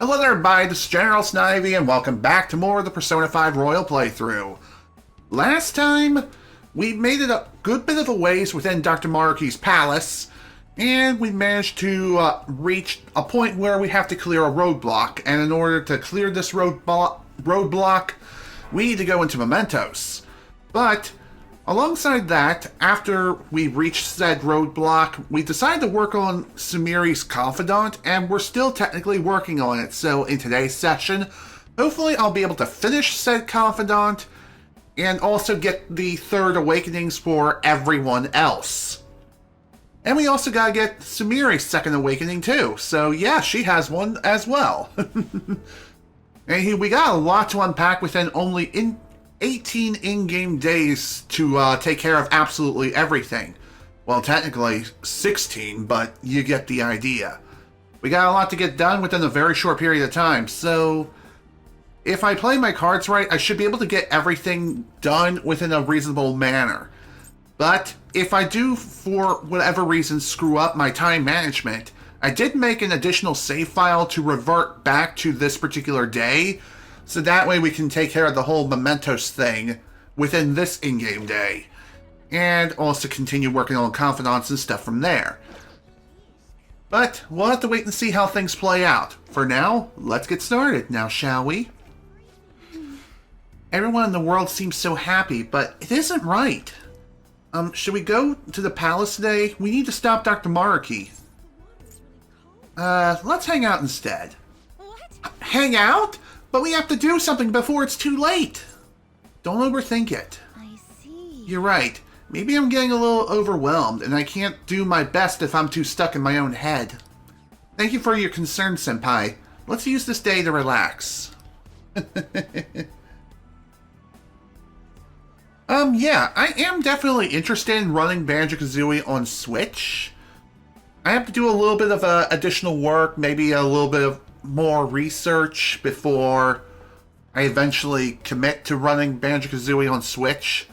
Hello there, everybody, this is General Snivy, and welcome back to more of the Persona 5 Royal playthrough. Last time, we made it a good bit of a ways within Dr. Maruki's palace, and we managed to reach a point where we have to clear a roadblock, and in order to clear this roadblock, we need to go into Mementos. But alongside that, after we reached said roadblock, we decided to work on Sumiri's Confidant, and we're still technically working on it. So in today's session, hopefully I'll be able to finish said Confidant, and also get the third awakenings for everyone else. And we also gotta get Sumiri's second awakening too, so yeah, she has one as well. And we got a lot to unpack within only 18 in-game days to take care of absolutely everything. Well, technically 16, but you get the idea. We got a lot to get done within a very short period of time, so if I play my cards right, I should be able to get everything done within a reasonable manner. But if I do, for whatever reason, screw up my time management, I did make an additional save file to revert back to this particular day, so that way we can take care of the whole Mementos thing within this in-game day. And also continue working on confidants and stuff from there. But we'll have to wait and see how things play out. For now, let's get started now, shall we? Everyone in the world seems so happy, but it isn't right. Should we go to the palace today? We need to stop Dr. Maruki. Let's hang out instead. What? Hang out? But we have to do something before it's too late. Don't overthink it. I see. You're right. Maybe I'm getting a little overwhelmed, and I can't do my best if I'm too stuck in my own head. Thank you for your concern, Senpai. Let's use this day to relax. Yeah, I am definitely interested in running Banjo-Kazooie on Switch. I have to do a little bit of additional work, maybe a little bit of more research before I eventually commit to running Banjo-Kazooie on Switch.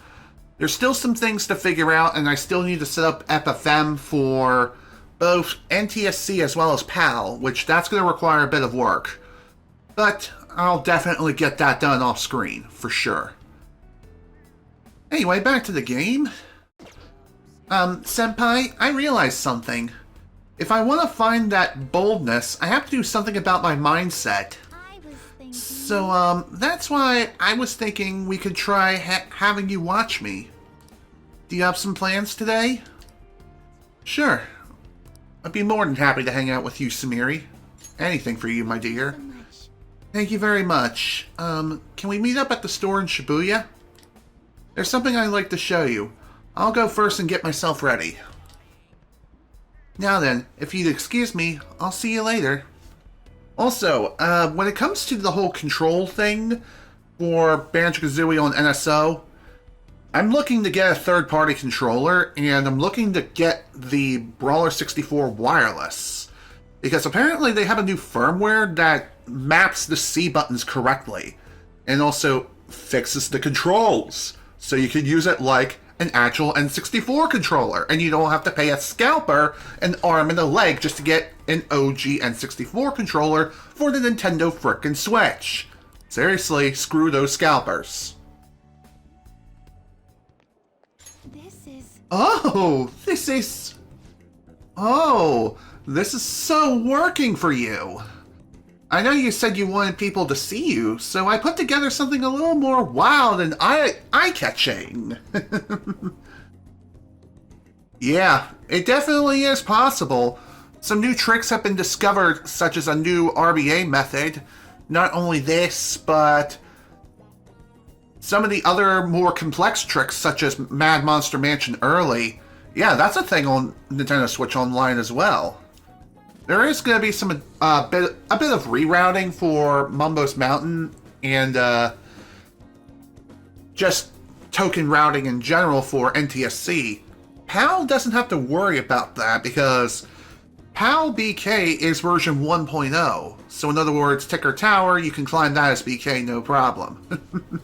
There's still some things to figure out, and I still need to set up FFM for both NTSC as well as PAL, which that's going to require a bit of work. But I'll definitely get that done off screen, for sure. Anyway, back to the game. Senpai, I realized something. If I want to find that boldness, I have to do something about my mindset. I was thinking. So, that's why I was thinking we could try having you watch me. Do you have some plans today? Sure. I'd be more than happy to hang out with you, Sumiri. Anything for you, my dear. So much. Thank you very much. Can we meet up at the store in Shibuya? There's something I'd like to show you. I'll go first and get myself ready. Now then, if you'd excuse me, I'll see you later. Also, when it comes to the whole control thing for Banjo-Kazooie on NSO, I'm looking to get a third-party controller, and I'm looking to get the Brawler 64 wireless. Because apparently they have a new firmware that maps the C buttons correctly, and also fixes the controls, so you can use it like an actual N64 controller, and you don't have to pay a scalper an arm and a leg just to get an OG N64 controller for the Nintendo frickin' Switch. Seriously, screw those scalpers. This is. Oh, this is so working for you. I know you said you wanted people to see you, so I put together something a little more wild and eye-catching. Yeah, it definitely is possible. Some new tricks have been discovered, such as a new RBA method. Not only this, but some of the other more complex tricks, such as Mad Monster Mansion Early. Yeah, that's a thing on Nintendo Switch Online as well. There is going to be some a bit of rerouting for Mumbo's Mountain and just token routing in general for NTSC. PAL doesn't have to worry about that because PAL BK is version 1.0. So in other words, Ticker Tower, you can climb that as BK no problem.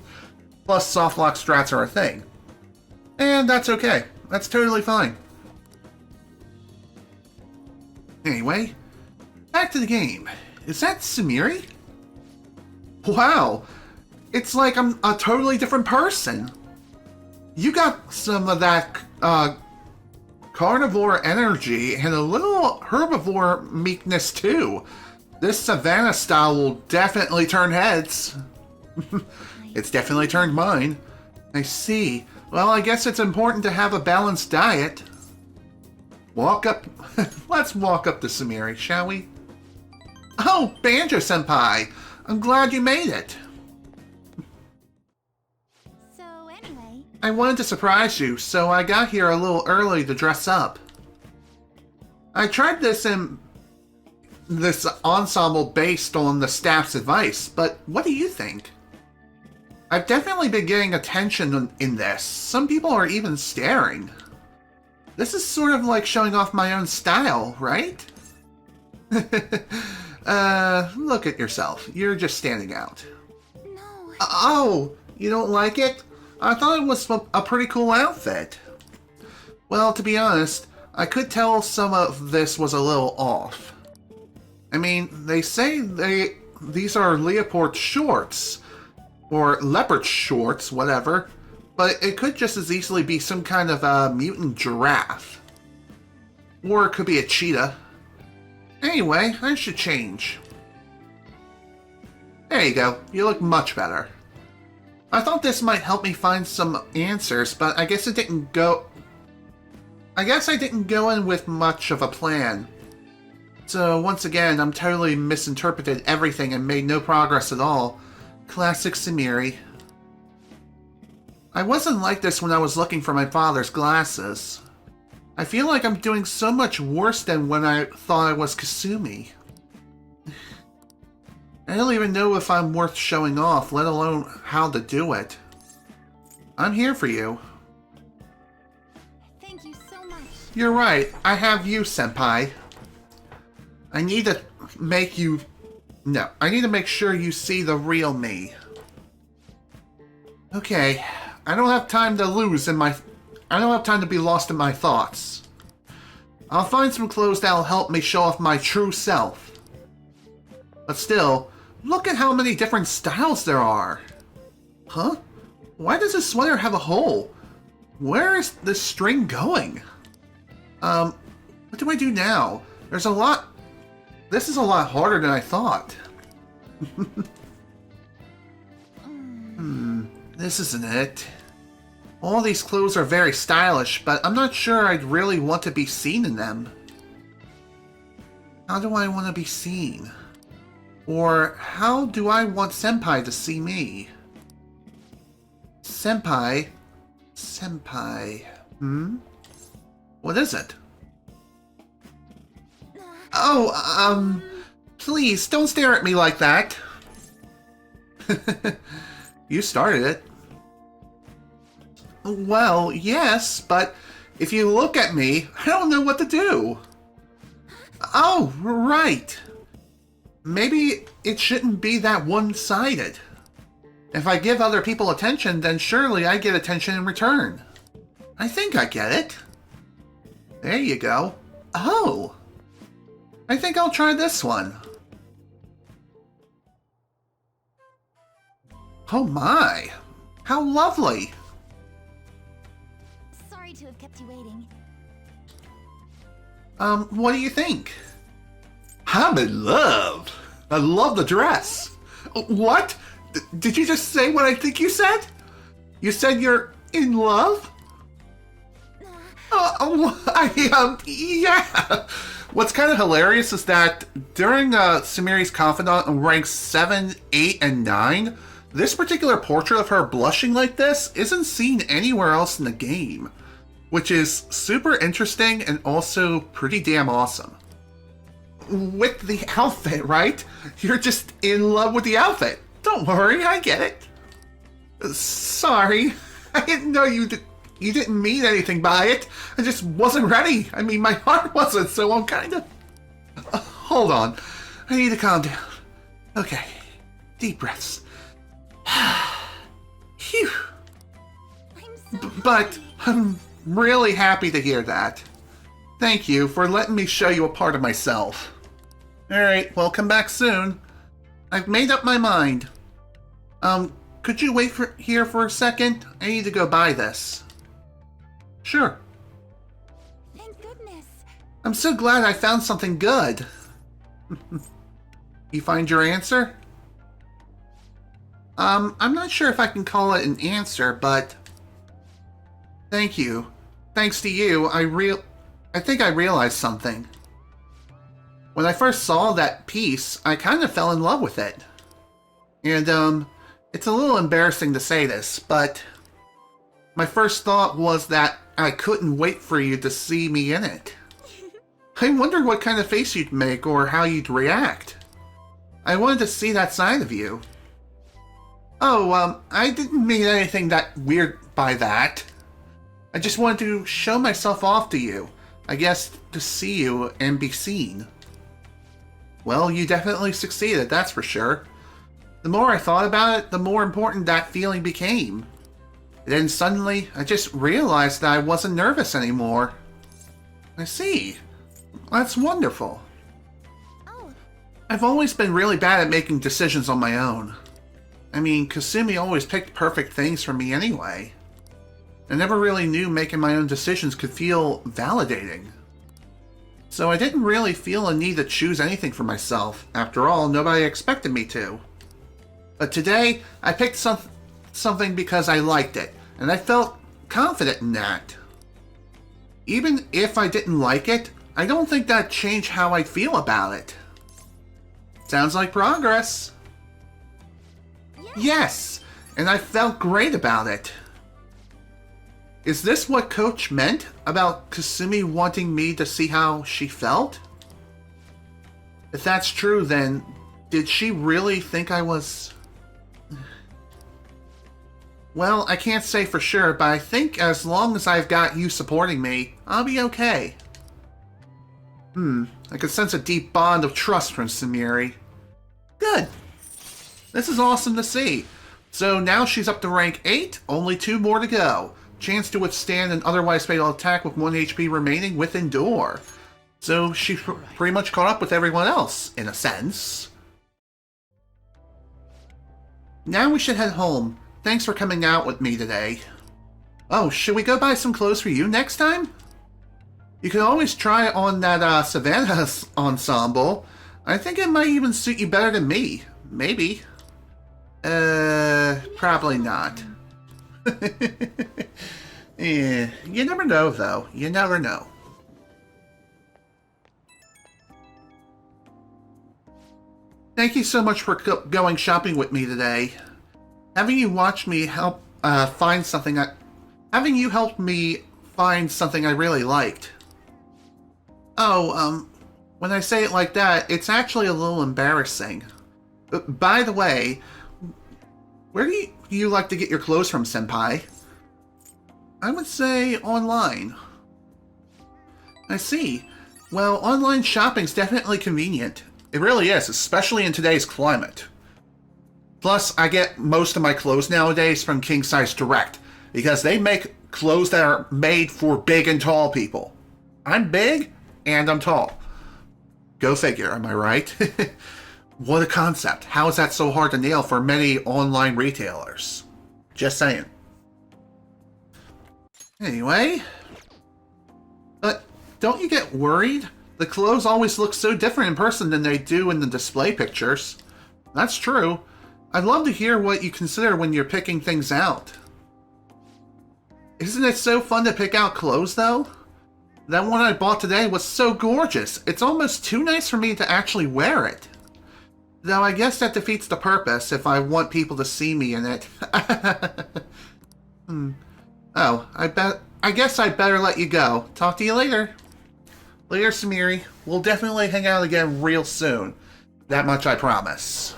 Plus softlock strats are a thing. And that's okay. That's totally fine. Anyway, back to the game. Is that Samiri? Wow, it's like I'm a totally different person. You got some of that carnivore energy and a little herbivore meekness too. This savannah style will definitely turn heads. It's definitely turned mine. I see. Well, I guess it's important to have a balanced diet. Walk up. Let's walk up to Samiri, shall we? Oh, Banjo-senpai! I'm glad you made it. So anyway, I wanted to surprise you, so I got here a little early to dress up. I tried this ensemble based on the staff's advice, but what do you think? I've definitely been getting attention in this. Some people are even staring. This is sort of like showing off my own style, right? Look at yourself. You're just standing out. no. Oh, you don't like it? I thought it was a pretty cool outfit. Well, to be honest, I could tell some of this was a little off. I mean, they say these are leopard shorts, or leopard shorts, whatever, but it could just as easily be some kind of a mutant giraffe. Or it could be a cheetah. Anyway, I should change. There you go. You look much better. I thought this might help me find some answers, but I guess I didn't go in with much of a plan. So once again, I'm totally misinterpreted everything and made no progress at all. Classic Samiri. I wasn't like this when I was looking for my father's glasses. I feel like I'm doing so much worse than when I thought I was Kasumi. I don't even know if I'm worth showing off, let alone how to do it. I'm here for you. Thank you so much. You're right, I have you, senpai. I need to make sure you see the real me. Okay, I don't have time to be lost in my thoughts. I'll find some clothes that'll help me show off my true self. But still, look at how many different styles there are. Huh? Why does this sweater have a hole? Where is this string going? What do I do now? This is a lot harder than I thought. This isn't it. All these clothes are very stylish, but I'm not sure I'd really want to be seen in them. How do I want to be seen? Or how do I want Senpai to see me? Senpai? What is it? Oh, please, don't stare at me like that. You started it. Well, yes, but if you look at me, I don't know what to do. Oh, right. Maybe it shouldn't be that one-sided. If I give other people attention, then surely I get attention in return. I think I get it. There you go. Oh. I think I'll try this one. Oh my. How lovely. Sorry to have kept you waiting. What do you think? I'm in love. I love the dress. What? Did you just say what I think you said? You said you're in love? Yeah. What's kind of hilarious is that during Samiri's Confidant in ranks 7, 8, and 9, this particular portrait of her blushing like this isn't seen anywhere else in the game, which is super interesting and also pretty damn awesome. With the outfit, right? You're just in love with the outfit. Don't worry, I get it. Sorry, I didn't know you didn't mean anything by it. I just wasn't ready. I mean, my heart wasn't, so I'm kind of... hold on. I need to calm down. Okay, deep breaths. Phew. I'm so But happy. I'm really happy to hear that. Thank you for letting me show you a part of myself. Alright, well, come back soon. I've made up my mind. Could you wait here for a second? I need to go buy this. Sure. Thank goodness. I'm so glad I found something good. You find your answer? I'm not sure if I can call it an answer, but... Thank you. Thanks to you, I think I realized something. When I first saw that piece, I kind of fell in love with it. And, it's a little embarrassing to say this, but... My first thought was that I couldn't wait for you to see me in it. I wondered what kind of face you'd make or how you'd react. I wanted to see that side of you. Oh, I didn't mean anything that weird by that. I just wanted to show myself off to you. I guess to see you and be seen. Well, you definitely succeeded, that's for sure. The more I thought about it, the more important that feeling became. Then suddenly, I just realized that I wasn't nervous anymore. I see. That's wonderful. Oh, I've always been really bad at making decisions on my own. I mean, Kasumi always picked perfect things for me anyway. I never really knew making my own decisions could feel validating. So I didn't really feel a need to choose anything for myself. After all, nobody expected me to. But today, I picked something because I liked it, and I felt confident in that. Even if I didn't like it, I don't think that changed how I feel about it. Sounds like progress. Yes, and I felt great about it. Is this what Coach meant about Kasumi wanting me to see how she felt? If that's true, then did she really think I was... Well, I can't say for sure, but I think as long as I've got you supporting me, I'll be okay. I can sense a deep bond of trust from Sumire. Good. This is awesome to see. So now she's up to rank 8, only 2 more to go. Chance to withstand an otherwise fatal attack with 1 HP remaining with Endure. So she's pretty much caught up with everyone else, in a sense. Now we should head home. Thanks for coming out with me today. Oh, should we go buy some clothes for you next time? You can always try on that Savannah ensemble. I think it might even suit you better than me. Maybe. Probably not. Yeah, you never know, though. You never know. Thank you so much for going shopping with me today. Having you watch me help find something having you helped me find something I really liked. Oh, when I say it like that, it's actually a little embarrassing. By the way, where do you like to get your clothes from, Senpai? I would say online. I see. Well, online shopping's definitely convenient. It really is, especially in today's climate. Plus, I get most of my clothes nowadays from King Size Direct, because they make clothes that are made for big and tall people. I'm big, and I'm tall. Go figure, am I right? What a concept. How is that so hard to nail for many online retailers? Just saying. Anyway. But don't you get worried? The clothes always look so different in person than they do in the display pictures. That's true. I'd love to hear what you consider when you're picking things out. Isn't it so fun to pick out clothes, though? That one I bought today was so gorgeous. It's almost too nice for me to actually wear it. Though I guess that defeats the purpose if I want people to see me in it. Oh, I guess I'd better let you go. Talk to you later. Later, Sumire. We'll definitely hang out again real soon. That much I promise.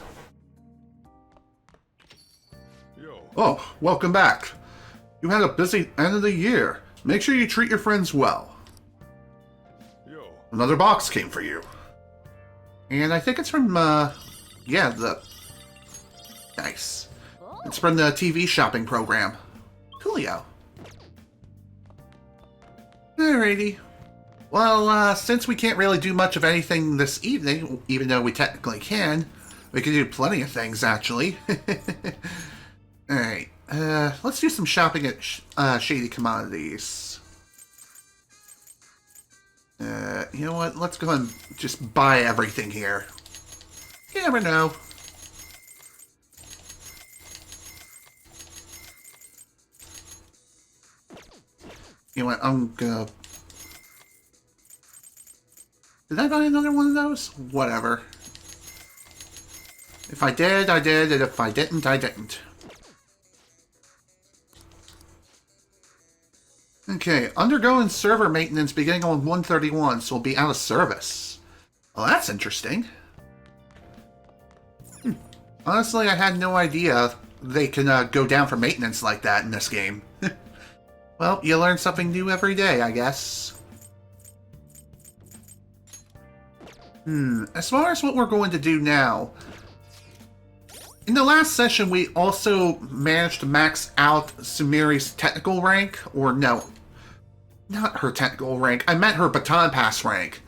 Oh, welcome back. You had a busy end of the year. Make sure you treat your friends well. Another box came for you. And I think it's from, yeah, Nice. It's from the TV shopping program. Coolio. Alrighty. Well, since we can't really do much of anything this evening, even though we technically can, we can do plenty of things, actually. Alright, let's do some shopping at Shady Commodities. You know what? Let's go ahead and just buy everything here. You never know. You know what? I'm gonna... Did I buy another one of those? Whatever. If I did, I did, and if I didn't, I didn't. Okay, undergoing server maintenance beginning on 131, so we'll be out of service. Well, that's interesting. Honestly, I had no idea they can go down for maintenance like that in this game. Well, you learn something new every day, I guess. As far as what we're going to do now... In the last session, we also managed to max out Sumeri's technical rank. Or no, not her technical rank. I meant her baton pass rank.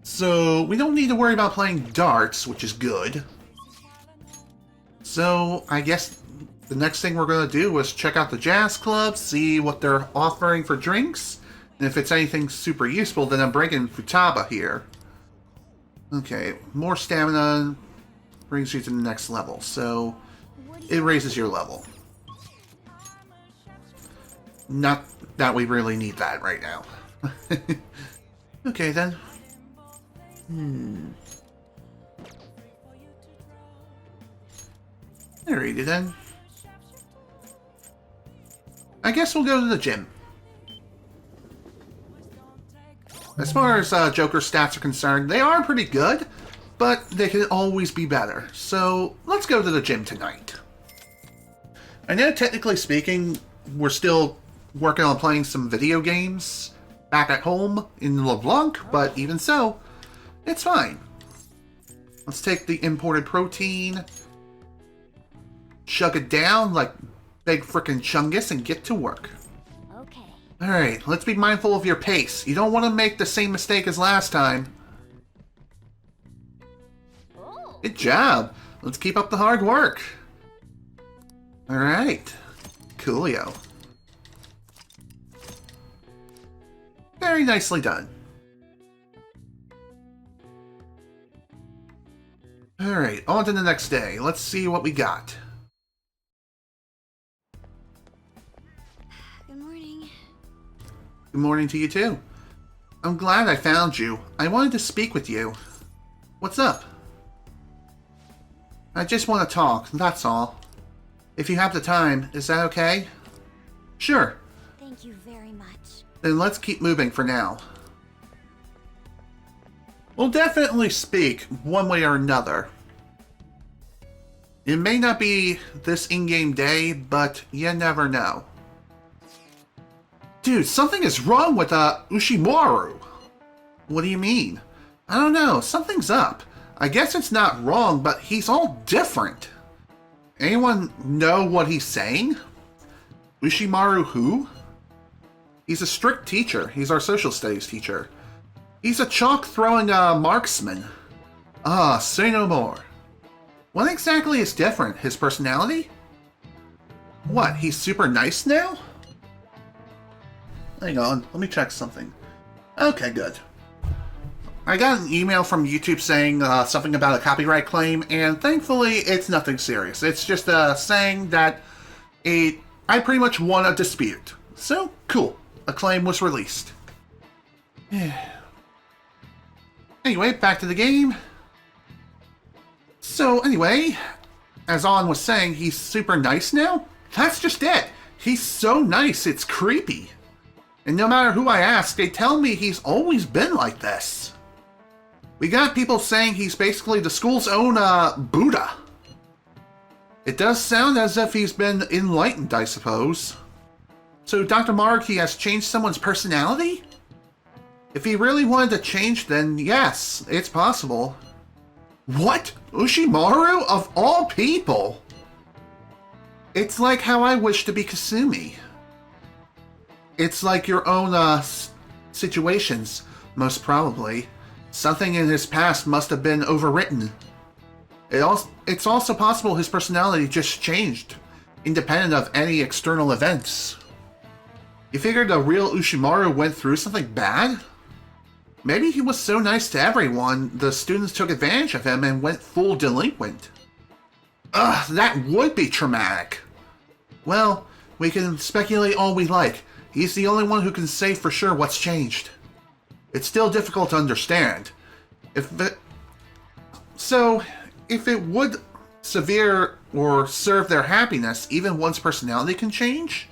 So we don't need to worry about playing darts, which is good. So I guess the next thing we're going to do is check out the jazz club, see what they're offering for drinks. And if it's anything super useful, then I'm bringing Futaba here. Okay, more stamina brings you to the next level, so it raises your level. Not that we really need that right now. Okay, then. Alrighty, then. I guess we'll go to the gym. As far as Joker's stats are concerned, they are pretty good, but they can always be better. So let's go to the gym tonight. I know, technically speaking, we're still working on playing some video games back at home in LeBlanc, but even so, it's fine. Let's take the imported protein, chug it down like big frickin' Chungus, and get to work. Okay. Alright, let's be mindful of your pace. You don't want to make the same mistake as last time. Oh. Good job. Let's keep up the hard work. Alright. Coolio. Very nicely done. Alright, on to the next day. Let's see what we got. Good morning. Good morning to you too. I'm glad I found you. I wanted to speak with you. What's up? I just want to talk, that's all. If you have the time, is that okay? Sure. Thank you very much. Then let's keep moving for now. We'll definitely speak one way or another. It may not be this in-game day, but you never know. Dude, something is wrong with Ushimoru. What do you mean? I don't know, something's up. I guess it's not wrong, but he's all different. Anyone know what he's saying? Ushimaru who? He's a strict teacher. He's our social studies teacher. He's a chalk-throwing marksman. Ah, say no more. What exactly is different? His personality? What, he's super nice now? Hang on, let me check something. Okay, good. I got an email from YouTube saying something about a copyright claim, and thankfully it's nothing serious. It's just saying that I pretty much won a dispute. So, cool. A claim was released. Anyway, back to the game. So, anyway, as On was saying, he's super nice now? That's just it. He's so nice, it's creepy. And no matter who I ask, they tell me he's always been like this. We got people saying he's basically the school's own, Buddha. It does sound as if he's been enlightened, I suppose. So Dr. Maruki has changed someone's personality? If he really wanted to change, then yes, it's possible. What? Ushimaru? Of all people? It's like how I wish to be Kasumi. It's like your own, situations. Most probably. Something in his past must have been overwritten. It's also possible his personality just changed, independent of any external events. You figured the real Ushimaru went through something bad? Maybe he was so nice to everyone, the students took advantage of him and went full delinquent. Ugh, that would be traumatic. Well, we can speculate all we like. He's the only one who can say for sure what's changed. It's still difficult to understand. If it would severe or serve their happiness, even one's personality can change?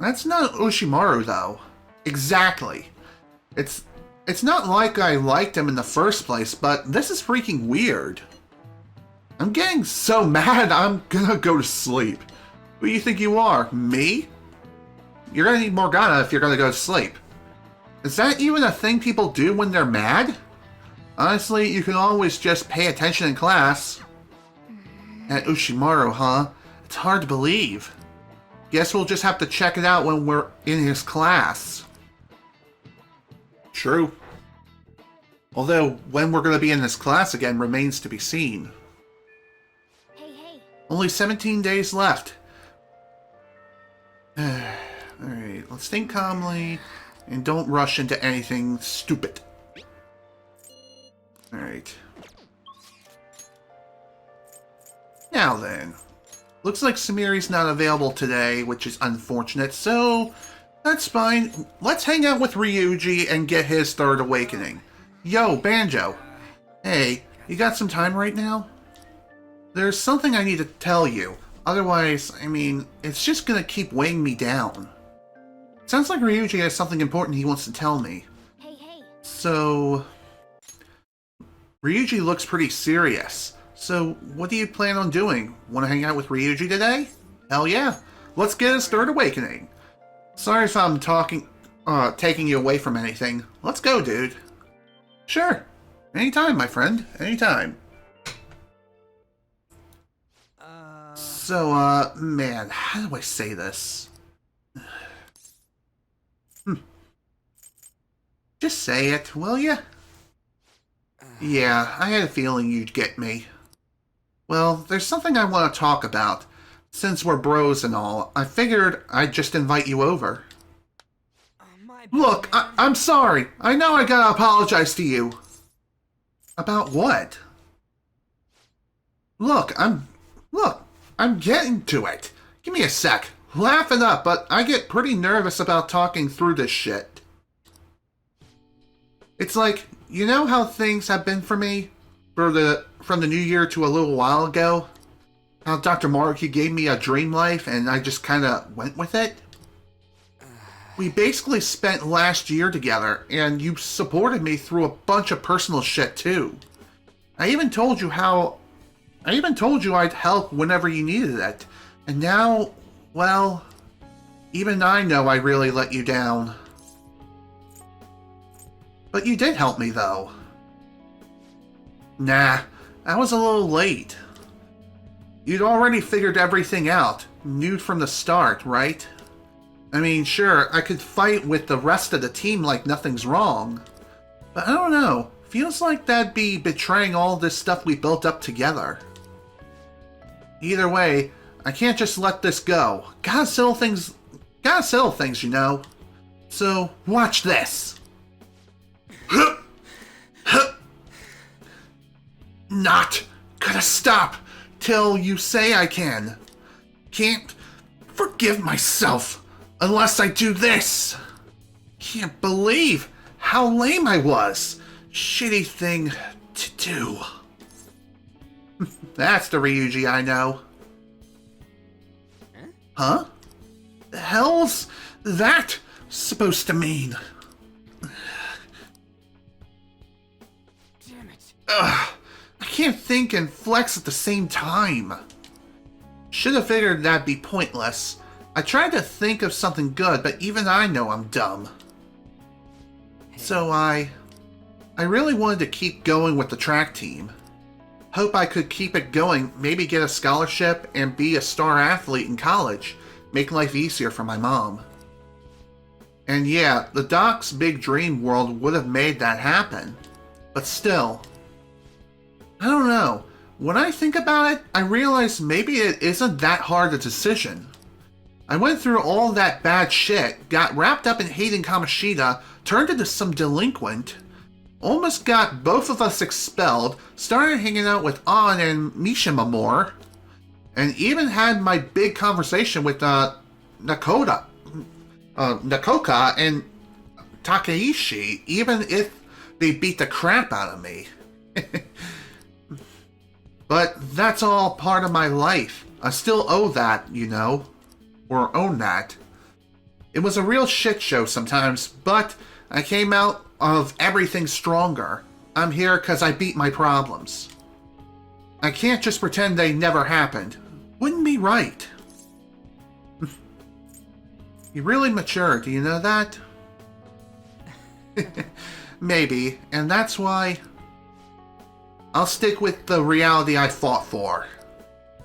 That's not Ushimaru, though. Exactly. It's not like I liked him in the first place, but this is freaking weird. I'm getting so mad I'm gonna go to sleep. Who do you think you are? Me? You're gonna need Morgana if you're gonna go to sleep. Is that even a thing people do when they're mad? Honestly, you can always just pay attention in class. And Ushimaru, huh? It's hard to believe. Guess we'll just have to check it out when we're in his class. True. Although, when we're going to be in his class again remains to be seen. Hey. Only 17 days left. Alright, let's think calmly and don't rush into anything stupid. Alright. Now then. Looks like Samiri's not available today, which is unfortunate, so that's fine. Let's hang out with Ryuji and get his third awakening. Yo, Banjo. Hey, you got some time right now? There's something I need to tell you. Otherwise, I mean, it's just gonna keep weighing me down. Sounds like Ryuji has something important he wants to tell me. Hey. So... Ryuji looks pretty serious. So, what do you plan on doing? Want to hang out with Ryuji today? Hell yeah. Let's get his third awakening. Sorry if I'm taking you away from anything. Let's go, dude. Sure. Anytime, my friend. Anytime. So, man, how do I say this? Just say it, will ya? Yeah, I had a feeling you'd get me. Well, there's something I want to talk about. Since we're bros and all, I figured I'd just invite you over. Look, I'm sorry. I know I gotta apologize to you. About what? Look, I'm getting to it. Give me a sec. Laugh it up, but I get pretty nervous about talking through this shit. It's like, you know how things have been for me? From the new year to a little while ago? How Dr. Maruki gave me a dream life and I just kinda went with it? We basically spent last year together, and you supported me through a bunch of personal shit too. I even told you I'd help whenever you needed it. And now, well, even I know I really let you down. But you did help me though. Nah, I was a little late. You'd already figured everything out, knew from the start, right? I mean, sure, I could fight with the rest of the team like nothing's wrong. But I don't know, feels like that'd be betraying all this stuff we built up together. Either way, I can't just let this go. Gotta settle things, you know. So, watch this. Not gonna stop till you say I can. Can't forgive myself unless I do this. Can't believe how lame I was. Shitty thing to do. That's the Ryuji I know. Huh? The hell's that supposed to mean? Damn it. Ugh. I can't think and flex at the same time. Should have figured that'd be pointless. I tried to think of something good, but even I know I'm dumb. So I really wanted to keep going with the track team. Hope I could keep it going, maybe get a scholarship and be a star athlete in college. Make life easier for my mom. And yeah, the Doc's big dream world would have made that happen. But still, I don't know. When I think about it, I realize maybe it isn't that hard a decision. I went through all that bad shit, got wrapped up in hating Kamoshida, turned into some delinquent, almost got both of us expelled, started hanging out with An and Mishima more, and even had my big conversation with Nakoka and Takeishi, even if they beat the crap out of me. But that's all part of my life. I still owe that, you know, or own that. It was a real shit show sometimes, but I came out of everything stronger. I'm here because I beat my problems. I can't just pretend they never happened. Wouldn't be right. You really mature, do you know that? Maybe, and that's why I'll stick with the reality I fought for.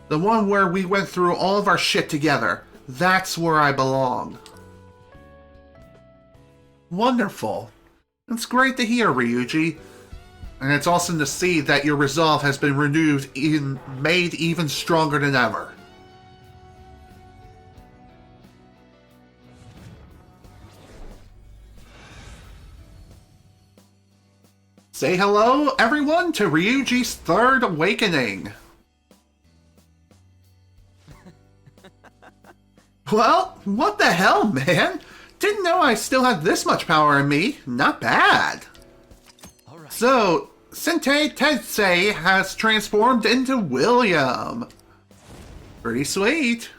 The one where we went through all of our shit together. That's where I belong. Wonderful. It's great to hear, Ryuji. And it's awesome to see that your resolve has been renewed and made even stronger than ever. Say hello, everyone, to Ryuji's Third Awakening. Well, what the hell, man? Didn't know I still had this much power in me. Not bad. Right. So, Sentei Tensei has transformed into William. Pretty sweet.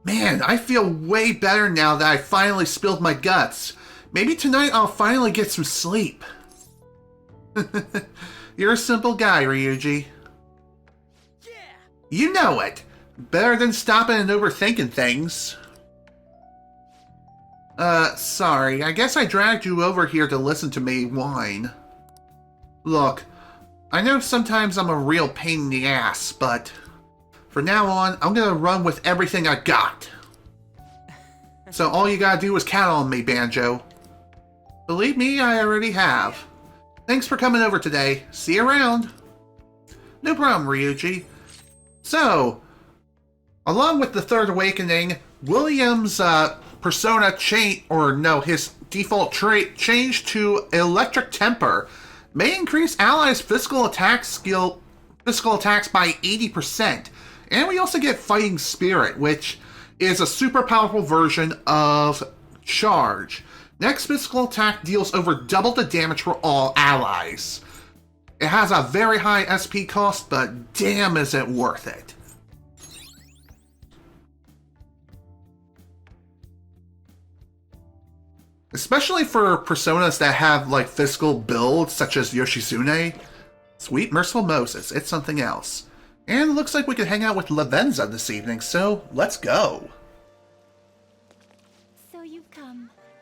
Man, I feel way better now that I finally spilled my guts. Maybe tonight I'll finally get some sleep. You're a simple guy, Ryuji. Yeah. You know it. Better than stopping and overthinking things. Sorry. I guess I dragged you over here to listen to me whine. Look, I know sometimes I'm a real pain in the ass, but from now on, I'm gonna run with everything I got. So all you gotta do is count on me, Banjo. Believe me, I already have. Thanks for coming over today. See you around. No problem, Ryuji. So, along with the Third Awakening, William's persona his default trait changed to Electric Temper. May increase allies' physical attacks by 80%. And we also get Fighting Spirit, which is a super powerful version of Charge. Next physical attack deals over double the damage for all allies. It has a very high SP cost, but damn is it worth it. Especially for personas that have like physical builds such as Yoshizune. Sweet Merciful Moses, it's something else. And it looks like we could hang out with Lavenza this evening, so let's go.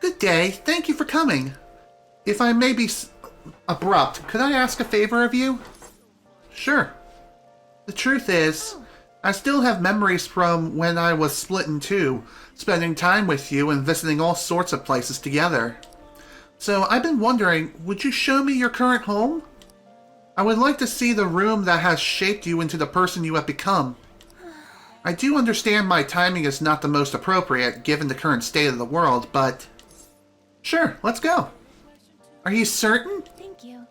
Good day. Thank you for coming. If I may be abrupt, could I ask a favor of you? Sure. The truth is, I still have memories from when I was split in two, spending time with you and visiting all sorts of places together. So I've been wondering, would you show me your current home? I would like to see the room that has shaped you into the person you have become. I do understand my timing is not the most appropriate given the current state of the world, but sure, let's go. Are you certain? Thank you.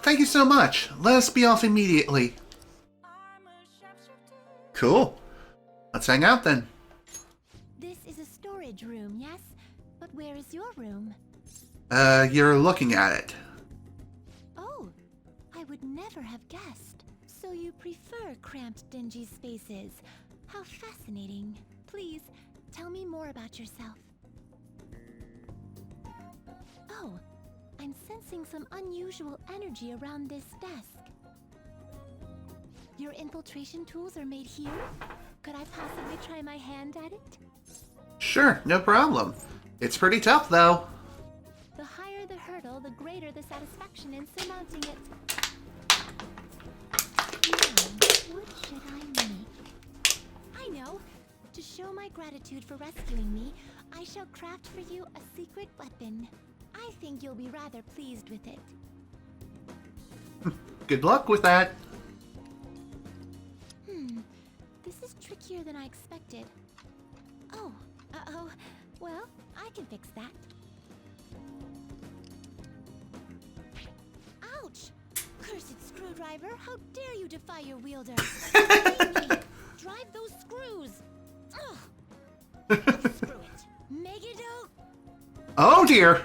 Thank you so much. Let us be off immediately. Cool. Let's hang out then. This is a storage room, yes? But where is your room? You're looking at it. Oh, I would never have guessed. So you prefer cramped, dingy spaces. How fascinating. Please, tell me more about yourself. Oh, I'm sensing some unusual energy around this desk. Your infiltration tools are made here? Could I possibly try my hand at it? Sure, no problem. It's pretty tough, though. The higher the hurdle, the greater the satisfaction in surmounting it. Now, what should I make? I know! To show my gratitude for rescuing me, I shall craft for you a secret weapon. I think you'll be rather pleased with it. Good luck with that. This is trickier than I expected. Oh, uh-oh. Well, I can fix that. Ouch! Cursed screwdriver, how dare you defy your wielder? Drive those screws! Ugh. Screw it. Megiddo! Oh dear!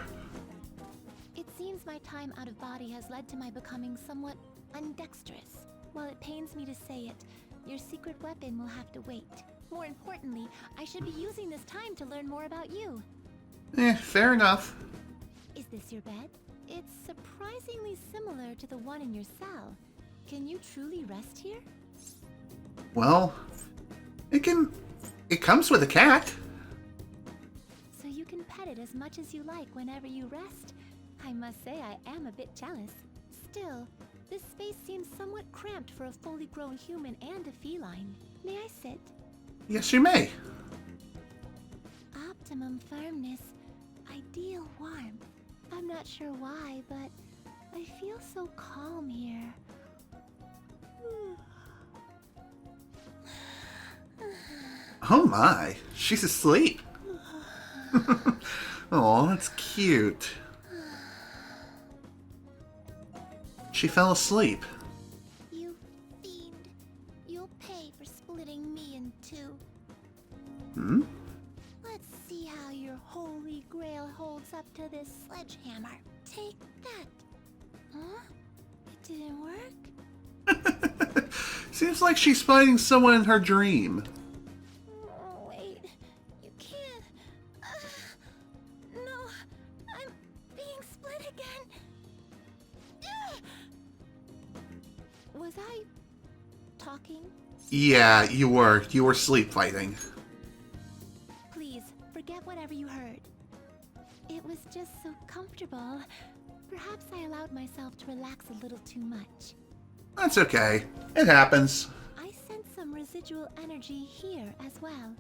It seems my time out of body has led to my becoming somewhat undexterous. While it pains me to say it, your secret weapon will have to wait. More importantly, I should be using this time to learn more about you. Fair enough. Is this your bed? It's surprisingly similar to the one in your cell. Can you truly rest here? Well, it comes with a cat. So you can pet it as much as you like whenever you rest. I must say I am a bit jealous. Still, this space seems somewhat cramped for a fully grown human and a feline. May I sit? Yes, you may. Optimum firmness, ideal warmth. I'm not sure why, but I feel so calm here. Oh my, she's asleep. Oh, that's cute. She fell asleep. You fiend. You'll pay for splitting me in two. Let's see how your holy grail holds up to this sledgehammer. Take that. Huh? It didn't work? Seems like she's fighting someone in her dream. Oh, wait. You can't. No. I'm being split again. Was I talking? Yeah, you were. You were sleep fighting. Please, forget whatever you heard. It was just so comfortable. Perhaps I allowed myself to relax a little too much. That's okay. It happens. I sense some residual energy here as well.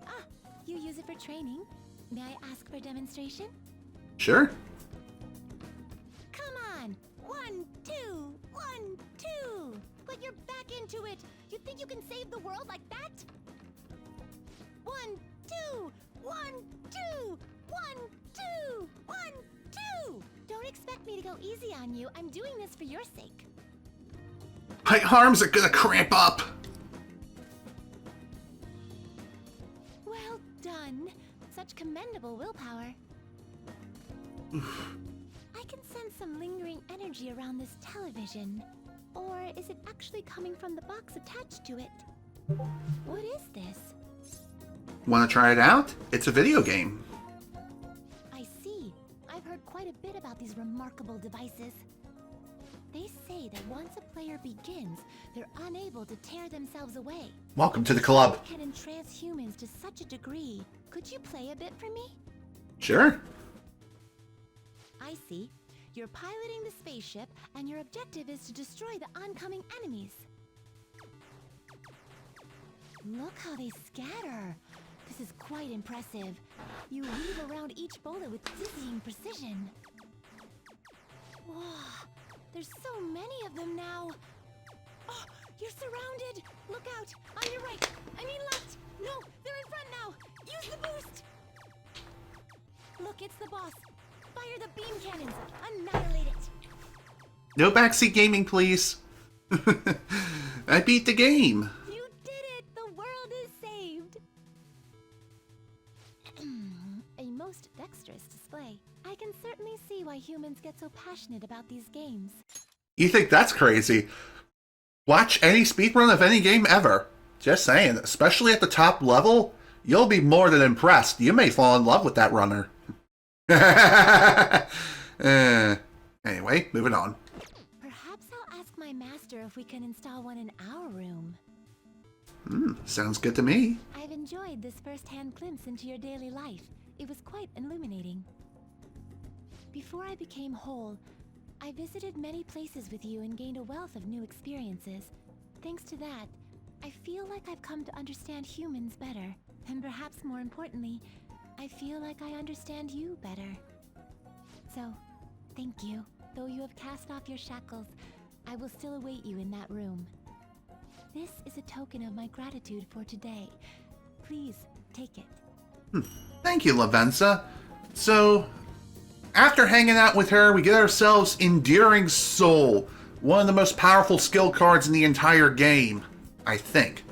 Ah, you use it for training. May I ask for a demonstration? Sure. Come on! 1, 2, 1, 2! Put your back into it! You think you can save the world like that? 1, 2! 1, 2! 1, 2! 1, 2! Don't expect me to go easy on you. I'm doing this for your sake. My arms are gonna cramp up. Well done. Such commendable willpower. I can sense some lingering energy around this television. Or is it actually coming from the box attached to it? What is this? Wanna try it out? It's a video game. I see. I've heard quite a bit about these remarkable devices. They say that once a player begins, they're unable to tear themselves away. Welcome to the club. It can entrance humans to such a degree. Could you play a bit for me? Sure. I see. You're piloting the spaceship, and your objective is to destroy the oncoming enemies. Look how they scatter. This is quite impressive. You weave around each bullet with dizzying precision. Whoa, there's so many of them now. Oh, you're surrounded. Look out, on your right. I mean left. No, they're in front now. Use the boost. Look, it's the boss. Fire the beam cannons. Annihilate it. No backseat gaming, please. I beat the game. You did it. The world is saved. A most dexterous display. I can certainly see why humans get so passionate about these games. You think that's crazy? Watch any speedrun of any game ever. Just saying, especially at the top level, you'll be more than impressed. You may fall in love with that runner. Anyway, moving on. Perhaps I'll ask my master if we can install one in our room. Sounds good to me. I've enjoyed this first-hand glimpse into your daily life. It was quite illuminating. Before I became whole, I visited many places with you and gained a wealth of new experiences. Thanks to that, I feel like I've come to understand humans better. And perhaps more importantly, I feel like I understand you better. So, thank you. Though you have cast off your shackles, I will still await you in that room. This is a token of my gratitude for today. Please, take it. Thank you, Lavenza. So, after hanging out with her, we get ourselves Endearing Soul, one of the most powerful skill cards in the entire game, I think.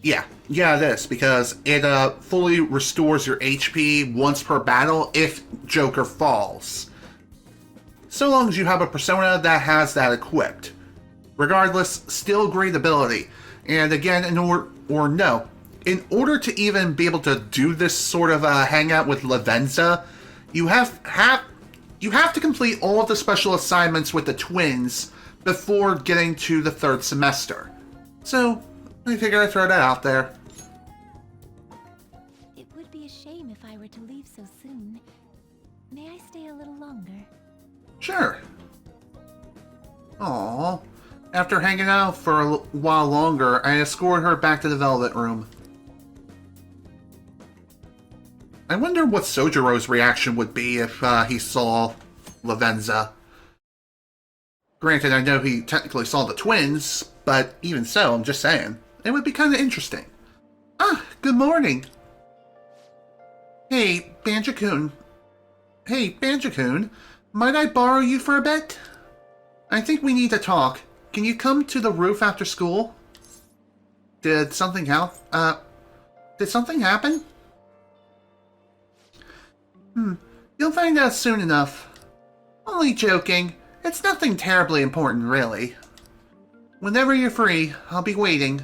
Yeah, it is, because it fully restores your HP once per battle if Joker falls. So long as you have a persona that has that equipped. Regardless, still great ability. And again, in order to even be able to do this sort of hangout with Lavenza, you have to complete all of the special assignments with the twins before getting to the 3rd semester. So, I figured I'd throw that out there. It would be a shame if I were to leave so soon. May I stay a little longer? Sure. Aww. After hanging out for a while longer, I escorted her back to the Velvet Room. I wonder what Sojiro's reaction would be if he saw Lavenza. Granted, I know he technically saw the twins, but even so, I'm just saying, it would be kind of interesting. Ah, good morning. Hey, Banjo-kun. Might I borrow you for a bit? I think we need to talk. Can you come to the roof after school? Did something happen? You'll find out soon enough. Only joking. It's nothing terribly important, really. Whenever you're free, I'll be waiting.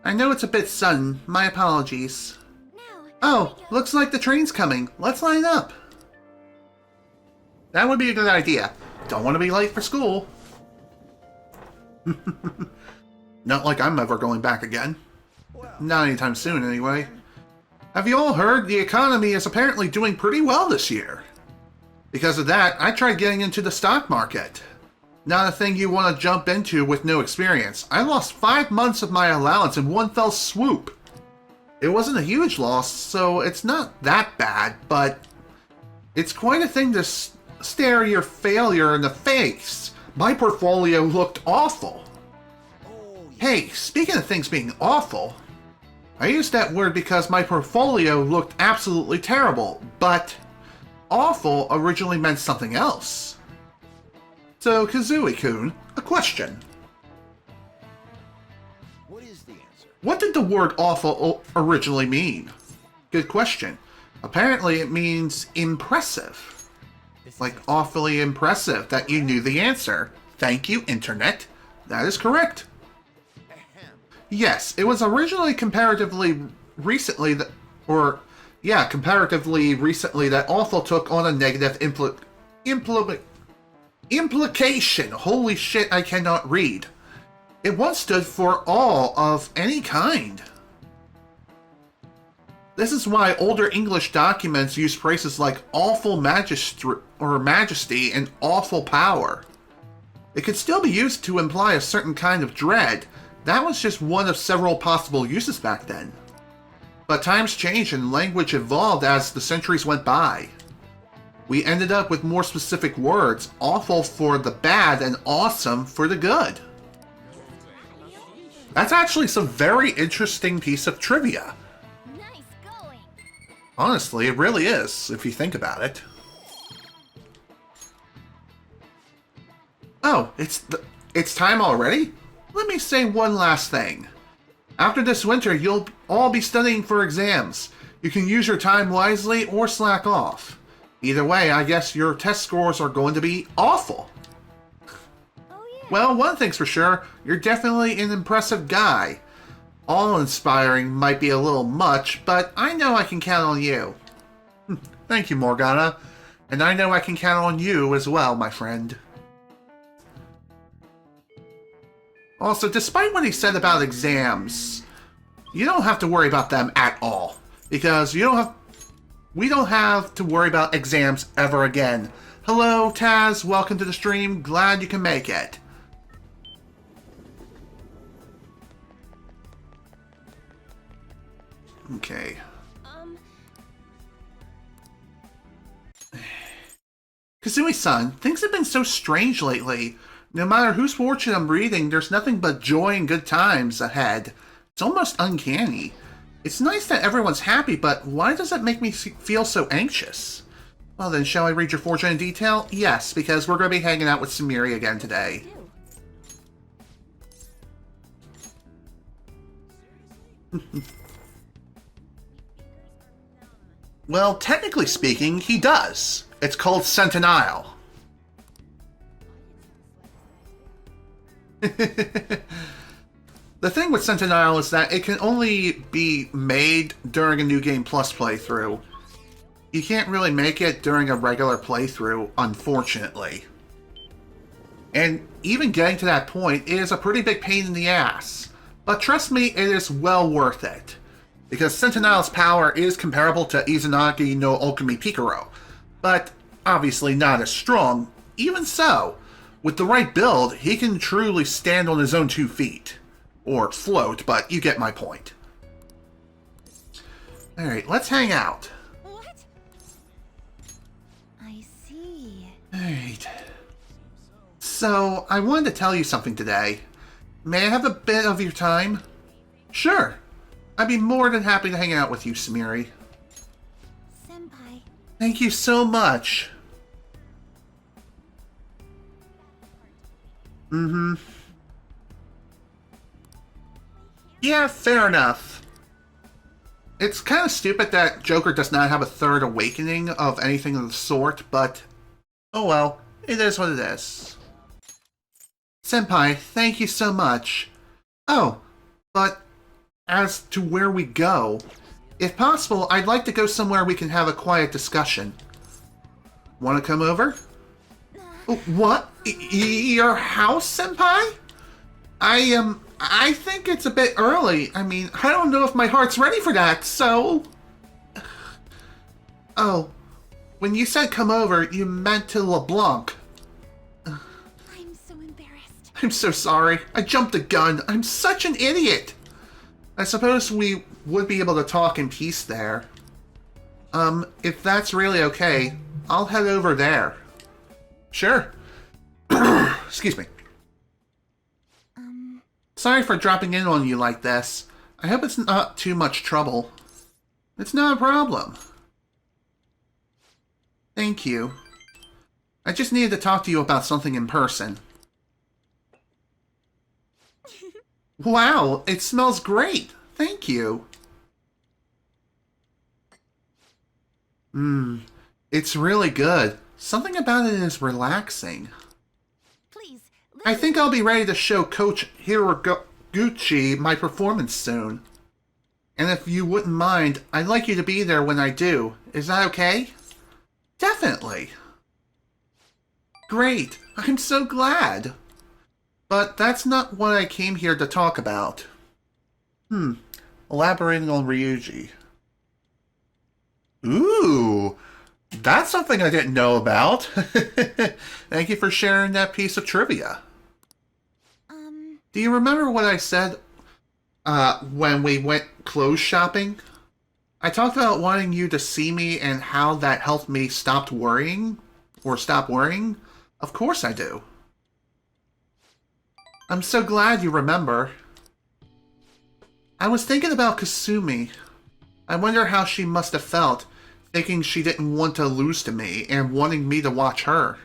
I know it's a bit sudden. My apologies. Oh, looks like the train's coming. Let's line up. That would be a good idea. Don't want to be late for school. Not like I'm ever going back again. Not anytime soon, anyway. Have you all heard? The economy is apparently doing pretty well this year. Because of that, I tried getting into the stock market. Not a thing you want to jump into with no experience. I lost 5 months of my allowance in one fell swoop. It wasn't a huge loss, so it's not that bad, but it's quite a thing to stare your failure in the face. My portfolio looked awful. Hey, speaking of things being awful, I used that word because my portfolio looked absolutely terrible, but awful originally meant something else. So, Kazooie-kun, a question. What is the answer? What did the word awful originally mean? Good question. Apparently it means impressive. Like awfully impressive that you knew the answer. Thank you, Internet. That is correct. Yes, it was originally comparatively recently that awful took on a negative implication. Holy shit, I cannot read. It once stood for all of any kind. This is why older English documents use phrases like awful majesty and awful power. It could still be used to imply a certain kind of dread. That was just one of several possible uses back then. But times changed and language evolved as the centuries went by. We ended up with more specific words, awful for the bad and awesome for the good. That's actually some very interesting piece of trivia. Nice going. Honestly, it really is, if you think about it. Oh, it's time already? Let me say one last thing. After this winter, you'll all be studying for exams. You can use your time wisely or slack off. Either way, I guess your test scores are going to be awful. Oh yeah. Well, one thing's for sure, you're definitely an impressive guy. Awe-inspiring might be a little much, but I know I can count on you. Thank you, Morgana. And I know I can count on you as well, my friend. Also, despite what he said about exams, you don't have to worry about them at all. Because we don't have to worry about exams ever again. Hello, Taz. Welcome to the stream. Glad you can make it. Okay. Kazumi-san, things have been so strange lately. No matter whose fortune I'm reading, there's nothing but joy and good times ahead. It's almost uncanny. It's nice that everyone's happy, but why does it make me feel so anxious? Well then, shall I read your fortune in detail? Yes, because we're going to be hanging out with Sumire again today. Well, technically speaking, he does. It's called Centennial. The thing with Centennial is that it can only be made during a New Game Plus playthrough. You can't really make it during a regular playthrough, unfortunately. And even getting to that point is a pretty big pain in the ass. But trust me, it is well worth it. Because Centennial's power is comparable to Izanagi no Okami Pikaro, but obviously not as strong. Even so, with the right build, he can truly stand on his own 2 feet. Or float, but you get my point. Alright, let's hang out. What? I see. Alright. So, I wanted to tell you something today. May I have a bit of your time? Sure. I'd be more than happy to hang out with you, Sumire. Senpai. Thank you so much. Mm-hmm. Yeah, fair enough. It's kind of stupid that Joker does not have a third awakening of anything of the sort, but oh well, it is what it is. Senpai, thank you so much. Oh, but as to where we go, if possible, I'd like to go somewhere we can have a quiet discussion. Want to come over? What? Your house, Senpai? I think it's a bit early. I mean, I don't know if my heart's ready for that, so... Oh, when you said come over, you meant to LeBlanc. I'm so embarrassed. I'm so sorry. I jumped the gun. I'm such an idiot. I suppose we would be able to talk in peace there. If that's really okay, I'll head over there. Sure. Excuse me. Sorry for dropping in on you like this. I hope it's not too much trouble. It's not a problem. Thank you. I just needed to talk to you about something in person. Wow, it smells great. Thank you. It's really good. Something about it is relaxing. Please. I think I'll be ready to show Coach Hiraguchi my performance soon. And if you wouldn't mind, I'd like you to be there when I do. Is that okay? Definitely. Great. I'm so glad. But that's not what I came here to talk about. Elaborating on Ryuji. Ooh. That's something I didn't know about. Thank you for sharing that piece of trivia. Do you remember what I said when we went clothes shopping? I talked about wanting you to see me and how that helped me stop worrying. Of course I do. I'm so glad you remember. I was thinking about Kasumi. I wonder how she must have felt, thinking she didn't want to lose to me and wanting me to watch her.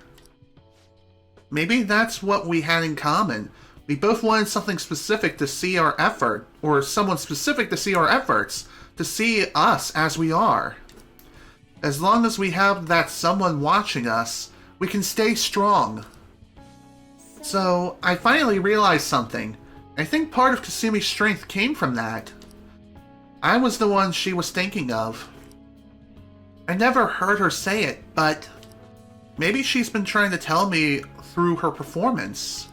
Maybe that's what we had in common. We both wanted something specific to see our effort, or someone specific to see our efforts, to see us as we are. As long as we have that someone watching us, we can stay strong. So, I finally realized something. I think part of Kasumi's strength came from that. I was the one she was thinking of. I never heard her say it, but maybe she's been trying to tell me through her performance.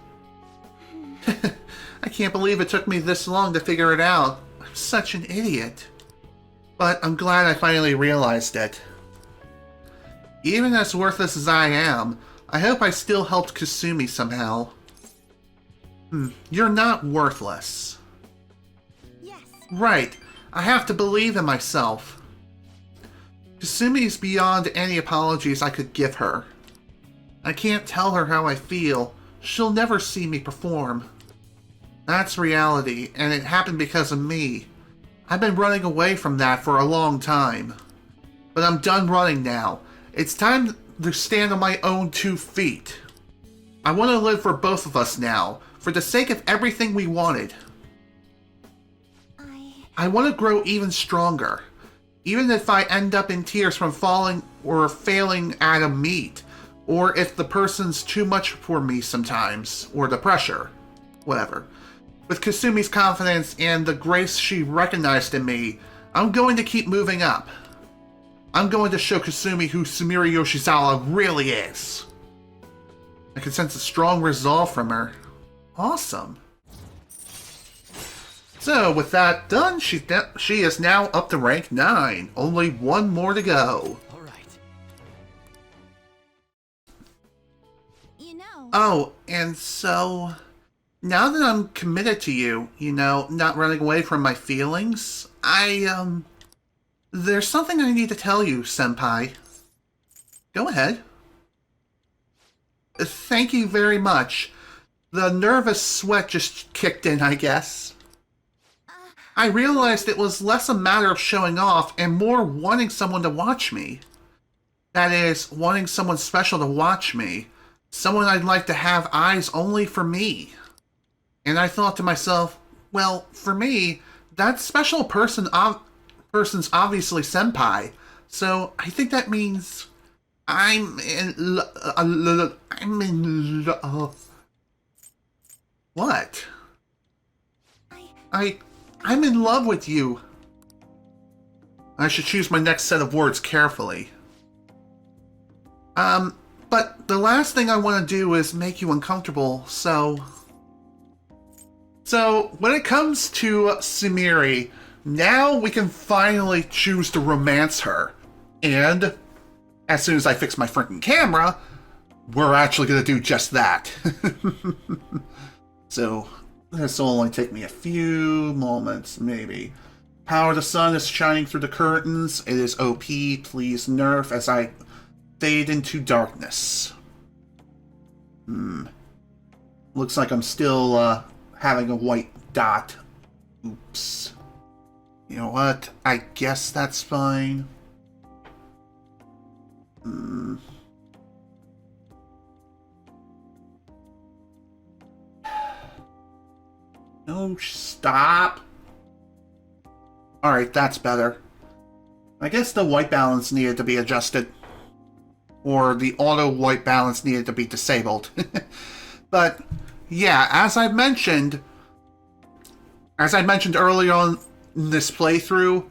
I can't believe it took me this long to figure it out. I'm such an idiot. But I'm glad I finally realized it. Even as worthless as I am, I hope I still helped Kasumi somehow. You're not worthless. Yes. Right. I have to believe in myself. Kasumi is beyond any apologies I could give her. I can't tell her how I feel. She'll never see me perform. That's reality, and it happened because of me. I've been running away from that for a long time. But I'm done running now. It's time to stand on my own 2 feet. I want to live for both of us now, for the sake of everything we wanted. I want to grow even stronger. Even if I end up in tears from falling or failing at a meet, or if the person's too much for me sometimes, or the pressure. Whatever. With Kasumi's confidence and the grace she recognized in me, I'm going to keep moving up. I'm going to show Kasumi who Sumire Yoshizawa really is. I can sense a strong resolve from her. Awesome. So, with that done, she is now up to rank 9. Only 1 more to go. All right. You know. Oh, and so... now that I'm committed to you, not running away from my feelings, there's something I need to tell you, Senpai. Go ahead. Thank you very much. The nervous sweat just kicked in, I guess. I realized it was less a matter of showing off and more wanting someone to watch me. That is, wanting someone special to watch me. Someone I'd like to have eyes only for me. And I thought to myself, well, for me, that special person's obviously Senpai. So I think that means I'm in love. What? I'm in love with you. I should choose my next set of words carefully. But the last thing I want to do is make you uncomfortable, so when it comes to Sumire, now we can finally choose to romance her. And as soon as I fix my freaking camera, we're actually going to do just that. So this will only take me a few moments, maybe. Power of the sun is shining through the curtains. It is OP. Please nerf as I fade into darkness. Looks like I'm still having a white dot. Oops. You know what? I guess that's fine. No, stop. Alright, that's better. I guess the white balance needed to be adjusted. Or the auto white balance needed to be disabled. But, yeah, as I mentioned earlier on in this playthrough,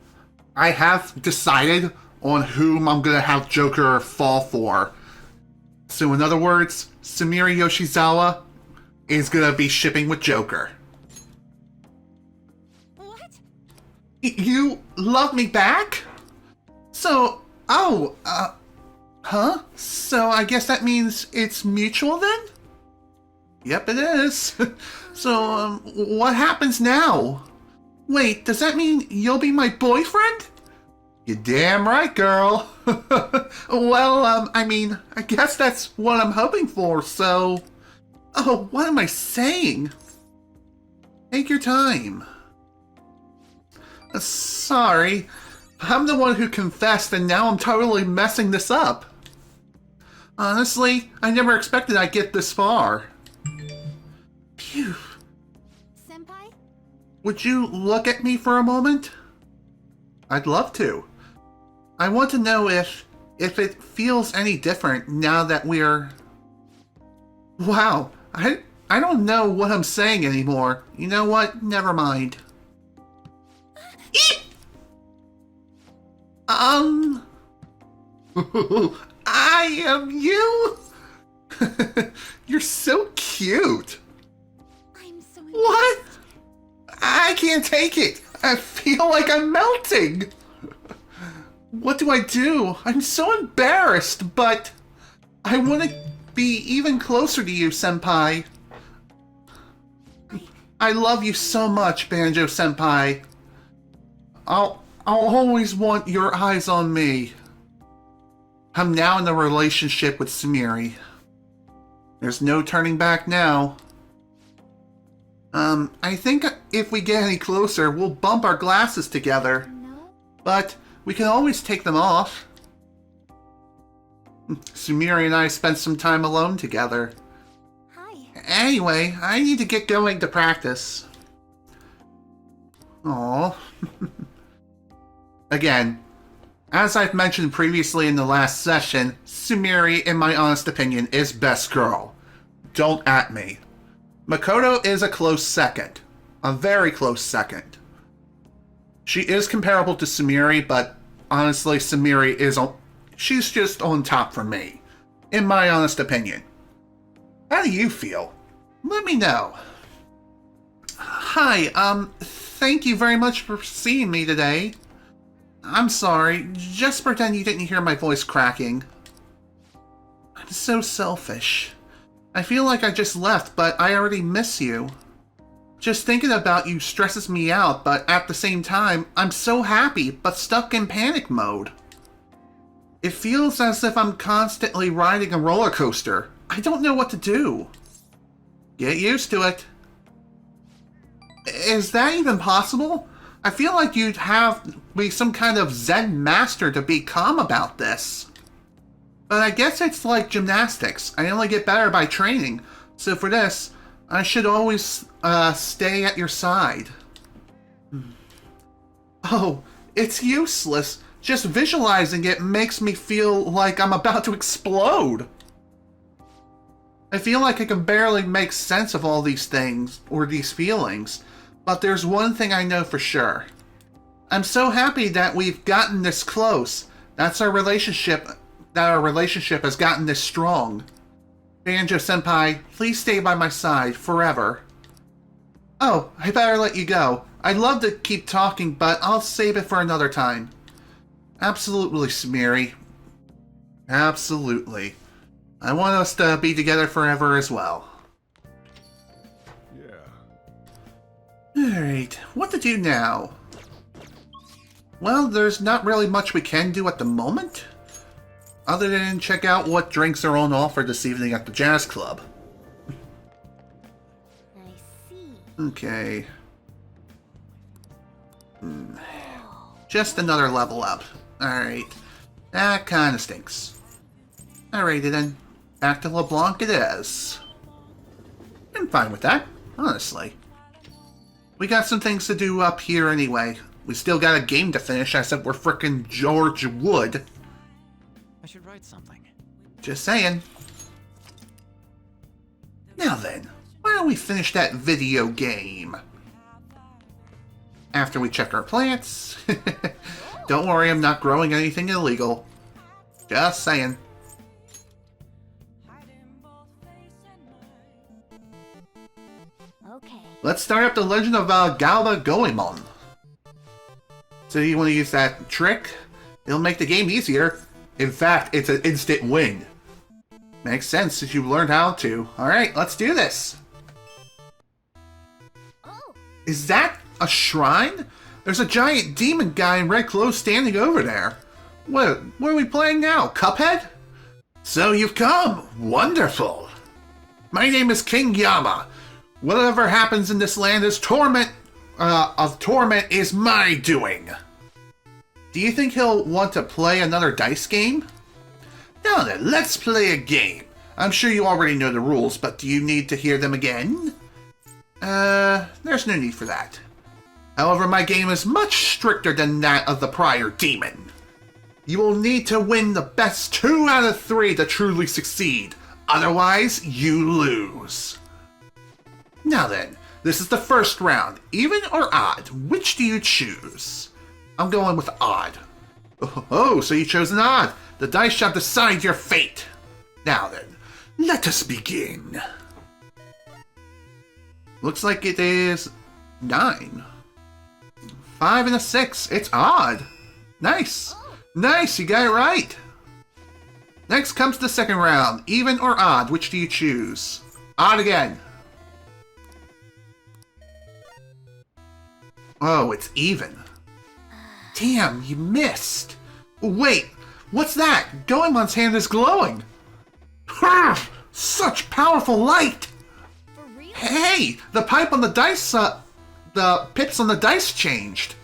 I have decided on whom I'm going to have Joker fall for. So in other words, Sumire Yoshizawa is going to be shipping with Joker. What? You love me back? So, huh? So I guess that means it's mutual then? Yep, it is. So, what happens now? Wait, does that mean you'll be my boyfriend? You're damn right, girl. Well, I mean, I guess that's what I'm hoping for, so... Oh, what am I saying? Take your time. Sorry. I'm the one who confessed, and now I'm totally messing this up. Honestly, I never expected I'd get this far. Phew. Senpai? Would you look at me for a moment? I'd love to. I want to know if it feels any different now that we're... Wow, I don't know what I'm saying anymore. You know what? Never mind. Eep! I am you? You're so cute. I'm so What? I can't take it. I feel like I'm melting. What do I do? I'm so embarrassed, but I want to be even closer to you, Senpai. I love you so much, Banjo Senpai. I'll always want your eyes on me. I'm now in a relationship with Sumiri. There's no turning back now. I think if we get any closer, we'll bump our glasses together. No? But we can always take them off. Sumiri and I spent some time alone together. Hi. Anyway, I need to get going to practice. Aww. Again, as I've mentioned previously in the last session, Sumiri, in my honest opinion, is best girl. Don't at me. Makoto is a close second. A very close second. She is comparable to Sumiri, but honestly, Sumiri is she's just on top for me. In my honest opinion. How do you feel? Let me know. Hi, thank you very much for seeing me today. I'm sorry, just pretend you didn't hear my voice cracking. I'm so selfish. I feel like I just left, but I already miss you. Just thinking about you stresses me out, but at the same time, I'm so happy, but stuck in panic mode. It feels as if I'm constantly riding a roller coaster. I don't know what to do. Get used to it. Is that even possible? I feel like you'd have to be some kind of Zen master to be calm about this. But I guess it's like gymnastics. I only get better by training. So for this, I should always stay at your side. Oh, it's useless. Just visualizing it makes me feel like I'm about to explode. I feel like I can barely make sense of all these things, or these feelings. But there's one thing I know for sure. I'm so happy that we've gotten this close. That our relationship has gotten this strong. Banjo-senpai, please stay by my side forever. Oh, I better let you go. I'd love to keep talking, but I'll save it for another time. Absolutely, Sumiri. Absolutely. I want us to be together forever as well. Alright, what to do now? Well, there's not really much we can do at the moment, other than check out what drinks are on offer this evening at the Jazz Club. I see. Okay. Just another level up. Alright. That kinda stinks. Alrighty then. Back to LeBlanc it is. I'm fine with that, honestly. We got some things to do up here anyway. We still got a game to finish. I said we're frickin' George Wood. I should write something. Just saying. Now then, why don't we finish that video game? After we check our plants. Don't worry, I'm not growing anything illegal. Just saying. Okay. Let's start up the Legend of Galba Goemon. So you want to use that trick? It'll make the game easier. In fact, it's an instant win. Makes sense since you've learned how to. Alright, let's do this. Oh, Is that a shrine? There's a giant demon guy in red clothes standing over there. What are we playing now? Cuphead? So you've come. Wonderful. My name is King Yama. Whatever happens in this land is torment is my doing. Do you think he'll want to play another dice game? Now then, let's play a game. I'm sure you already know the rules, but do you need to hear them again? There's no need for that. However, my game is much stricter than that of the prior demon. You will need to win the best 2 out of 3 to truly succeed. Otherwise, you lose. Now then, this is the first round. Even or odd? Which do you choose? I'm going with odd. Oh, so you chose an odd. The dice shall decide your fate. Now then, let us begin. Looks like it is 9. 5 and a 6. It's odd. Nice. Nice, you got it right. Next comes the second round. Even or odd? Which do you choose? Odd again. Oh, it's even. Damn, you missed. Wait, what's that? Goemon's hand is glowing. Such powerful light. For real? Hey, the pipe on the dice, the pips on the dice changed.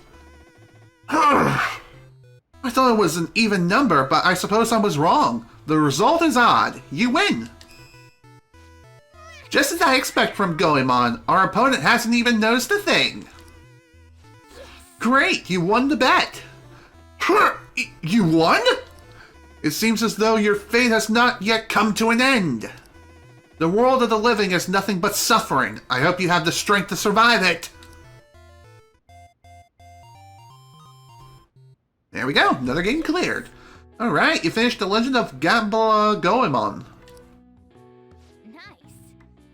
I thought it was an even number, but I suppose I was wrong. The result is odd. You win. Just as I expect from Goemon, our opponent hasn't even noticed a thing. Great, you won the bet. You won? It seems as though your fate has not yet come to an end. The world of the living is nothing but suffering. I hope you have the strength to survive it. There we go, another game cleared. Alright, you finished The Legend of Gambler Goemon. Nice.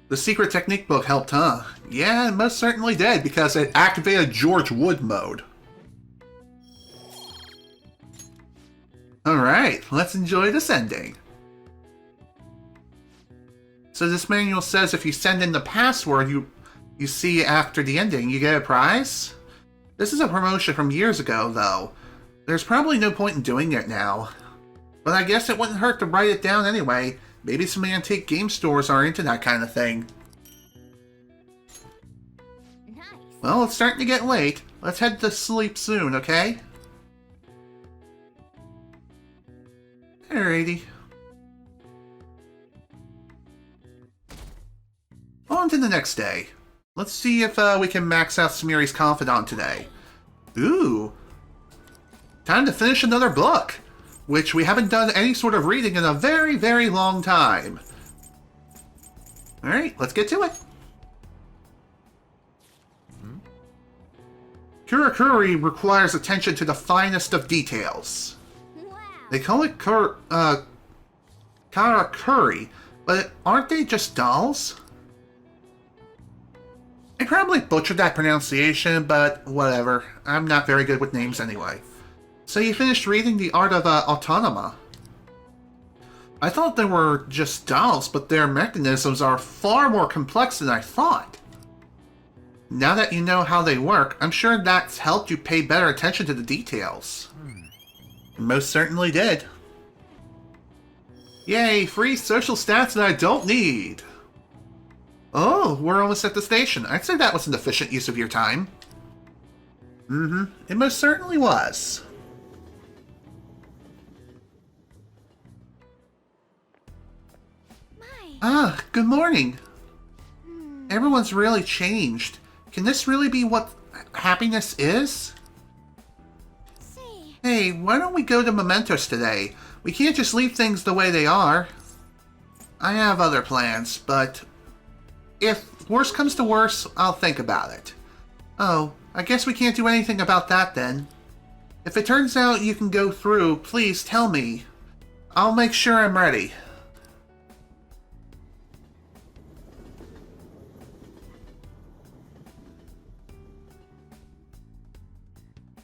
The secret technique book helped, huh? Yeah, it most certainly did, because it activated George Wood mode. Alright, let's enjoy this ending. So this manual says if you send in the password you see after the ending, you get a prize? This is a promotion from years ago, though. There's probably no point in doing it now. But I guess it wouldn't hurt to write it down anyway. Maybe some antique game stores are into that kind of thing. Nice. Well, it's starting to get late. Let's head to sleep soon, okay? Alrighty. On to the next day. Let's see if we can max out Sumeri's Confidant today. Ooh. Time to finish another book, which we haven't done any sort of reading in a very, very long time. Alright, let's get to it. Kurakuri requires attention to the finest of details. Wow. They call it Karakuri, but aren't they just dolls? I probably butchered that pronunciation, but whatever. I'm not very good with names anyway. So you finished reading The Art of Autonoma. I thought they were just dolls, but their mechanisms are far more complex than I thought. Now that you know how they work, I'm sure that's helped you pay better attention to the details. It most certainly did. Yay, free social stats that I don't need. Oh, we're almost at the station. I'd say that was an efficient use of your time. It most certainly was. Ah, good morning. Everyone's really changed. Can this really be what happiness is? See. Hey, why don't we go to Mementos today? We can't just leave things the way they are. I have other plans, but if worse comes to worse, I'll think about it. Oh, I guess we can't do anything about that then. If it turns out you can go through, please tell me. I'll make sure I'm ready.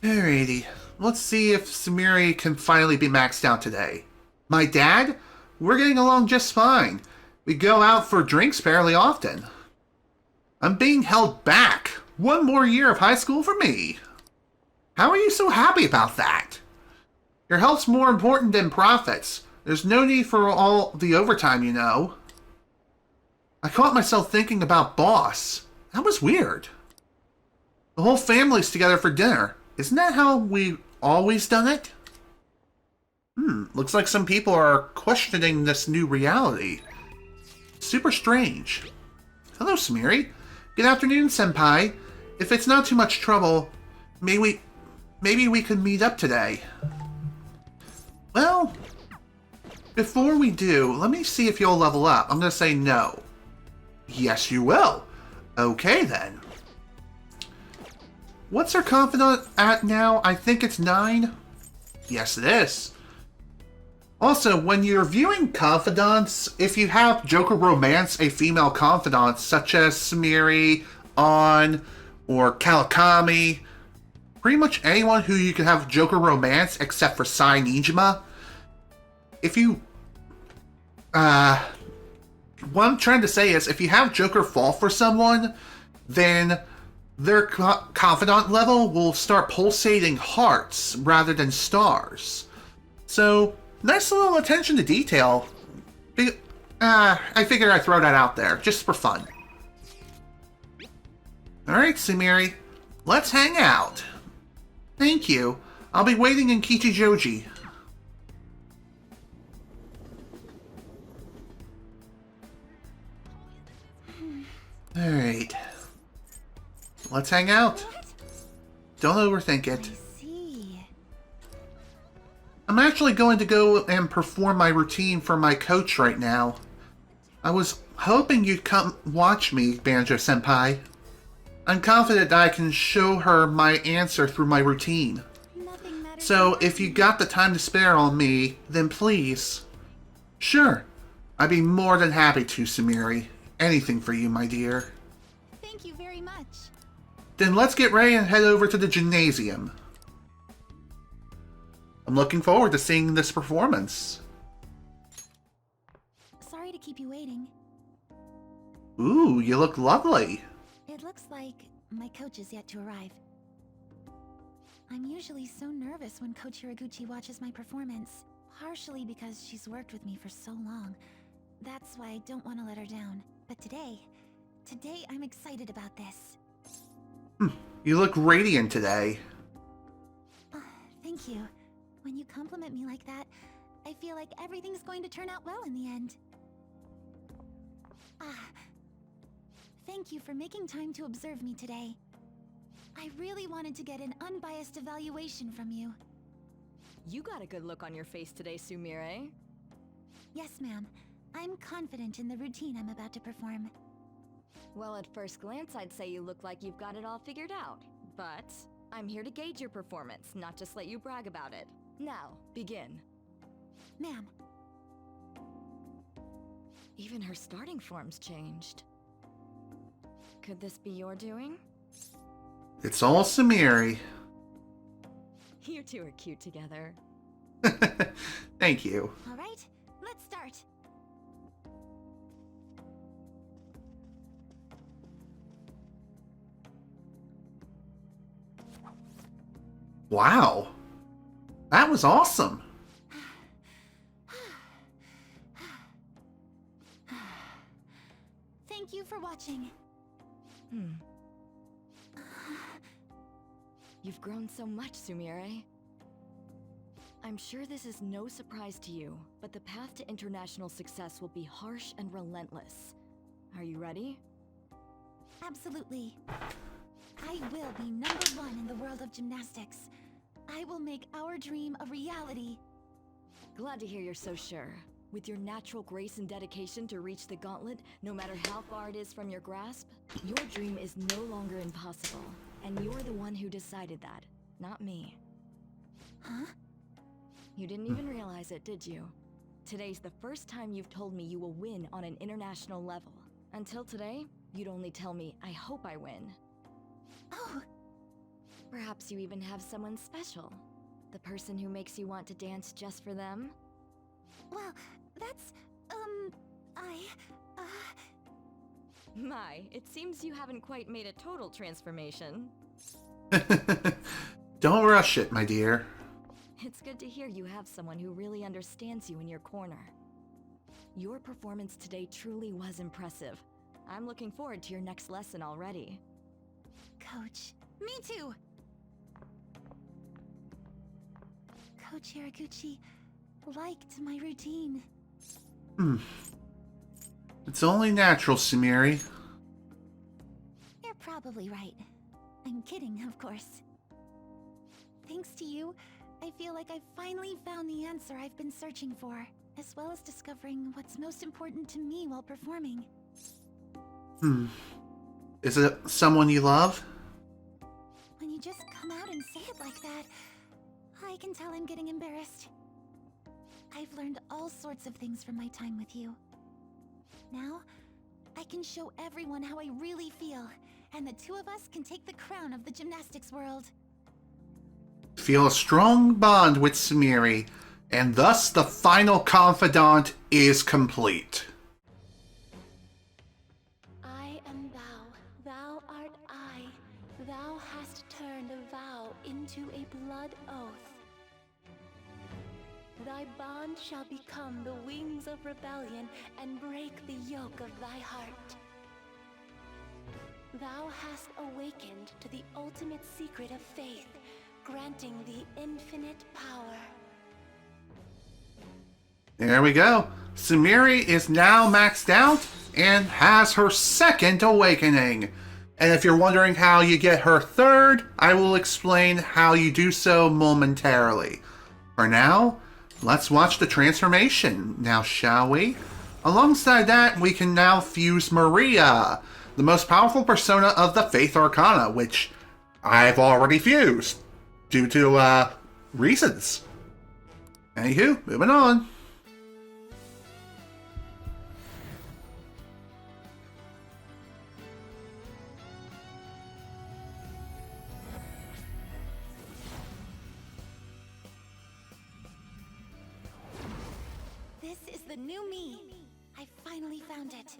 Alrighty, let's see if Sumeri can finally be maxed out today. My dad? We're getting along just fine. We go out for drinks fairly often. I'm being held back. One more year of high school for me. How are you so happy about that? Your health's more important than profits. There's no need for all the overtime, you know. I caught myself thinking about Boss. That was weird. The whole family's together for dinner. Isn't that how we've always done it? Looks like some people are questioning this new reality. Super strange. Hello, Sumeri. Good afternoon, Senpai. If it's not too much trouble, maybe we could meet up today. Well, before we do, let me see if you'll level up. I'm gonna say no. Yes, you will. Okay, then. What's our confidant at now? I think it's 9. Yes, it is. Also, when you're viewing confidants, if you have Joker Romance a female confidant, such as Sumeri, On, or Kawakami, pretty much anyone who you can have Joker Romance except for Sai Nijima, if you... what I'm trying to say is, if you have Joker fall for someone, then their confidant level will start pulsating hearts rather than stars. So, nice little attention to detail. I figured I'd throw that out there, just for fun. Alright, Sumire, let's hang out. Thank you. I'll be waiting in Kichijoji. Alright. Let's hang out. Don't overthink it. I see. I'm actually going to go and perform my routine for my coach right now. I was hoping you'd come watch me, Banjo-senpai. I'm confident that I can show her my answer through my routine. Nothing matters. So, if you got the time to spare on me, then please. Sure. I'd be more than happy to, Sumire. Anything for you, my dear. Thank you very much. Then let's get ready and head over to the gymnasium. I'm looking forward to seeing this performance. Sorry to keep you waiting. Ooh, you look lovely. It looks like my coach is yet to arrive. I'm usually so nervous when Coach Hiraguchi watches my performance, partially because she's worked with me for so long. That's why I don't want to let her down. But today I'm excited about this. You look radiant today. Thank you. When you compliment me like that, I feel like everything's going to turn out well in the end. Thank you for making time to observe me today. I really wanted to get an unbiased evaluation from you. You got a good look on your face today, Sumire. Yes, ma'am. I'm confident in the routine I'm about to perform. Well, at first glance, I'd say you look like you've got it all figured out. But I'm here to gauge your performance, not just let you brag about it. Now, begin. Ma'am, Even her starting form's changed. Could this be your doing? It's all Sumire. You two are cute together. Thank you. all right, let's start. Wow. That was awesome. Thank you for watching. You've grown so much, Sumire. I'm sure this is no surprise to you, but the path to international success will be harsh and relentless. Are you ready? Absolutely. I will be #1 in the world of gymnastics. I will make our dream a reality. Glad to hear you're so sure. With your natural grace and dedication to reach the gauntlet, no matter how far it is from your grasp, your dream is no longer impossible. And you're the one who decided that, not me. Huh? You didn't even realize it, did you? Today's the first time you've told me you will win on an international level. Until today, you'd only tell me, I hope I win. Oh, Perhaps you even have someone special. The person who makes you want to dance just for them? well, that's, My, it seems you haven't quite made a total transformation. Don't rush it, my dear. It's good to hear you have someone who really understands you in your corner. Your performance today truly was impressive. I'm looking forward to your next lesson already. Coach. Me too! Coach Hiraguchi liked my routine. It's only natural, Sumire. You're probably right. I'm kidding, of course. Thanks to you, I feel like I've finally found the answer I've been searching for, as well as discovering what's most important to me while performing. Is it someone you love? When you just come out and say it like that, I can tell I'm getting embarrassed. I've learned all sorts of things from my time with you. Now, I can show everyone how I really feel, and the two of us can take the crown of the gymnastics world. Feel a strong bond with Sumire, and thus the final confidant is complete. I am thou, thou art I. thy bond shall become the wings of rebellion and break the yoke of thy heart. Thou hast awakened to the ultimate secret of faith, granting the infinite power. There we go. Sumiri is now maxed out and has her second awakening. And if you're wondering how you get her third, I will explain how you do so momentarily. For now, let's watch the transformation now, shall we? Alongside that, we can now fuse Maria, the most powerful persona of the Faith Arcana, which I've already fused due to reasons. Anywho, moving on. This is the new me. I finally found it.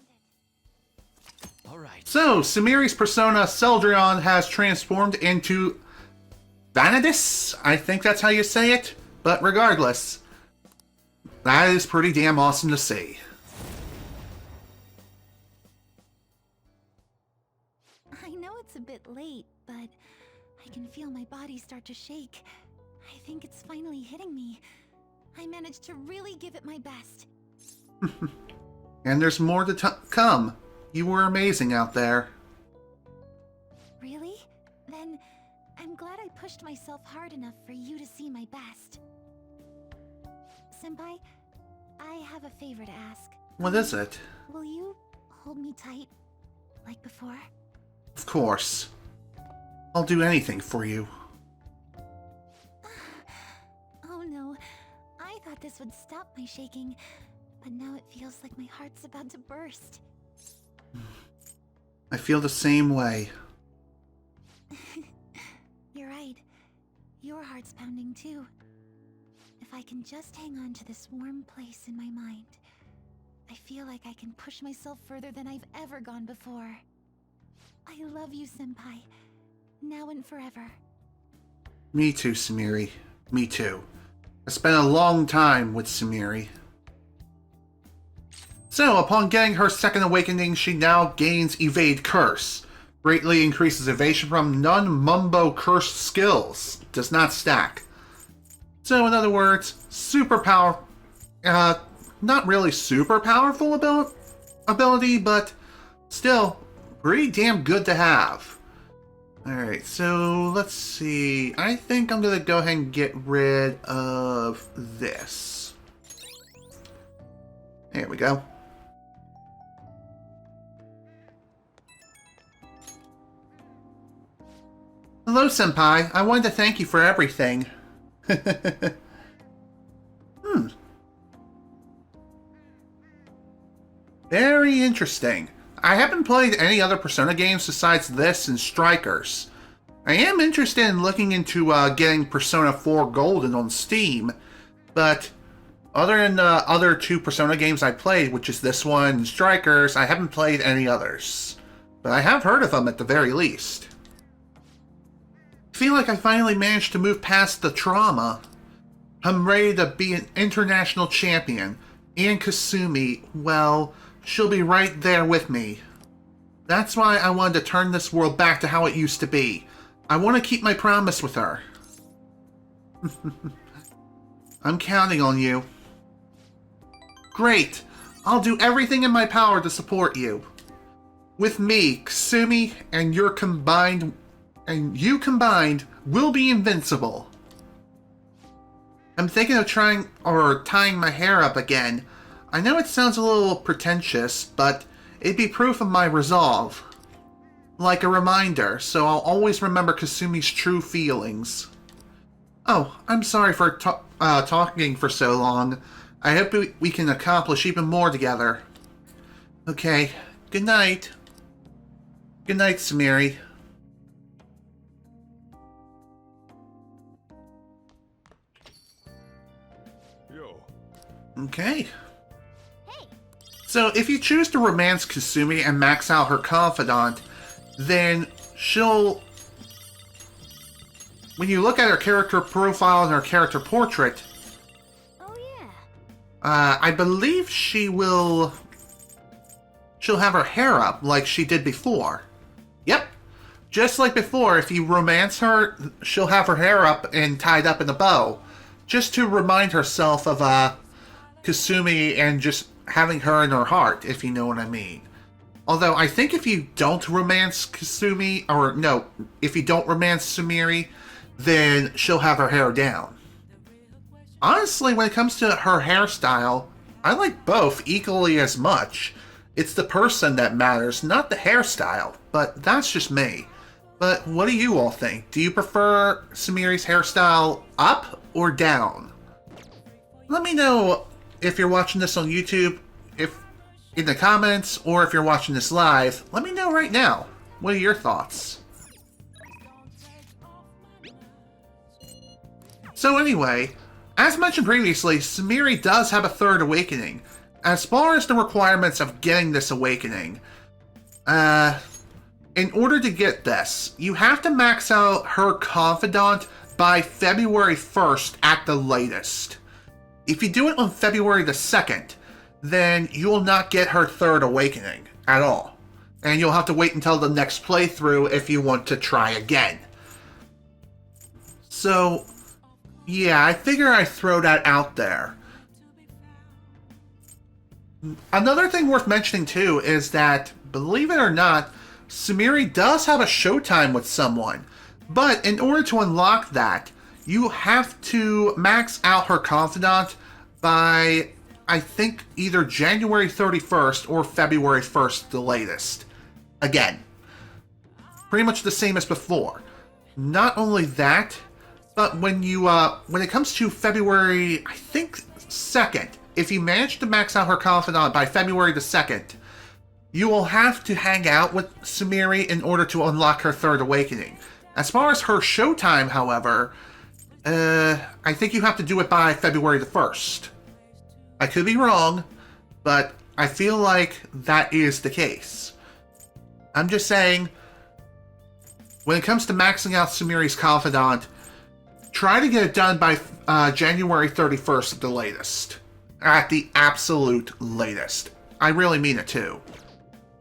All right. So, Sumiri's persona, Celdrion, has transformed into Vanadis. I think that's how you say it. But regardless, that is pretty damn awesome to see. I know it's a bit late, but I can feel my body start to shake. I think it's finally hitting me. I managed to really give it my best. And there's more to come. You were amazing out there. Really? Then I'm glad I pushed myself hard enough for you to see my best. Senpai, I have a favor to ask. What is it? Will you hold me tight, like before? Of course. I'll do anything for you. Oh no, I thought this would stop my shaking, but now it feels like my heart's about to burst. I feel the same way. You're right. Your heart's pounding too. If I can just hang on to this warm place in my mind, I feel like I can push myself further than I've ever gone before. I love you, Senpai. Now and forever. Me too, Sumiri. Me too. I spent a long time with Sumiri. So, upon getting her second awakening, she now gains Evade Curse. Greatly increases evasion from non-mumbo cursed skills. Does not stack. So, in other words, super power... not really super powerful ability, but still pretty damn good to have. Alright, so let's see. I think I'm gonna go ahead and get rid of this. There we go. Hello, Senpai. I wanted to thank you for everything. Very interesting. I haven't played any other Persona games besides this and Strikers. I am interested in looking into getting Persona 4 Golden on Steam, but other than the other two Persona games I played, which is this one and Strikers, I haven't played any others. But I have heard of them at the very least. I feel like I finally managed to move past the trauma. I'm ready to be an international champion. And Kasumi, well, she'll be right there with me. That's why I wanted to turn this world back to how it used to be. I want to keep my promise with her. I'm counting on you. Great! I'll do everything in my power to support you. With me, Kasumi, and you combined, we'll be invincible. I'm thinking of tying my hair up again. I know it sounds a little pretentious, but it'd be proof of my resolve. Like a reminder, so I'll always remember Kasumi's true feelings. Oh, I'm sorry for talking for so long. I hope we can accomplish even more together. Okay, good night. Good night, Sumiri. Okay. Hey, So if you choose to romance Kasumi and max out her confidant, then she'll... When you look at her character profile and her character portrait, oh I believe she'll have her hair up like she did before. Yep. Just like before, if you romance her, she'll have her hair up and tied up in a bow. Just to remind herself of Kasumi and just having her in her heart, if you know what I mean. Although, I think if you don't romance Kasumi, or no, if you don't romance Sumire, then she'll have her hair down. Honestly, when it comes to her hairstyle, I like both equally as much. It's the person that matters, not the hairstyle, but that's just me. But what do you all think? Do you prefer Sumire's hairstyle up or down? Let me know if you're watching this on YouTube, if in the comments, or if you're watching this live. Let me know right now. What are your thoughts? So anyway, as mentioned previously, Sumire does have a third awakening. As far as the requirements of getting this awakening, in order to get this, you have to max out her Confidant by February 1st at the latest. If you do it on February the 2nd, then you will not get her third awakening at all. And you'll have to wait until the next playthrough if you want to try again. So, yeah, I figure I'd throw that out there. Another thing worth mentioning too is that, believe it or not, Sumire does have a showtime with someone. But in order to unlock that, you have to max out her Confidant by, I think, either January 31st or February 1st, the latest. Again, pretty much the same as before. Not only that, but when it comes to February, I think, 2nd, if you manage to max out her Confidant by February the 2nd, you will have to hang out with Sumire in order to unlock her third awakening. As far as her showtime, however, I think you have to do it by February the 1st. I could be wrong, but I feel like that is the case. I'm just saying, when it comes to maxing out Sumire's Confidant, try to get it done by January 31st at the latest. At the absolute latest. I really mean it too.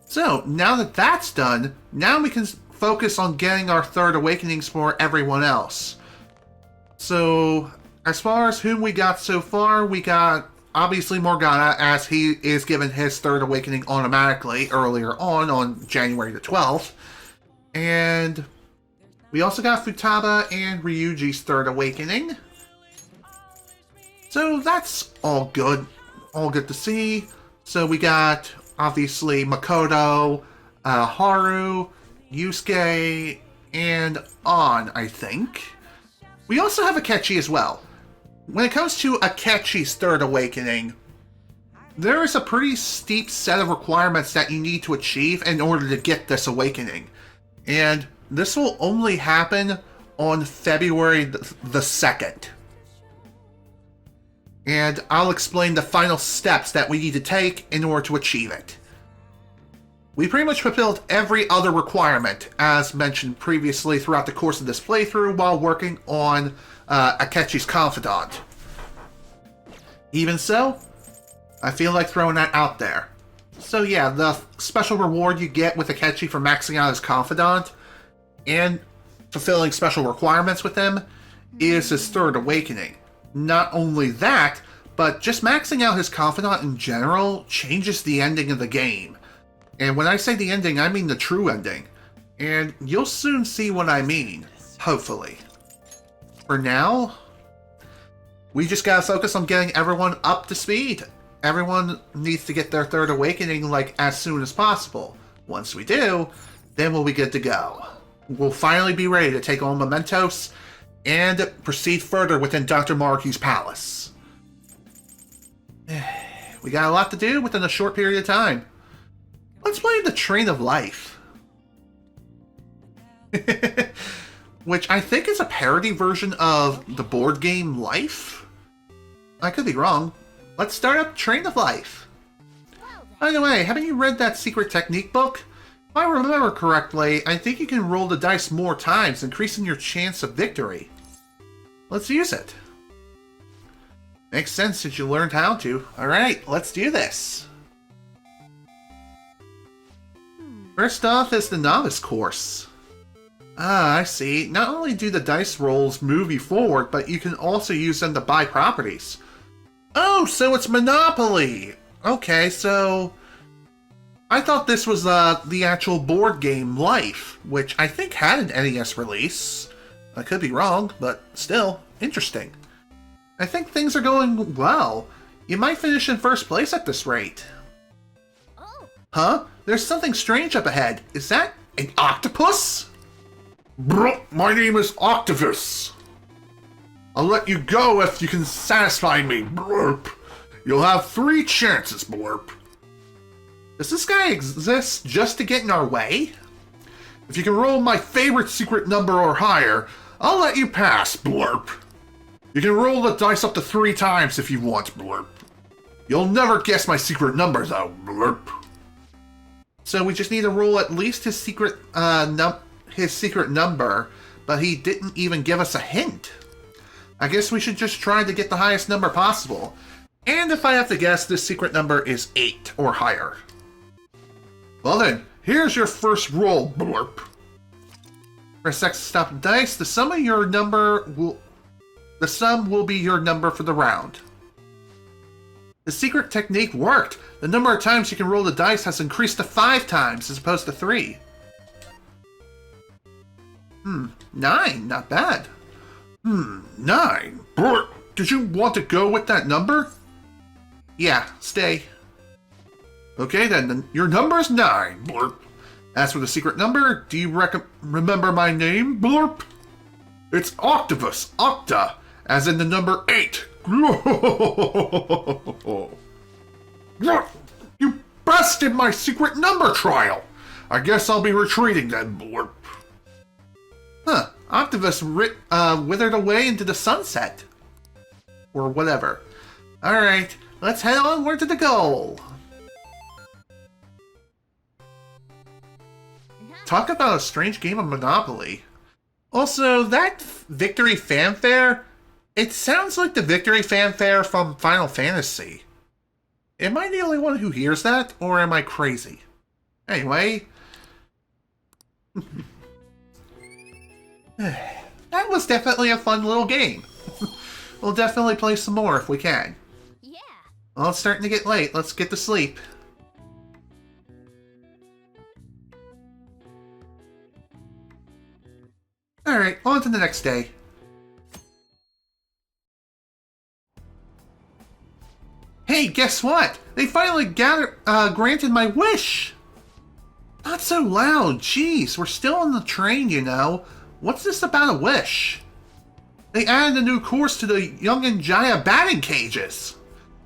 So, now that that's done, now we can focus on getting our third awakenings for everyone else. So, as far as whom we got so far, we got obviously Morgana, as he is given his third awakening automatically earlier on January the 12th. And we also got Futaba and Ryuji's third awakening. So that's all good to see. So we got, obviously, Makoto, Haru, Yusuke, and An, I think. We also have Akechi as well. When it comes to Akechi's third awakening, there is a pretty steep set of requirements that you need to achieve in order to get this awakening. And this will only happen on February the 2nd. And I'll explain the final steps that we need to take in order to achieve it. We pretty much fulfilled every other requirement, as mentioned previously throughout the course of this playthrough, while working on Akechi's Confidant. Even so, I feel like throwing that out there. So yeah, the special reward you get with Akechi for maxing out his Confidant and fulfilling special requirements with him is his third awakening. Not only that, but just maxing out his Confidant in general changes the ending of the game. And when I say the ending, I mean the true ending. And you'll soon see what I mean, hopefully. For now, we just gotta focus on getting everyone up to speed. Everyone needs to get their third awakening, like, as soon as possible. Once we do, then we'll be good to go. We'll finally be ready to take on Mementos and proceed further within Dr. Maruki's palace. We got a lot to do within a short period of time. Let's play the Train of Life. Which I think is a parody version of the board game Life? I could be wrong. Let's start up Train of Life. By the way, haven't you read that secret technique book? If I remember correctly, I think you can roll the dice more times, increasing your chance of victory. Let's use it. Makes sense since you learned how to. Alright, let's do this. First off is the novice course. Ah, I see. Not only do the dice rolls move you forward, but you can also use them to buy properties. Oh, so it's Monopoly! Okay, so... I thought this was the actual board game Life, which I think had an NES release. I could be wrong, but still, interesting. I think things are going well. You might finish in first place at this rate. Oh, Huh? There's something strange up ahead. Is that an octopus? Bro, my name is Octavus. I'll let you go if you can satisfy me, blurp. You'll have 3 chances, blurp. Does this guy exist just to get in our way? If you can roll my favorite secret number or higher, I'll let you pass, blurp. You can roll the dice up to 3 times if you want, blurp. You'll never guess my secret number, though, blurp. So we just need to roll at least his secret number, but he didn't even give us a hint. I guess we should just try to get the highest number possible. And if I have to guess, this secret number is 8 or higher. Well then, here's your first roll, blurp. Press X to stop the dice. The sum will be your number for the round. The secret technique worked. The number of times you can roll the dice has increased to 5 times as opposed to 3. 9, not bad. 9. Blurp, did you want to go with that number? Yeah, stay. Okay then, your number is 9, blurp. As for the secret number, do you remember my name, blurp? It's Octavus, Octa, as in the number 8. You busted my secret number trial. I guess I'll be retreating then, blurp. Huh, Octavus withered away into the sunset. Or whatever. Alright, let's head onward to the goal. Talk about a strange game of Monopoly. Also, that victory fanfare, it sounds like the victory fanfare from Final Fantasy. Am I the only one who hears that, or am I crazy? Anyway. That was definitely a fun little game. We'll definitely play some more if we can. yeah. Well, it's starting to get late. Let's get to sleep. Alright, on to the next day. Hey, guess what? They finally granted my wish! Not so loud, jeez, we're still on the train, you know. What's this about a wish? They added a new course to the Young and Jaya batting cages.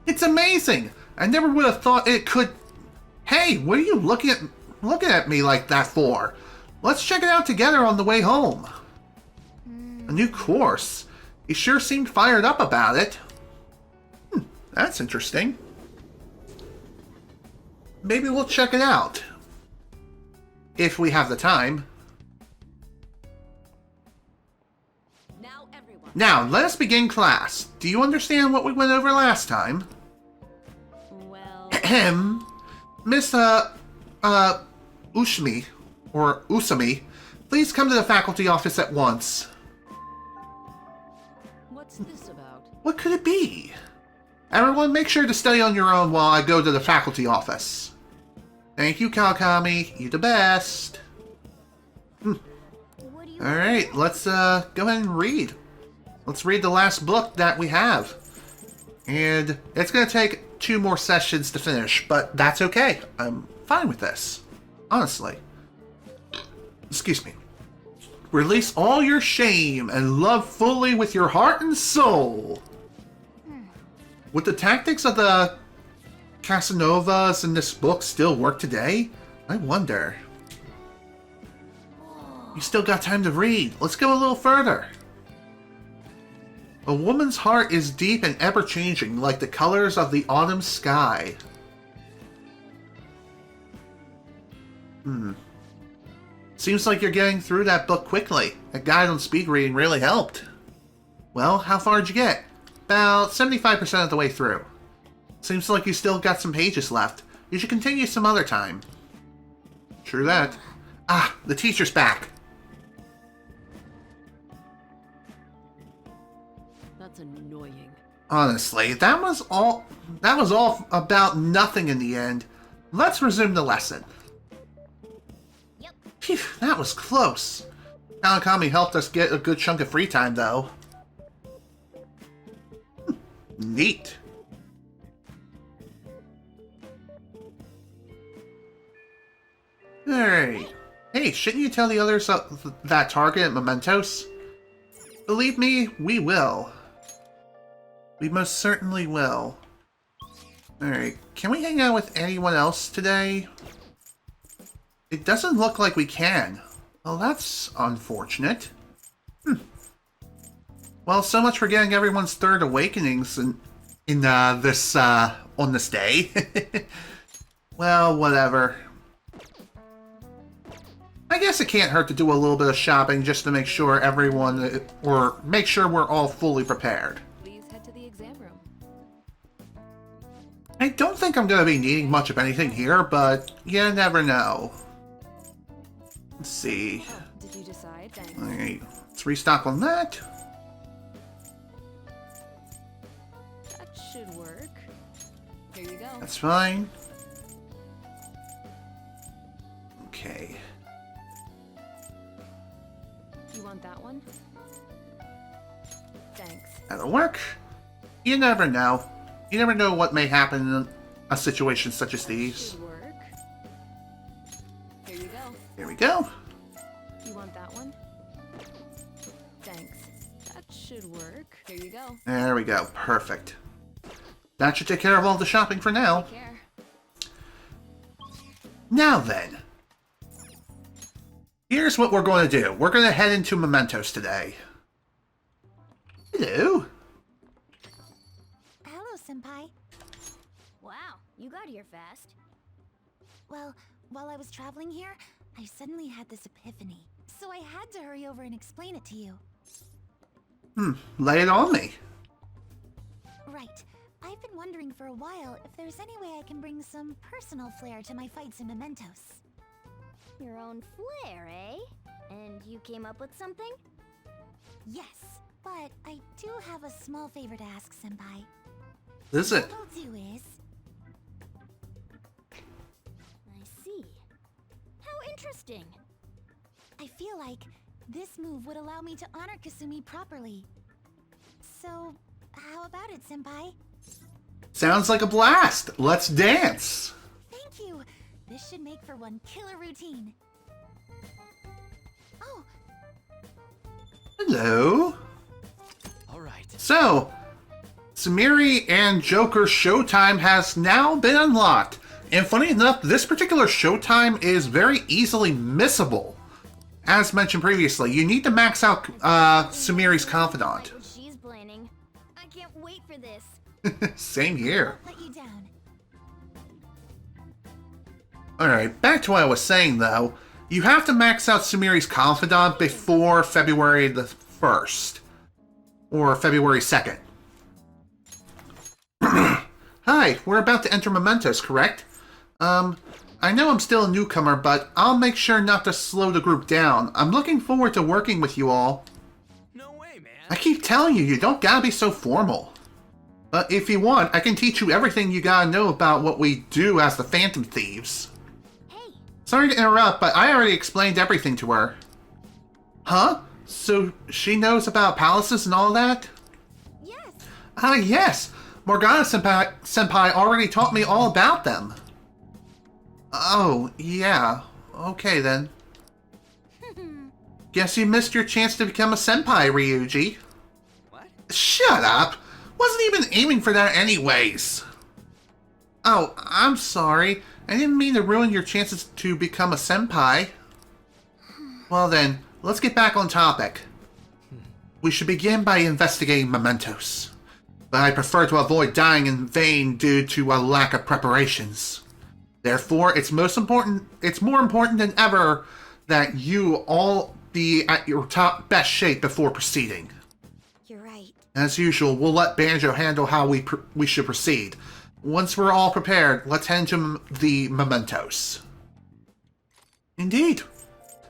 It's amazing! I never would have thought it could... Hey, what are you looking at me like that for? Let's check it out together on the way home. A new course? He sure seemed fired up about it. That's interesting. Maybe we'll check it out. If we have the time. Now, let us begin class. Do you understand what we went over last time? Well, Miss, Ushmi, or Usami, please come to the faculty office at once. What's this about? What could it be? Everyone, make sure to study on your own while I go to the faculty office. Thank you, Kawakami. You're the best. what do you... Alright, let's go ahead and read. Let's read the last book that we have. And it's going to take 2 more sessions to finish, but that's okay. I'm fine with this. Honestly. Excuse me. Release all your shame and love fully with your heart and soul. Would the tactics of the Casanovas in this book still work today? I wonder. You still got time to read. Let's go a little further. A woman's heart is deep and ever-changing, like the colors of the autumn sky. Seems like you're getting through that book quickly. That guide on speed reading really helped. Well, how far did you get? about 75% of the way through. Seems like you still got some pages left. You should continue some other time. True that. Ah, the teacher's back. That's annoying. Honestly, that was all about nothing in the end. Let's resume the lesson. Yep. Phew, that was close. Kawakami helped us get a good chunk of free time, though. Neat. Alright. Hey, shouldn't you tell the others that target at Mementos? Believe me, we will. We most certainly will. Alright, can we hang out with anyone else today? It doesn't look like we can. Well, that's unfortunate. Well, so much for getting everyone's third awakenings on this day. Well, whatever. I guess it can't hurt to do a little bit of shopping just to make sure make sure we're all fully prepared. Please head to the exam room. I don't think I'm going to be needing much of anything here, but you never know. Let's see. Oh, did you decide? Thanks. Alright, let's restock on that. That should work. Here you go. That's fine. Okay. You want that one? Thanks. That'll work. You never know. You never know what may happen in a situation such as these. Should work. Here you go. Here we go. You want that one? Thanks. That should work. Here you go. There we go. Perfect. That should take care of all the shopping for now. Take care. Now then. Here's what we're going to do. We're going to head into Mementos today. Hello. Hello, Senpai. Wow, you got here fast. Well, while I was traveling here, I suddenly had this epiphany. So I had to hurry over and explain it to you. Lay it on me. Right. I've been wondering for a while if there's any way I can bring some personal flair to my fights in Mementos. Your own flair, eh? And you came up with something? Yes, but I do have a small favor to ask, Senpai. This is it. What I'll do is... I see. How interesting. I feel like this move would allow me to honor Kasumi properly. So, how about it, Senpai? Sounds like a blast. Let's dance. Thank you! This should make for one killer routine. Oh, Hello. All right. So, Sumire and Joker Showtime has now been unlocked. And funny enough, this particular Showtime is very easily missable. As mentioned previously, you need to max out Sumire's Confidant. What she's planning. I can't wait for this. Same here. let you down. Alright, back to what I was saying though. You have to max out Sumire's Confidant before February the 1st. Or February 2nd. Hi, we're about to enter Mementos, correct? I know I'm still a newcomer, but I'll make sure not to slow the group down. I'm looking forward to working with you all. No way, man. I keep telling you, you don't gotta be so formal. But if you want, I can teach you everything you gotta know about what we do as the Phantom Thieves. Hey, Sorry to interrupt, but I already explained everything to her. Huh? So she knows about palaces and all that? Yes! Ah, yes! Morgana senpai already taught me all about them. Oh, yeah. Okay, then. Guess you missed your chance to become a senpai, Ryuji. What? Shut up! Wasn't even aiming for that anyways. Oh, I'm sorry. I didn't mean to ruin your chances to become a senpai. Well then, let's get back on topic. We should begin by investigating Mementos. But I prefer to avoid dying in vain due to a lack of preparations. Therefore, it's more important than ever that you all be at your top best shape before proceeding. You're right. As usual, we'll let Banjo handle how we should proceed. Once we're all prepared, let's head to the mementos. Indeed.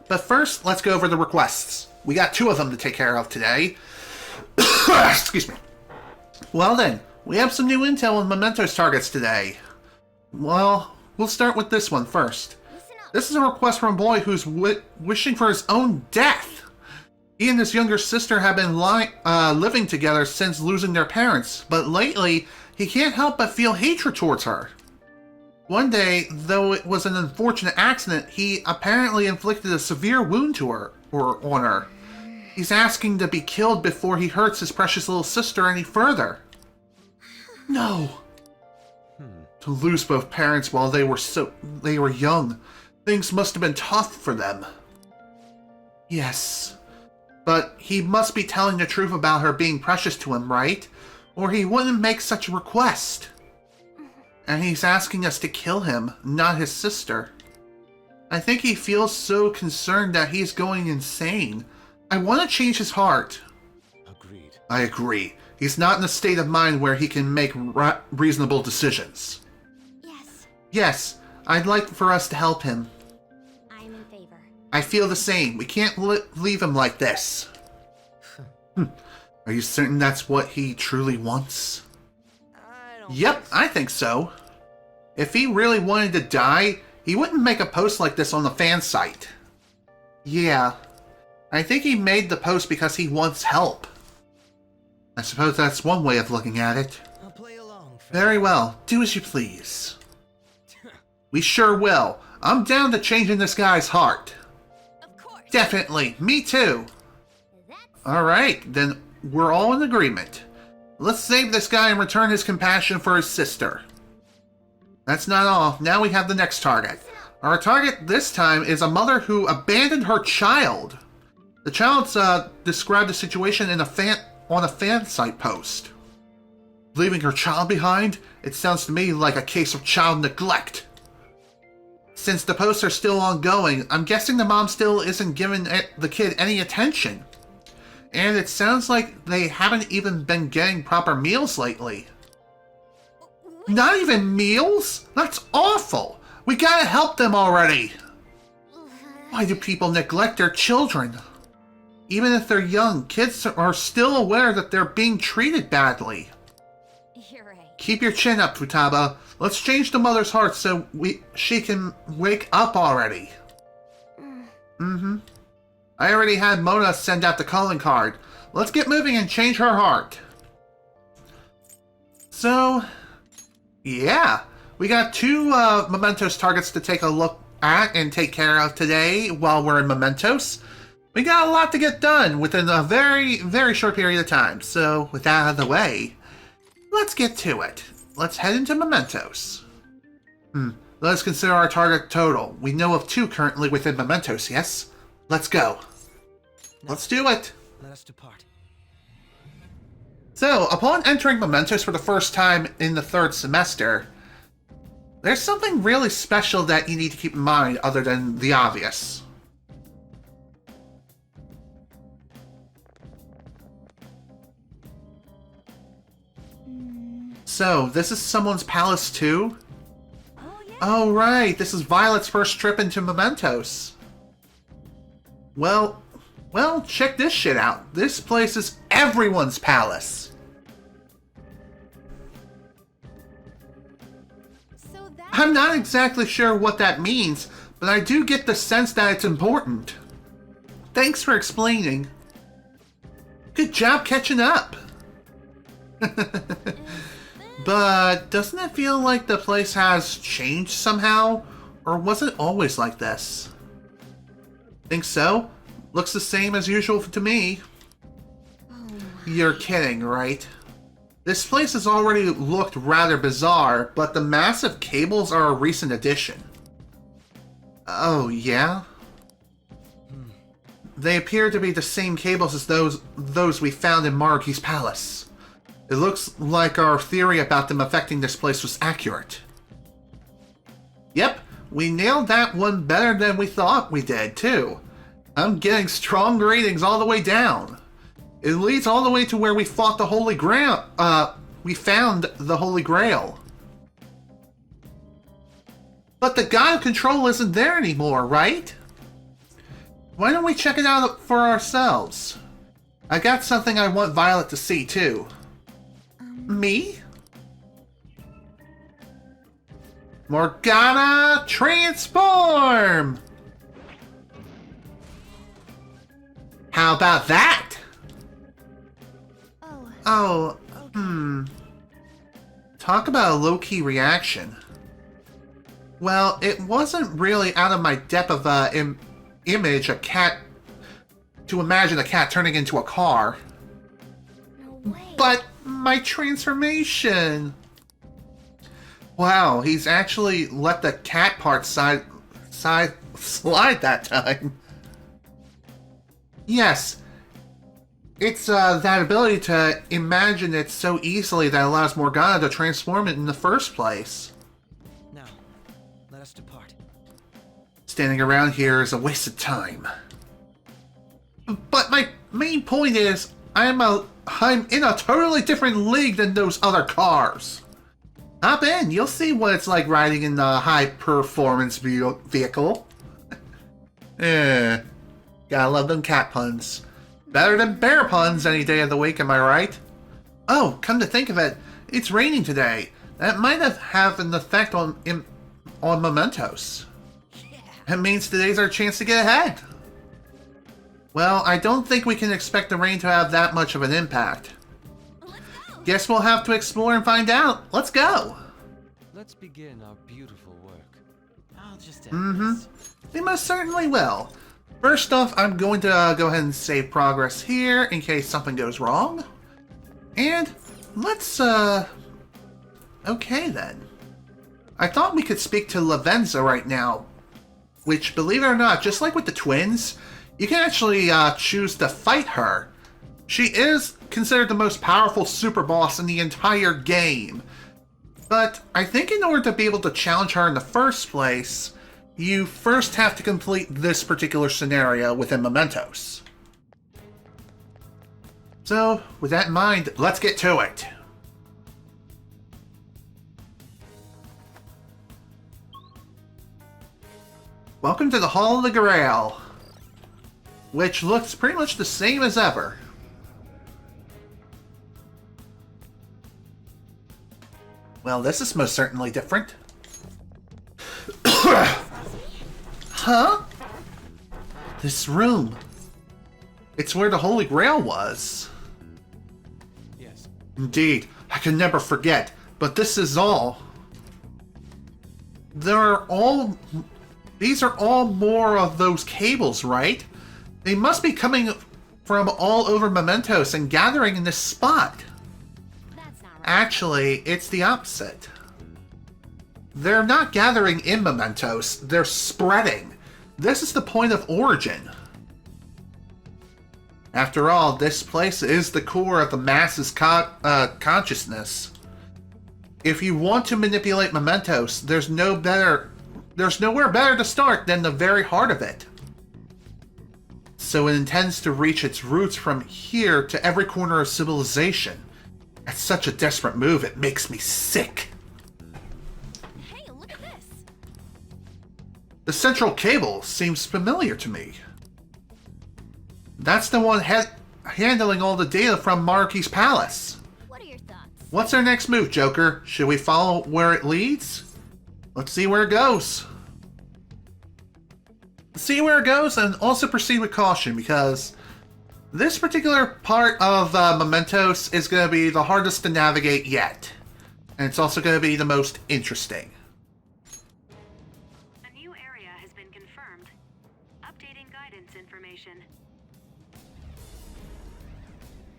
But first, let's go over the requests. We got 2 of them to take care of today. Excuse me. Well then, we have some new intel on mementos targets today. Well, we'll start with this one first. Listen up. This is a request from a boy who's wishing for his own death. He and his younger sister have been living together since losing their parents, but lately, he can't help but feel hatred towards her. One day, though it was an unfortunate accident, he apparently inflicted a severe wound to her, or on her. He's asking to be killed before he hurts his precious little sister any further. No. To lose both parents while they were young. Things must have been tough for them. Yes. But he must be telling the truth about her being precious to him, right? Or he wouldn't make such a request. And he's asking us to kill him, not his sister. I think he feels so concerned that he's going insane. I want to change his heart. Agreed. I agree. He's not in a state of mind where he can make reasonable decisions. Yes, Yes, I'd like for us to help him. I'm in favor. I feel the same. We can't leave him like this. Are you certain that's what he truly wants? I don't Yep, think so. I think so. If he really wanted to die, he wouldn't make a post like this on the fan site. Yeah, I think he made the post because he wants help. I suppose that's one way of looking at it. I'll play along. Very well, do as you please. We sure will. I'm down to changing this guy's heart. Of course. Definitely, me too. That's Alright, then we're all in agreement. Let's save this guy and return his compassion for his sister. That's not all. Now we have the next target. Our target this time is a mother who abandoned her child. The child's described the situation in on a fan site post. Leaving her child behind? It sounds to me like a case of child neglect. Since the posts are still ongoing, I'm guessing the mom still isn't giving the kid any attention. And it sounds like they haven't even been getting proper meals lately. Not even meals? That's awful! We gotta help them already! Why do people neglect their children? Even if they're young, kids are still aware that they're being treated badly. you're right. Keep your chin up, Futaba. Let's change the mother's heart so she can wake up already. I already had Mona send out the calling card. Let's get moving and change her heart. So, yeah. We got 2 mementos targets to take a look at and take care of today while we're in mementos. We got a lot to get done within a very, very short period of time. So, with that out of the way, let's get to it. Let's head into mementos. Let us consider our target total. We know of 2 currently within mementos, yes? Let's go. Let's do it. Let us depart. So, upon entering mementos for the first time in the 3rd semester, there's something really special that you need to keep in mind other than the obvious. So, this is someone's palace too? Oh, yeah. Oh right, this is Violet's first trip into mementos. Well, check this shit out. This place is everyone's palace. So that I'm not exactly sure what that means, but I do get the sense that it's important. Thanks for explaining. Good job catching up. But doesn't it feel like the place has changed somehow? Or was it always like this? Think so? Looks the same as usual to me. You're kidding, right? This place has already looked rather bizarre, but the massive cables are a recent addition. Oh, yeah? They appear to be the same cables as those we found in Maruki's palace. It looks like our theory about them affecting this place was accurate. Yep, we nailed that one better than we thought we did, too. I'm getting strong ratings all the way down. It leads all the way to where we fought the Holy Grail. We found the Holy Grail. But the God of Control isn't there anymore, right? Why don't we check it out for ourselves? I got something I want Violet to see, too. Me? Morgana, transform! How about that? Oh, Talk about a low-key reaction. Well, it wasn't really out of my depth of image to imagine a cat turning into a car. No way. But my transformation! Wow, he's actually let the cat part slide that time. Yes. It's that ability to imagine it so easily that allows Morgana to transform it in the first place. Now, let us depart. Standing around here is a waste of time. But my main point is, I'm in a totally different league than those other cars. Hop in, you'll see what it's like riding in the high-performance vehicle. Gotta love them cat puns. Better than bear puns any day of the week, am I right? Oh, come to think of it, it's raining today. That might have an effect on Mementos. That means today's our chance to get ahead. Well, I don't think we can expect the rain to have that much of an impact. Guess we'll have to explore and find out. Let's go! Let's begin our beautiful work. I'll just end this. They most certainly will. First off, I'm going to go ahead and save progress here in case something goes wrong. And let's, okay then. I thought we could speak to Lavenza right now, which, believe it or not, just like with the twins, you can actually choose to fight her. She is considered the most powerful super boss in the entire game. But I think in order to be able to challenge her in the first place, you first have to complete this particular scenario within Mementos. So, with that in mind, let's get to it. Welcome to the Hall of the Grail, which looks pretty much the same as ever. Well, this is most certainly different. Huh? This room. It's where the Holy Grail was. Yes. Indeed, I can never forget, but this is all. These are all more of those cables, right? They must be coming from all over Mementos and gathering in this spot. That's not right. Actually, it's the opposite. They're not gathering in Mementos, they're spreading. This is the point of origin. After all, this place is the core of the masses' consciousness. If you want to manipulate Mementos, there's nowhere better to start than the very heart of it. So it intends to reach its roots from here to every corner of civilization. That's such a desperate move, it makes me sick. Hey, look at this. The central cable seems familiar to me. That's the one handling all the data from Monarchy's palace. What are your thoughts? What's our next move, Joker? Should we follow where it leads? Let's see where it goes. See where it goes and also proceed with caution, because this particular part of Mementos is going to be the hardest to navigate yet. And it's also going to be the most interesting. A new area has been confirmed. Updating guidance information.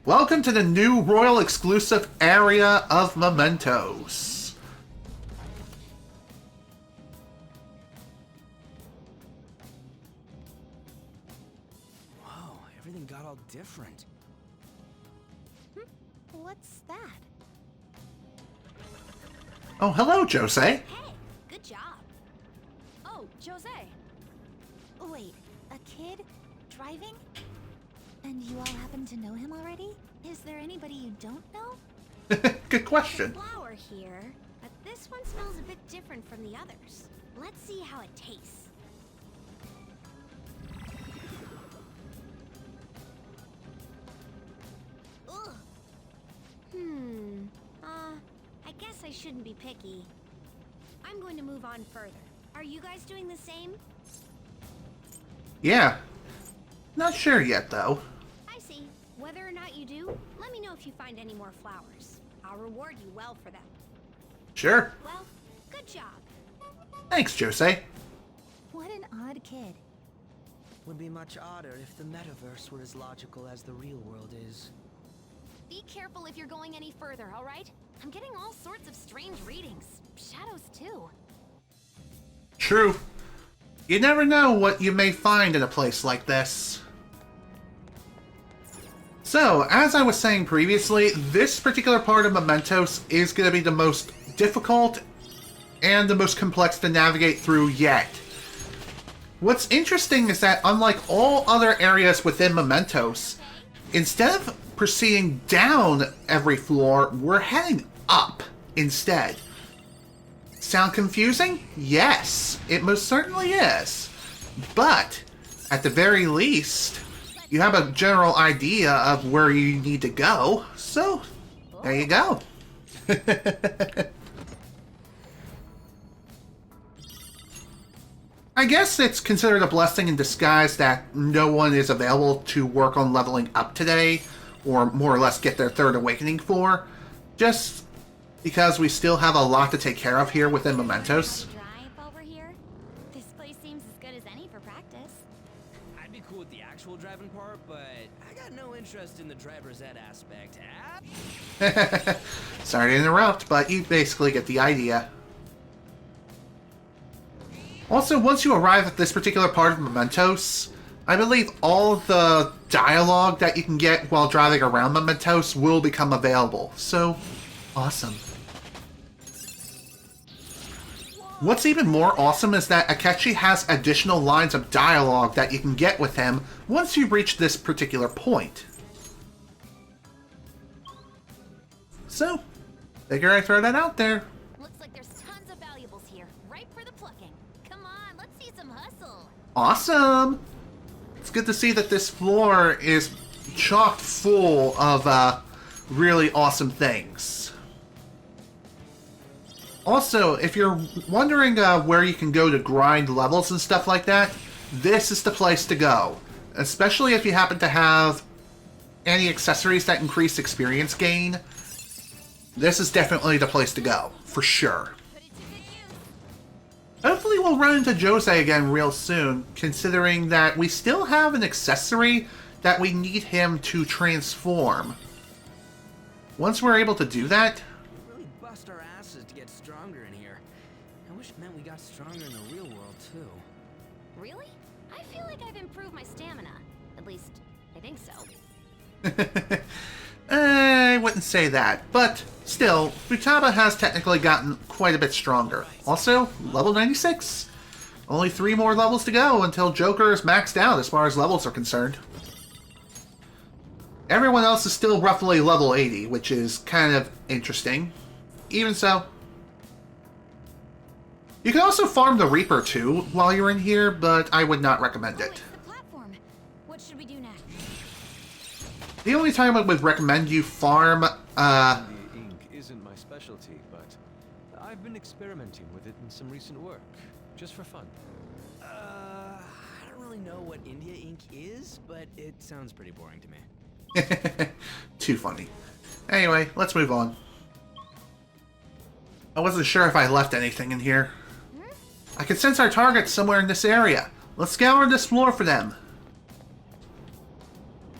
Welcome to the new Royal exclusive area of Mementos. Whoa, everything got all different. What's that? Oh, hello, Jose. Hey, good job. Oh, Jose. Wait, a kid driving? And you all happen to know him already? Is there anybody you don't know? Good question. Flower here, but this one smells a bit different from the others. Let's see how it tastes. Ugh. I guess I shouldn't be picky. I'm going to move on further. Are you guys doing the same? Yeah. Not sure yet, though. I see. Whether or not you do, let me know if you find any more flowers. I'll reward you well for them. Sure. Well, good job. Thanks, Jose. What an odd kid. Would be much odder if the metaverse were as logical as the real world is. Be careful if you're going any further, alright? I'm getting all sorts of strange readings. Shadows, too. True. You never know what you may find in a place like this. So, as I was saying previously, this particular part of Mementos is going to be the most difficult and the most complex to navigate through yet. What's interesting is that unlike all other areas within Mementos, instead of proceeding down every floor, we're heading up instead. Sound confusing? Yes, it most certainly is. But, at the very least, you have a general idea of where you need to go, so there you go. I guess it's considered a blessing in disguise that no one is available to work on leveling up today, or more or less get their third awakening for, just because we still have a lot to take care of here within Mementos. Drive over here? This place seems as good as any for practice. I'd be cool with the actual driving part, but I got no interest in the driver's ed aspect. Sorry to interrupt, but you basically get the idea. Also, once you arrive at this particular part of Mementos, I believe all of the dialogue that you can get while driving around Mementos will become available. So, awesome. What's even more awesome is that Akechi has additional lines of dialogue that you can get with him once you reach this particular point. So, figure I throw that out there. Looks like there's tons of valuables here, ripe for the plucking. Come on, let's see some hustle. Awesome! It's good to see that this floor is chock full of really awesome things. Also, if you're wondering where you can go to grind levels and stuff like that, this is the place to go. Especially if you happen to have any accessories that increase experience gain. This is definitely the place to go, for sure. Hopefully we'll run into Jose again real soon, considering that we still have an accessory that we need him to transform. Once we're able to do that... We really bust our asses to get stronger in here. I wish it meant we got stronger in the real world, too. Really? I feel like I've improved my stamina. At least, I think so. I wouldn't say that, but still, Futaba has technically gotten quite a bit stronger. Also, level 96. Only 3 more levels to go until Joker is maxed out as far as levels are concerned. Everyone else is still roughly level 80, which is kind of interesting. Even so. You can also farm the Reaper too while you're in here, but I would not recommend Oh, it. it's the platform. What should we do next? The only time I would recommend you farm, The ink isn't my specialty, but I've been experimenting with it in some recent work, just for fun. I don't really know what India ink is, but it sounds pretty boring to me. Too funny. Anyway, let's move on. I wasn't sure if I left anything in here. I can sense our targets somewhere in this area. Let's scour this floor for them.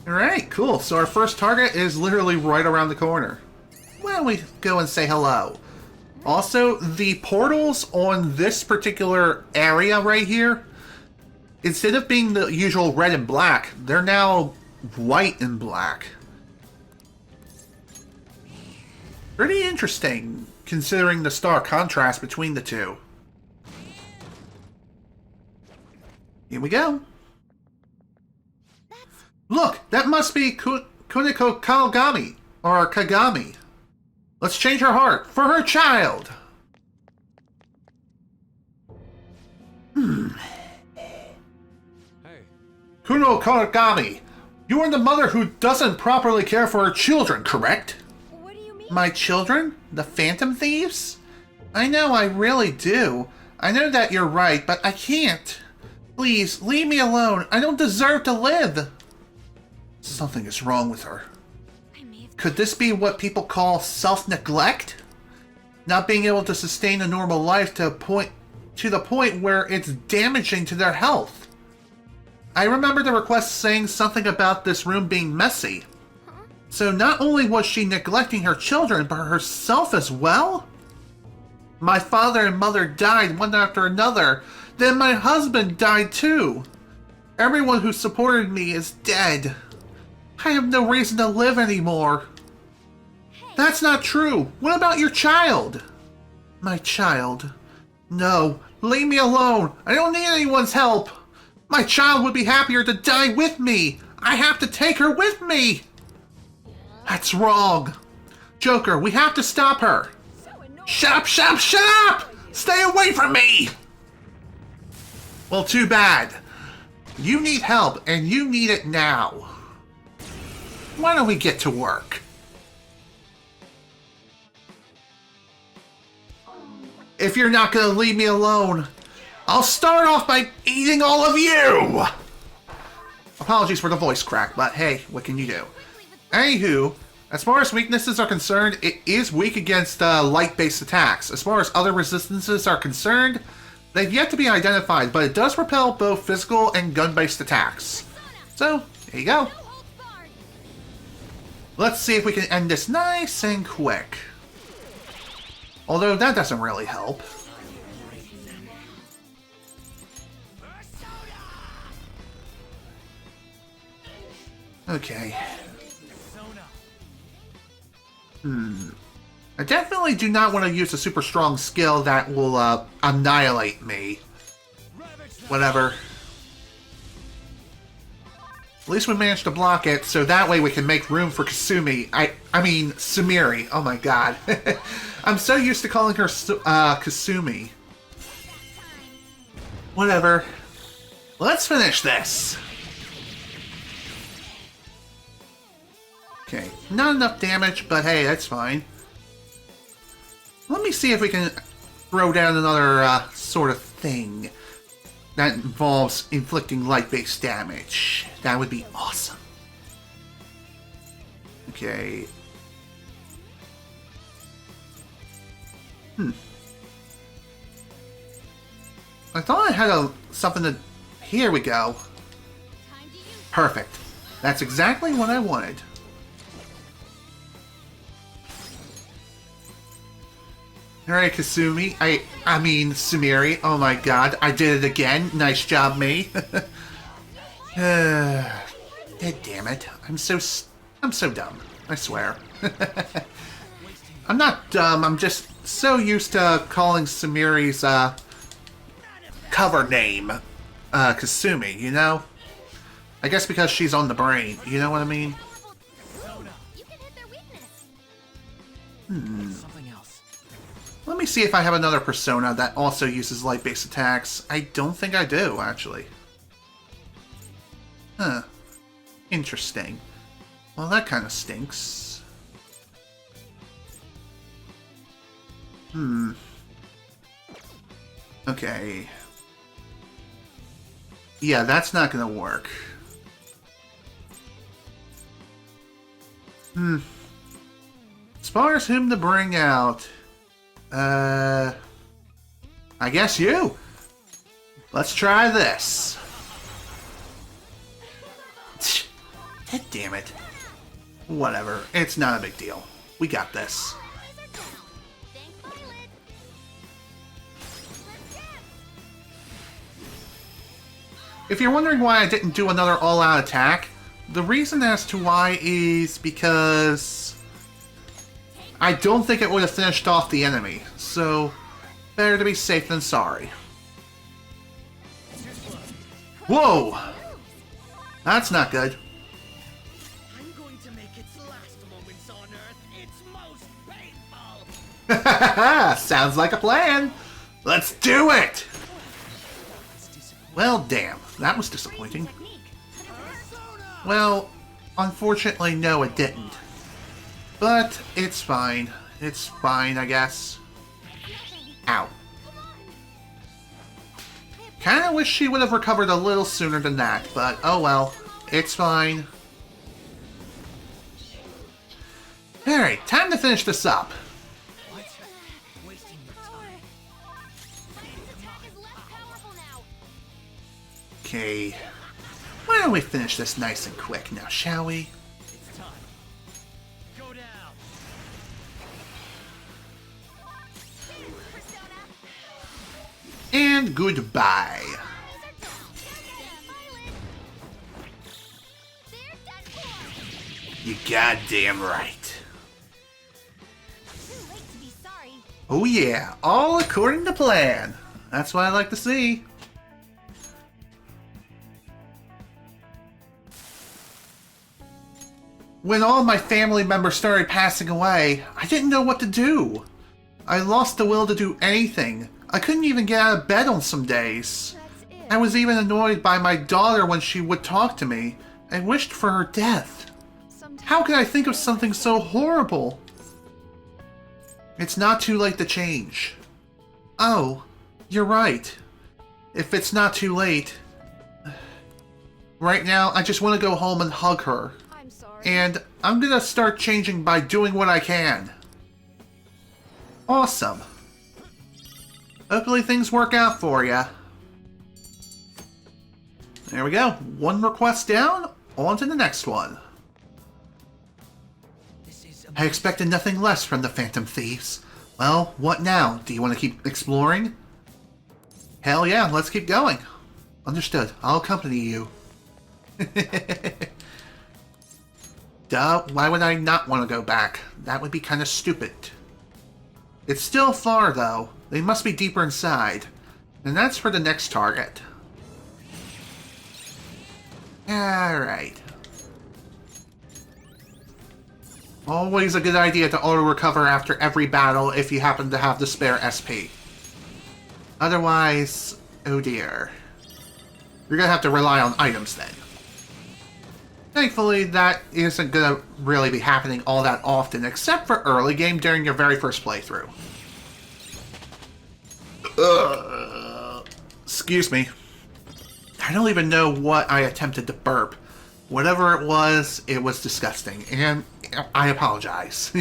Alright, cool. So our first target is literally right around the corner. Why don't we go and say hello? Also, the portals on this particular area right here, instead of being the usual red and black, they're now white and black. Pretty interesting, considering the stark contrast between the two. Here we go. Look, that must be Kuniko Kagami, or Kagami. Let's change her heart for her child. Hey, Kuno Kagami, you are the mother who doesn't properly care for her children, correct? What do you mean? My children? The Phantom Thieves? I know, I really do. I know that you're right, but I can't. Please, leave me alone. I don't deserve to live. Something is wrong with her. I may have... Could this be what people call self-neglect? Not being able to sustain a normal life to the point where it's damaging to their health. I remember the request saying something about this room being messy. So not only was she neglecting her children, but herself as well? My father and mother died one after another. Then my husband died too. Everyone who supported me is dead. I have no reason to live anymore. That's not true. What about your child? My child? No, leave me alone. I don't need anyone's help. My child would be happier to die with me. I have to take her with me. That's wrong. Joker, we have to stop her. Shut up, shut up, shut up! Stay away from me! Well, too bad. You need help, and you need it now. Why don't we get to work? If you're not gonna leave me alone, I'll start off by eating all of you! Apologies for the voice crack, but hey, what can you do? Anywho, as far as weaknesses are concerned, it is weak against light-based attacks. As far as other resistances are concerned, they've yet to be identified, but it does repel both physical and gun-based attacks. So, there you go. Let's see if we can end this nice and quick. Although that doesn't really help. Okay. I definitely do not want to use a super strong skill that will annihilate me. Whatever. At least we managed to block it, so that way we can make room for Kasumi. I mean, Sumiri. Oh my god. I'm so used to calling her Kasumi. Whatever. Let's finish this. Okay, not enough damage, but hey, that's fine. Let me see if we can throw down another sort of thing that involves inflicting light-based damage. That would be awesome. Okay. I thought I had something to... Here we go. Perfect. That's exactly what I wanted. Alright, Kasumi. I mean, Sumiri. Oh my god, I did it again. Nice job, me. God damn it. I'm so dumb. I swear. I'm not dumb, I'm just so used to calling Sumiri's, cover name, Kasumi, you know? I guess because she's on the brain, you know what I mean? You can hit their weakness. Something else. Let me see if I have another persona that also uses light-based attacks. I don't think I do, actually. Huh. Interesting. Well, that kind of stinks. Okay. Yeah, that's not gonna work. As far as whom to bring out... I guess you. Let's try this. God damn it. Whatever. It's not a big deal. We got this. Thanks, Violet. If you're wondering why I didn't do another all-out attack, the reason as to why is because I don't think it would have finished off the enemy, so better to be safe than sorry. Whoa! That's not good. Sounds like a plan. Let's do it! Well, damn. That was disappointing. Well, unfortunately, no, it didn't. But it's fine. It's fine, I guess. Ow. Kinda wish she would have recovered a little sooner than that, but oh well. It's fine. Alright, time to finish this up. Okay. Why don't we finish this nice and quick now, shall we? It's time. Go down. And goodbye. You goddamn right. Too late to be sorry. Oh yeah, all according to plan. That's what I like to see. When all my family members started passing away, I didn't know what to do. I lost the will to do anything. I couldn't even get out of bed on some days. That's it. I was even annoyed by my daughter when she would talk to me. I wished for her death. Sometimes How could I think of something so horrible? It's not too late to change. Oh, you're right. If it's not too late. Right now, I just want to go home and hug her. I'm sorry. And I'm gonna start changing by doing what I can. Awesome. Hopefully things work out for ya. There we go. One request down, on to the next one. This is I expected nothing less from the Phantom Thieves. Well, what now? Do you want to keep exploring? Hell yeah, let's keep going. Understood. I'll accompany you. Duh, why would I not want to go back? That would be kind of stupid. It's still far, though. They must be deeper inside. And that's for the next target. Alright. Always a good idea to auto-recover after every battle if you happen to have the spare SP. Otherwise, oh dear. You're gonna have to rely on items then. Thankfully, that isn't gonna really be happening all that often, except for early game during your very first playthrough. Excuse me. I don't even know what I attempted to burp. Whatever it was disgusting, and I apologize.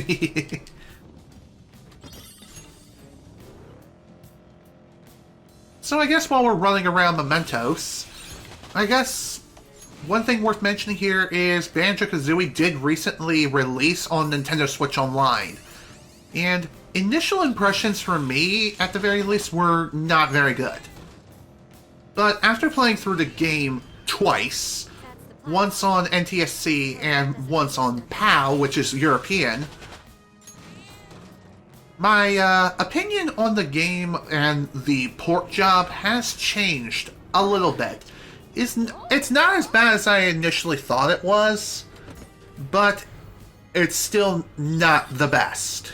So I guess while we're running around Mementos, I guess one thing worth mentioning here is Banjo-Kazooie did recently release on Nintendo Switch Online. And initial impressions for me, at the very least, were not very good. But after playing through the game twice, once on NTSC and once on PAL, which is European, my opinion on the game and the port job has changed a little bit. It's not as bad as I initially thought it was, but it's still not the best.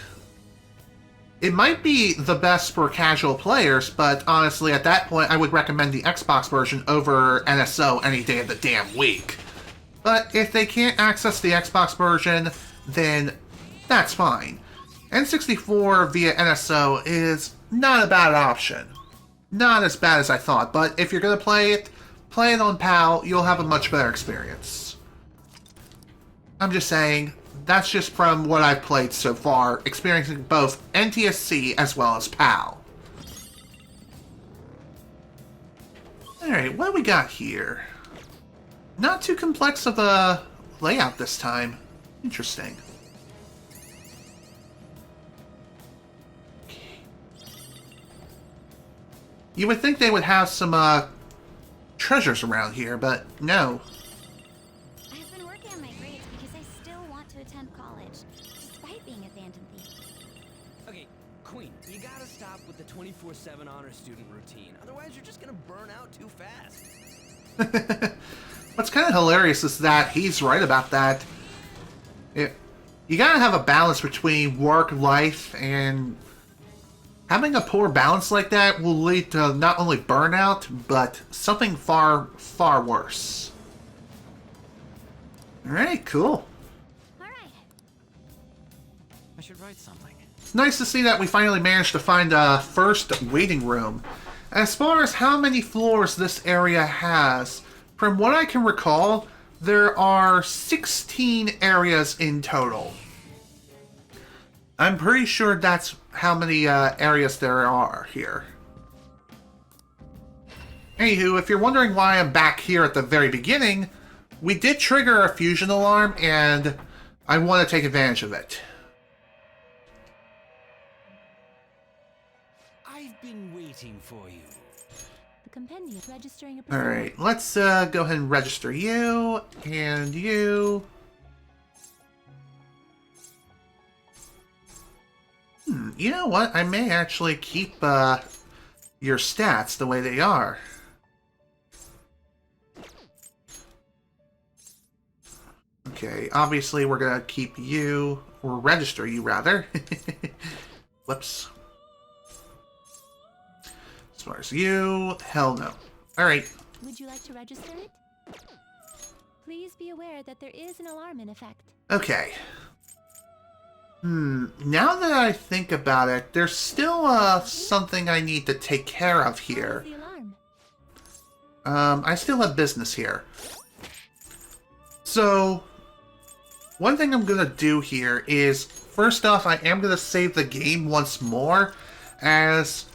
It might be the best for casual players, but honestly, at that point, I would recommend the Xbox version over NSO any day of the damn week. But if they can't access the Xbox version, then that's fine. N64 via NSO is not a bad option. Not as bad as I thought, but if you're going to play it on PAL, you'll have a much better experience. I'm just saying, that's just from what I've played so far, experiencing both NTSC as well as PAL. Alright, what do we got here? Not too complex of a layout this time. Interesting. You would think they would have some treasures around here, but no. I've been working on my grades because I still want to attend college, despite being a Phantom Thief. Okay, Queen, you gotta stop with the 24/7 honor student routine. Otherwise, you're just gonna burn out too fast. What's kind of hilarious is that he's right about that. you gotta have a balance between work, life, and having a poor balance like that will lead to not only burnout, but something far, far worse. Alright, cool. All right. I should write something. It's nice to see that we finally managed to find a first waiting room. As far as how many floors this area has, from what I can recall, there are 16 areas in total. I'm pretty sure that's how many areas there are here. Anywho, if you're wondering why I'm back here at the very beginning, we did trigger a fusion alarm, and I want to take advantage of it. I've been waiting for you. The compendium registering a Alright, let's go ahead and register you, and you. You know what? I may actually keep your stats the way they are. Okay, obviously we're gonna keep you, or register you rather. Whoops. As far as you, hell no. Alright. Would you like to register it? Please be aware that there is an alarm in effect. Okay. Now that I think about it, there's still something I need to take care of here. What is the alarm? I still have business here. So, one thing I'm gonna do here is, first off, I am gonna save the game once more, as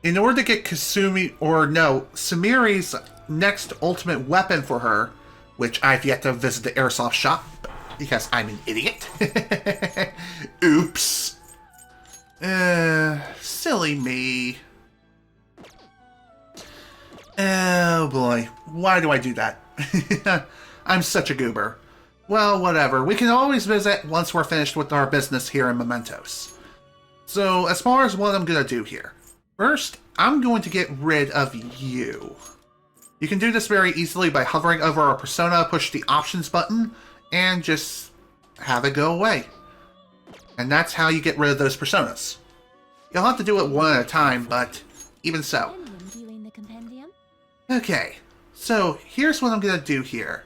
in order to get Sumeri's next ultimate weapon for her, which I've yet to visit the airsoft shop, because I'm an idiot. Oops. Silly me. Oh boy, why do I do that? I'm such a goober. Well, whatever. We can always visit once we're finished with our business here in Mementos. So, as far as what I'm gonna do here. First, I'm going to get rid of you. You can do this very easily by hovering over our persona, push the options button, and just have it go away. And that's how you get rid of those personas. You'll have to do it one at a time, but even so. Emblem viewing the compendium. Okay, so here's what I'm going to do here.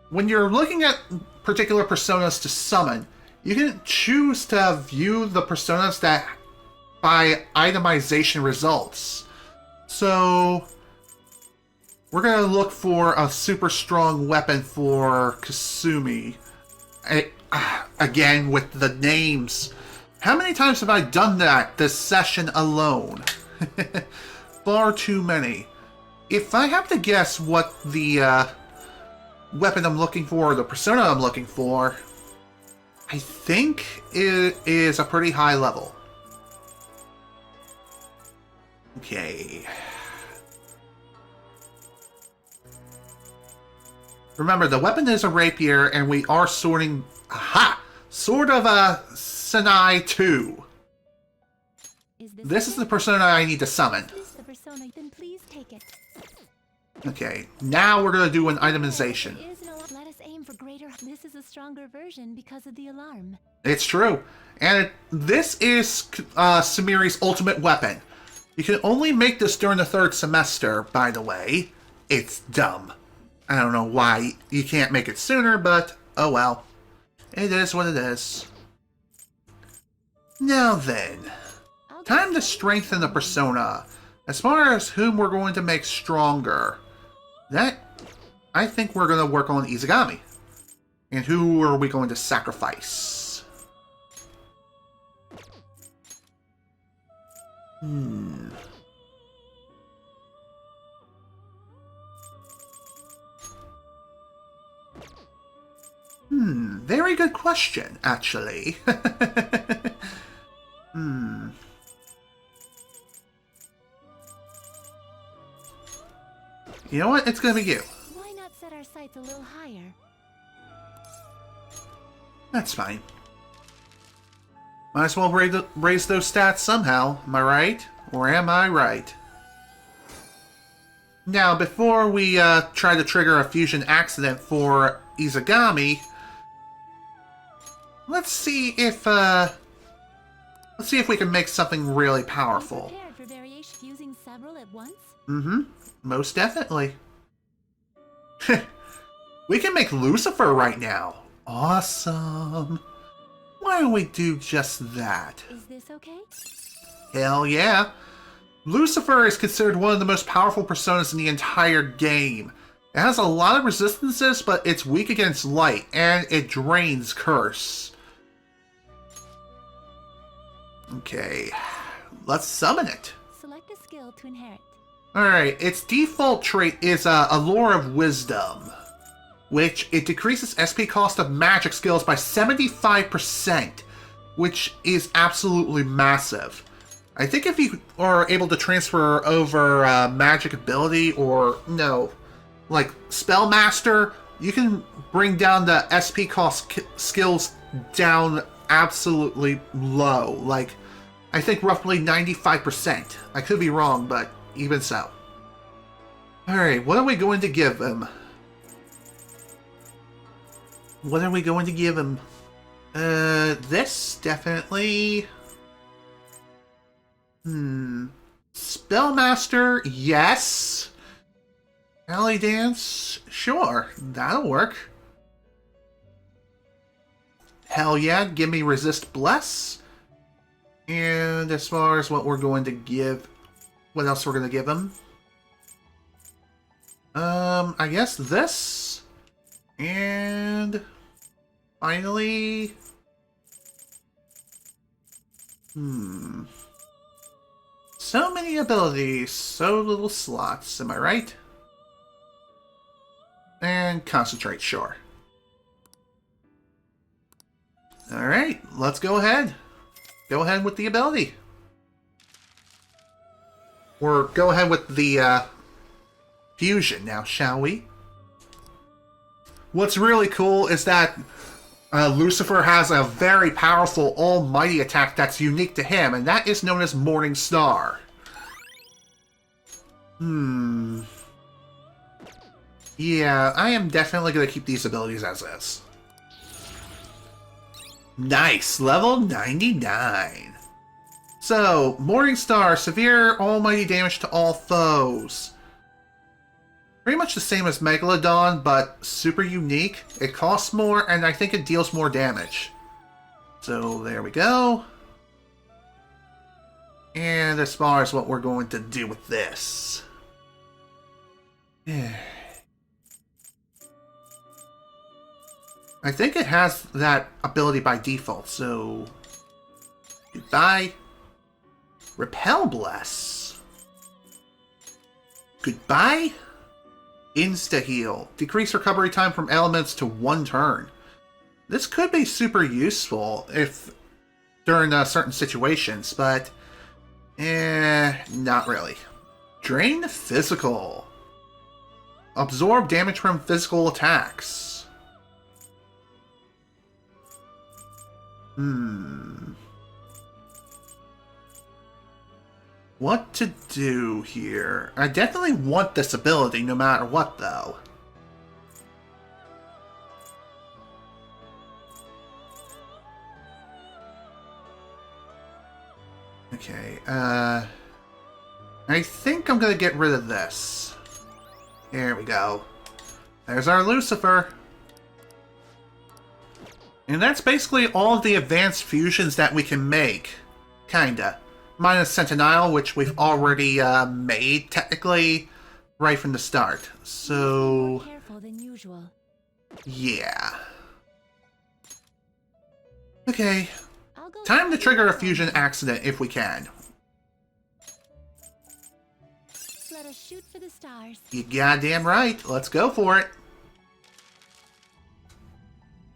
When you're looking at particular personas to summon, you can choose to view the personas that by itemization results. So, we're going to look for a super strong weapon for Kasumi. Again, with the names. How many times have I done that this session alone? Far too many. If I have to guess what the weapon I'm looking for, or the persona I'm looking for, I think it is a pretty high level. Okay. Remember, the weapon is a rapier, and we are sorting... Aha! Sword of a Senai 2. This is the persona I need to summon. This is the persona, then please take it. Okay, now we're going to do an itemization. There is an alarm. Let us aim for greater. This is a stronger version because of the alarm. It's true. And this is Sumeri's ultimate weapon. You can only make this during the 3rd semester, by the way. It's dumb. I don't know why you can't make it sooner, but oh well. It is what it is. Now then, time to strengthen the persona. As far as whom we're going to make stronger, I think we're going to work on Izagami. And who are we going to sacrifice? Very good question, actually. You know what? It's gonna be you. Why not set our sights a little higher? That's fine. Might as well raise those stats somehow, am I right? Or am I right? Now, before we try to trigger a fusion accident for Izagami, let's see if we can make something really powerful. Prepared for variation using several at once? Mm-hmm. Most definitely. We can make Lucifer right now. Awesome. Why don't we do just that? Is this okay? Hell yeah. Lucifer is considered one of the most powerful personas in the entire game. It has a lot of resistances, but it's weak against light, and it drains curse. Okay, let's summon it. Select a skill to inherit. Alright, its default trait is Allure of Wisdom, which it decreases SP cost of magic skills by 75%, which is absolutely massive. I think if you are able to transfer over magic ability or, no, like Spellmaster, you can bring down the SP cost skills down absolutely low. Like, I think roughly 95%. I could be wrong, but even so. Alright, what are we going to give him? What are we going to give him? This, definitely. Spellmaster, yes. Alley Dance, sure, that'll work. Hell yeah, give me Resist Bless. And as far as what we're going to give, what else we're going to give him? I guess this. And finally, so many abilities, so little slots, am I right? And Concentrate, sure. Alright, let's go ahead. Go ahead with the ability. Or go ahead with the fusion now, shall we? What's really cool is that Lucifer has a very powerful almighty attack that's unique to him, and that is known as Morning Star. Yeah, I am definitely going to keep these abilities as is. Nice, level 99. So, Morning Star, severe almighty damage to all foes. Pretty much the same as Megalodon, but super unique. It costs more, and I think it deals more damage. So, there we go. And as far as what we're going to do with this. I think it has that ability by default, so... Goodbye. Repel Bless. Goodbye. Insta-heal. Decrease recovery time from elements to 1 turn. This could be super useful if during certain situations, but... not really. Drain Physical. Absorb damage from physical attacks. What to do here? I definitely want this ability no matter what, though. Okay, I think I'm gonna get rid of this. Here we go. There's our Lucifer. And that's basically all of the advanced fusions that we can make. Kinda. Minus Sentinel, which we've already made, technically, right from the start. So... More careful than usual. Yeah. Okay. I'll go Time to trigger a fusion accident if we can. Let us shoot for the stars. You goddamn right. Let's go for it.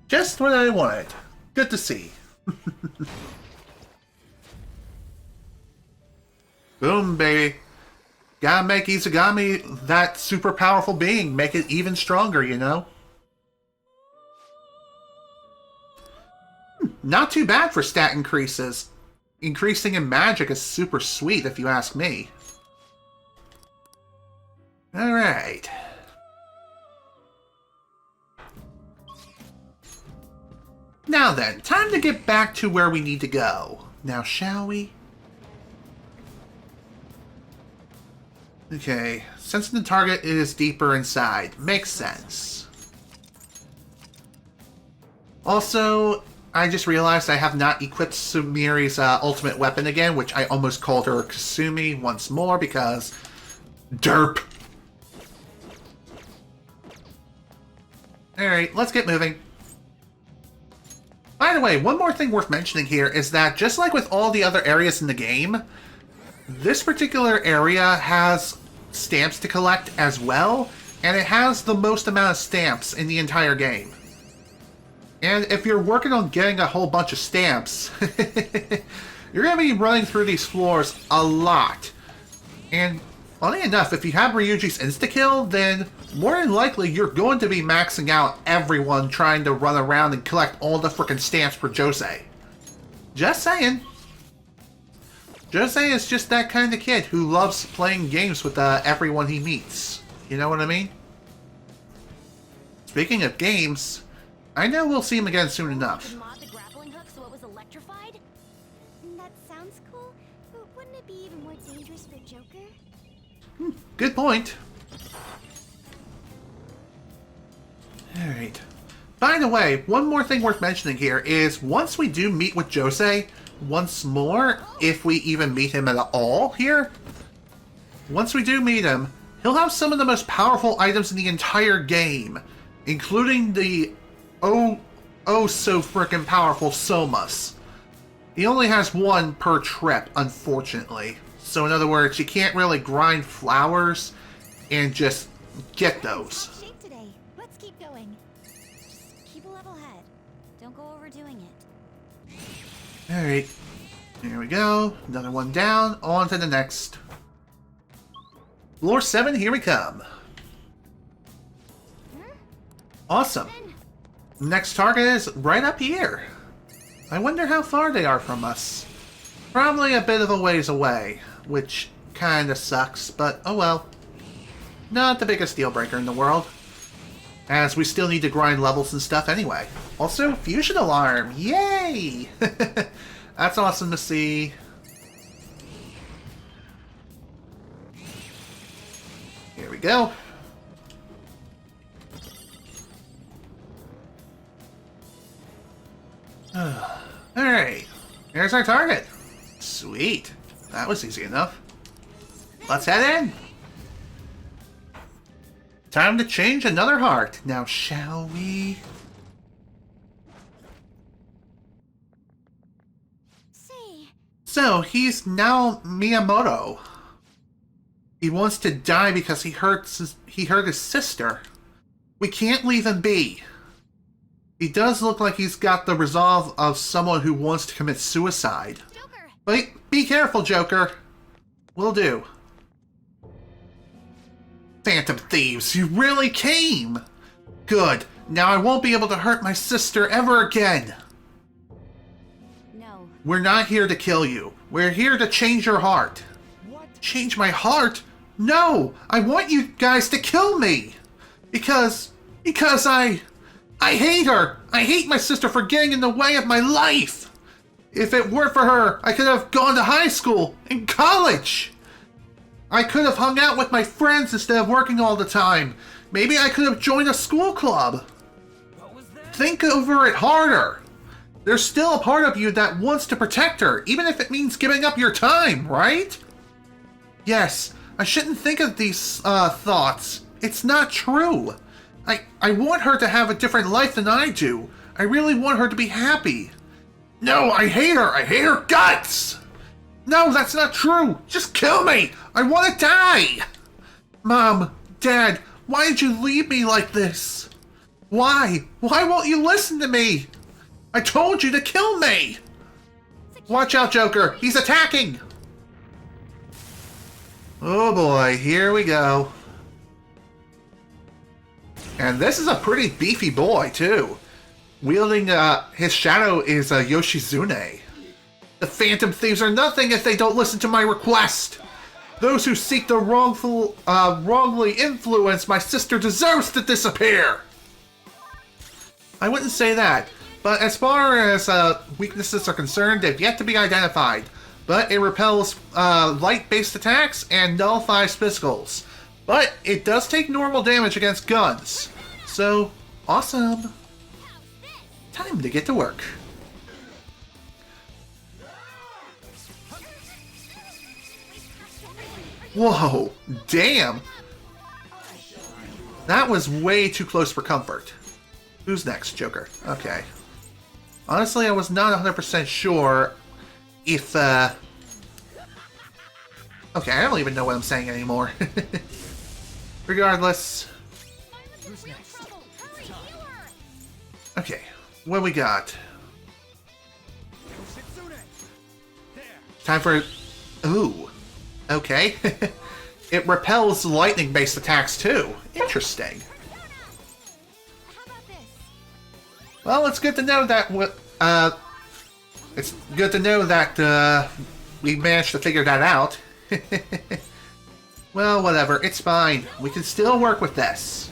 Just what I wanted. Good to see. Boom, baby. Gotta make Izagami that super powerful being. Make it even stronger, you know? Not too bad for stat increases. Increasing in magic is super sweet, if you ask me. Alright. Now then, time to get back to where we need to go. Now, shall we? Okay, since the target is deeper inside, makes sense. Also, I just realized I have not equipped Sumiri's ultimate weapon again, which I almost called her Kasumi once more because... derp! Alright, let's get moving. By the way, one more thing worth mentioning here is that just like with all the other areas in the game, this particular area has stamps to collect as well, and it has the most amount of stamps in the entire game. And if you're working on getting a whole bunch of stamps, you're going to be running through these floors a lot. And funny enough, if you have Ryuji's insta-kill, then more than likely you're going to be maxing out everyone trying to run around and collect all the frickin' stamps for Josei. Just saying. Josei is just that kind of kid who loves playing games with everyone he meets. You know what I mean? Speaking of games, I know we'll see him again soon enough. Mod the grappling hook so it was electrified? That sounds cool, but wouldn't it be even more dangerous for Joker? Good point. Alright. By the way, one more thing worth mentioning here is once we do meet with Josei, once more, if we even meet him at all here, once we do meet him, he'll have some of the most powerful items in the entire game, including the oh so frickin' powerful Somas. He only has one per trip, unfortunately. So in other words, you can't really grind flowers and just get those. Top shape today. Let's keep going. Just keep a level head. Don't go overdoing it. Alright. Here we go. Another one down. On to the next. Floor 7, here we come. Awesome. Next target is right up here. I wonder how far they are from us. Probably a bit of a ways away, which kinda sucks, but oh well. Not the biggest deal breaker in the world, as we still need to grind levels and stuff anyway. Also, fusion alarm! Yay! That's awesome to see. Here we go. Alright, here's our target. Sweet. That was easy enough. Let's head in. Time to change another heart. Now, shall we? Say, So, he's now Miyamoto. He wants to die because he hurt his sister. We can't leave him be. He does look like he's got the resolve of someone who wants to commit suicide. Joker! But be careful, Joker. Will do. Phantom Thieves, you really came! Good. Now I won't be able to hurt my sister ever again. No. We're not here to kill you. We're here to change your heart. What? Change my heart? No! I want you guys to kill me! Because I hate her! I hate my sister for getting in the way of my life! If it weren't for her, I could have gone to high school and college! I could have hung out with my friends instead of working all the time. Maybe I could have joined a school club. What was that? Think over it harder. There's still a part of you that wants to protect her, even if it means giving up your time, right? Yes, I shouldn't think of these thoughts. It's not true. I want her to have a different life than I do. I really want her to be happy. No, I hate her. I hate her guts. No, that's not true. Just kill me. I want to die. Mom, Dad, why did you leave me like this? Why? Why won't you listen to me? I told you to kill me. Watch out, Joker. He's attacking. Oh boy, here we go. And this is a pretty beefy boy, too. Wielding his shadow is Yoshizune. The Phantom Thieves are nothing if they don't listen to my request. Those who seek to wrongly influence my sister deserves to disappear. I wouldn't say that. but as far as weaknesses are concerned, they've yet to be identified. But it repels light-based attacks and nullifies physicals. But it does take normal damage against guns. So, awesome. Time to get to work. Whoa, damn. That was way too close for comfort. Who's next, Joker? Okay. Honestly, I was not 100% sure if, Okay, I don't even know what I'm saying anymore. Regardless. Okay, what we got? Time for... Ooh. Okay. It repels lightning-based attacks, too. Interesting. Well, it's good to know that... It's good to know that, we managed to figure that out. Well, whatever. It's fine. We can still work with this.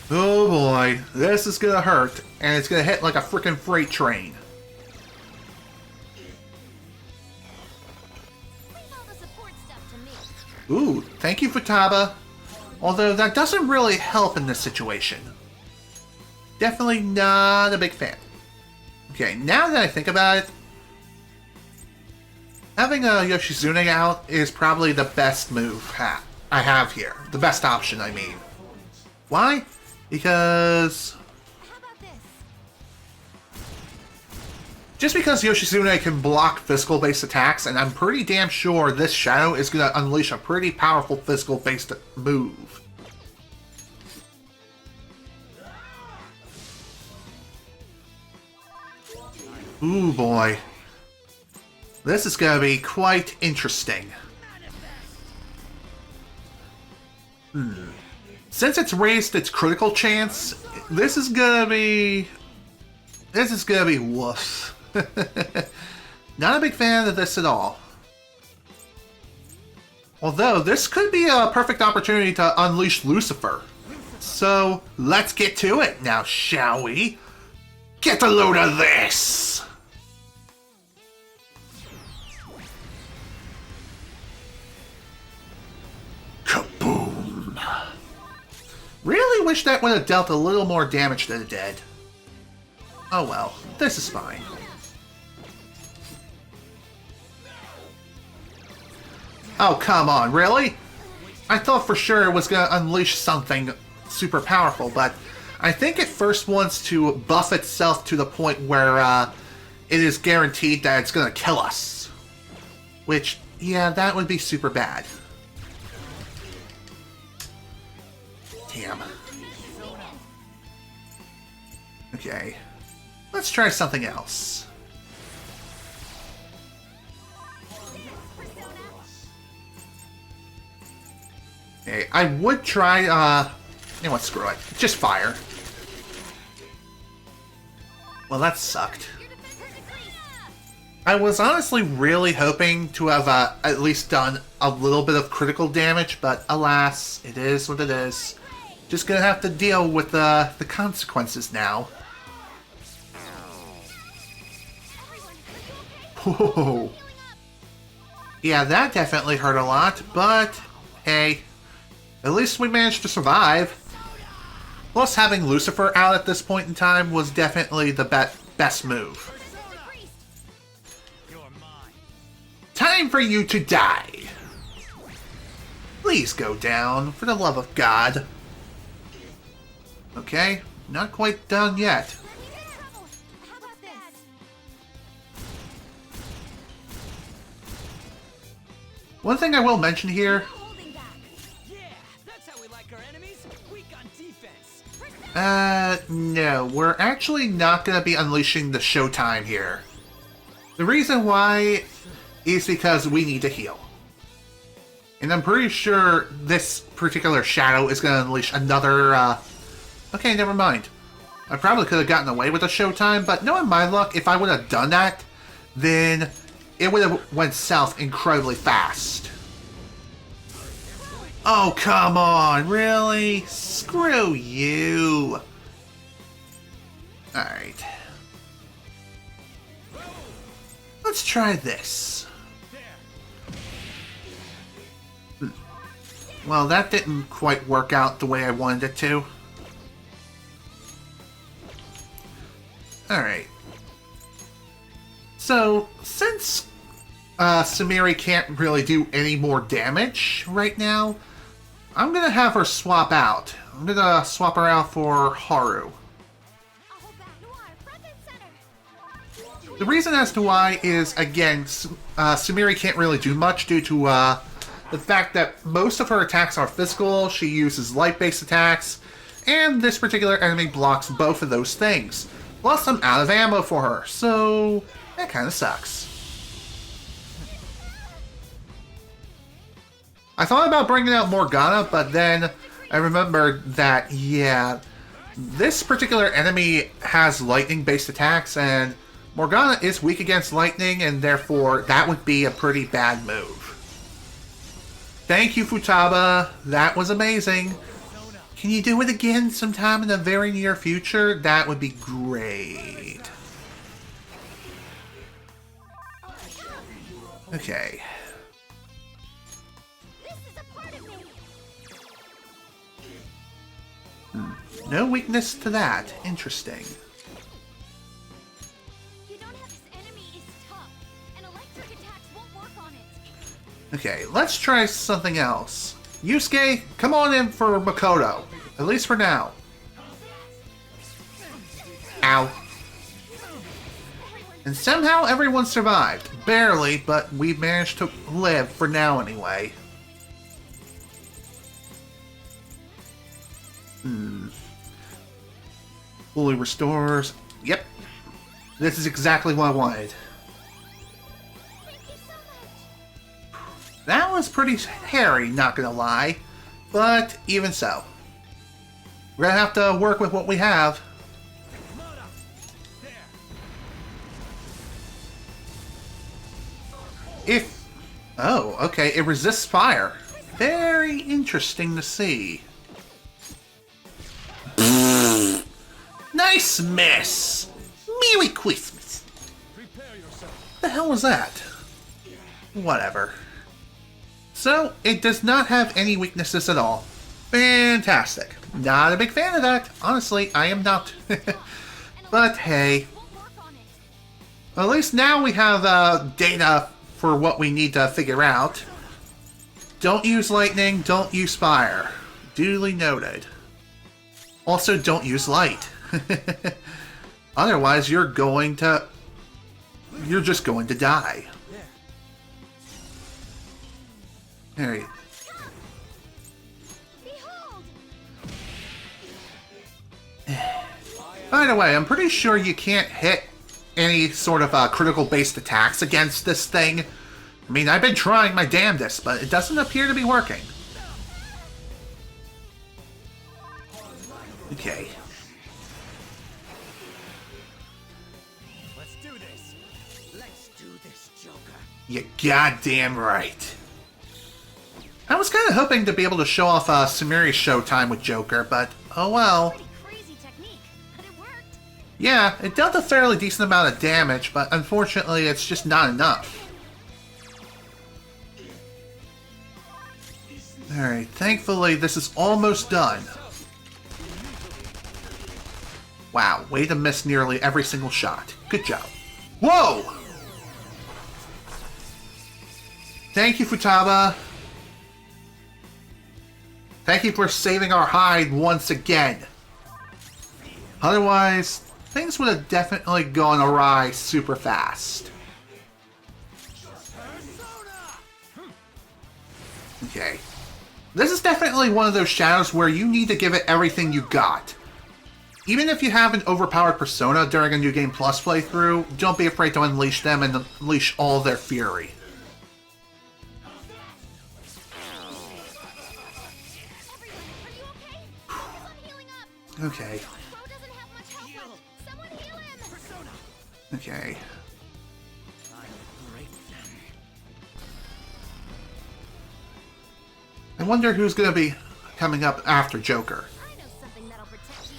Oh boy. This is gonna hurt. And it's gonna hit like a freaking freight train. Ooh, thank you, Futaba. Although that doesn't really help in this situation. Definitely not a big fan. Okay, now that I think about it, having a Yoshizune out is probably the best move I have here. The best option, I mean. Why? Because... Just because Yoshizune can block physical-based attacks, and I'm pretty damn sure this Shadow is going to unleash a pretty powerful physical-based move. Ooh boy. This is going to be quite interesting. Since it's raised its critical chance, this is going to be woof. Not a big fan of this at all. Although, this could be a perfect opportunity to unleash Lucifer. So, let's get to it now, shall we? Get a load of this! Kaboom! Really wish that would have dealt a little more damage than it did. Oh well, this is fine. Oh, come on, really? I thought for sure it was going to unleash something super powerful, but I think it first wants to buff itself to the point where it is guaranteed that it's going to kill us. Which, yeah, that would be super bad. Damn. Okay. Let's try something else. Okay, I would try, you know what, screw it. Just fire. Well, that sucked. I was honestly really hoping to have at least done a little bit of critical damage, but alas, it is what it is. Just gonna have to deal with the consequences now. Whoa. Yeah, that definitely hurt a lot, but hey, at least we managed to survive. Plus, having Lucifer out at this point in time was definitely the best move. Time for you to die. Please go down, for the love of God. Okay, not quite done yet. One thing I will mention here. No, we're actually not going to be unleashing the Showtime here. The reason why is because we need to heal. And I'm pretty sure this particular Shadow is going to unleash another, Okay, never mind. I probably could have gotten away with a Showtime, but knowing my luck, if I would have done that, then it would have went south incredibly fast. Oh, come on, really? Screw you. Alright. Let's try this. Well, that didn't quite work out the way I wanted it to. Alright. So, since Sumire can't really do any more damage right now, I'm gonna have her swap out. I'm gonna swap her out for Haru. The reason as to why is, again, Sumire can't really do much due to the fact that most of her attacks are physical, she uses light-based attacks, and this particular enemy blocks both of those things. Plus, I'm out of ammo for her, so that kind of sucks. I thought about bringing out Morgana, but then I remembered that, yeah, this particular enemy has lightning-based attacks, and Morgana is weak against lightning, and therefore that would be a pretty bad move. Thank you, Futaba. That was amazing. Can you do it again sometime in the very near future? That would be great. Okay. No weakness to that. Interesting. You don't have this enemy is tough, and electric attacks won't work on it. Okay, let's try something else. Yusuke, come on in for Makoto. At least for now. Ow. And somehow everyone survived. Barely, but we managed to live for now anyway. Fully restores. Yep. This is exactly what I wanted. That was pretty hairy, not gonna lie. But even so. We're gonna have to work with what we have. If... Oh, okay, it resists fire. Very interesting to see. Nice miss! Merry Christmas! What the hell was that? Whatever. So, it does not have any weaknesses at all. Fantastic. Not a big fan of that. Honestly, I am not. But hey. At least now we have data for what we need to figure out. Don't use lightning, don't use fire. Duly noted. Also, don't use light. Otherwise, you're just going to die. Alright. By the way, I'm pretty sure you can't hit any sort of critical-based attacks against this thing. I mean, I've been trying my damnedest, but it doesn't appear to be working. Okay. Let's do this. Let's do this, Joker. You goddamn right. I was kind of hoping to be able to show off Sumire's showtime with Joker, but oh well. Pretty crazy technique, but it worked. Yeah, it dealt a fairly decent amount of damage, but unfortunately it's just not enough. Alright, thankfully this is almost done. Wow, way to miss nearly every single shot. Good job. Whoa! Thank you, Futaba. Thank you for saving our hide once again. Otherwise, things would have definitely gone awry super fast. Okay. This is definitely one of those shadows where you need to give it everything you got. Even if you have an overpowered persona during a New Game Plus playthrough, don't be afraid to unleash them and unleash all their fury. Okay. Okay. I wonder who's gonna be coming up after Joker. I know something that'll protect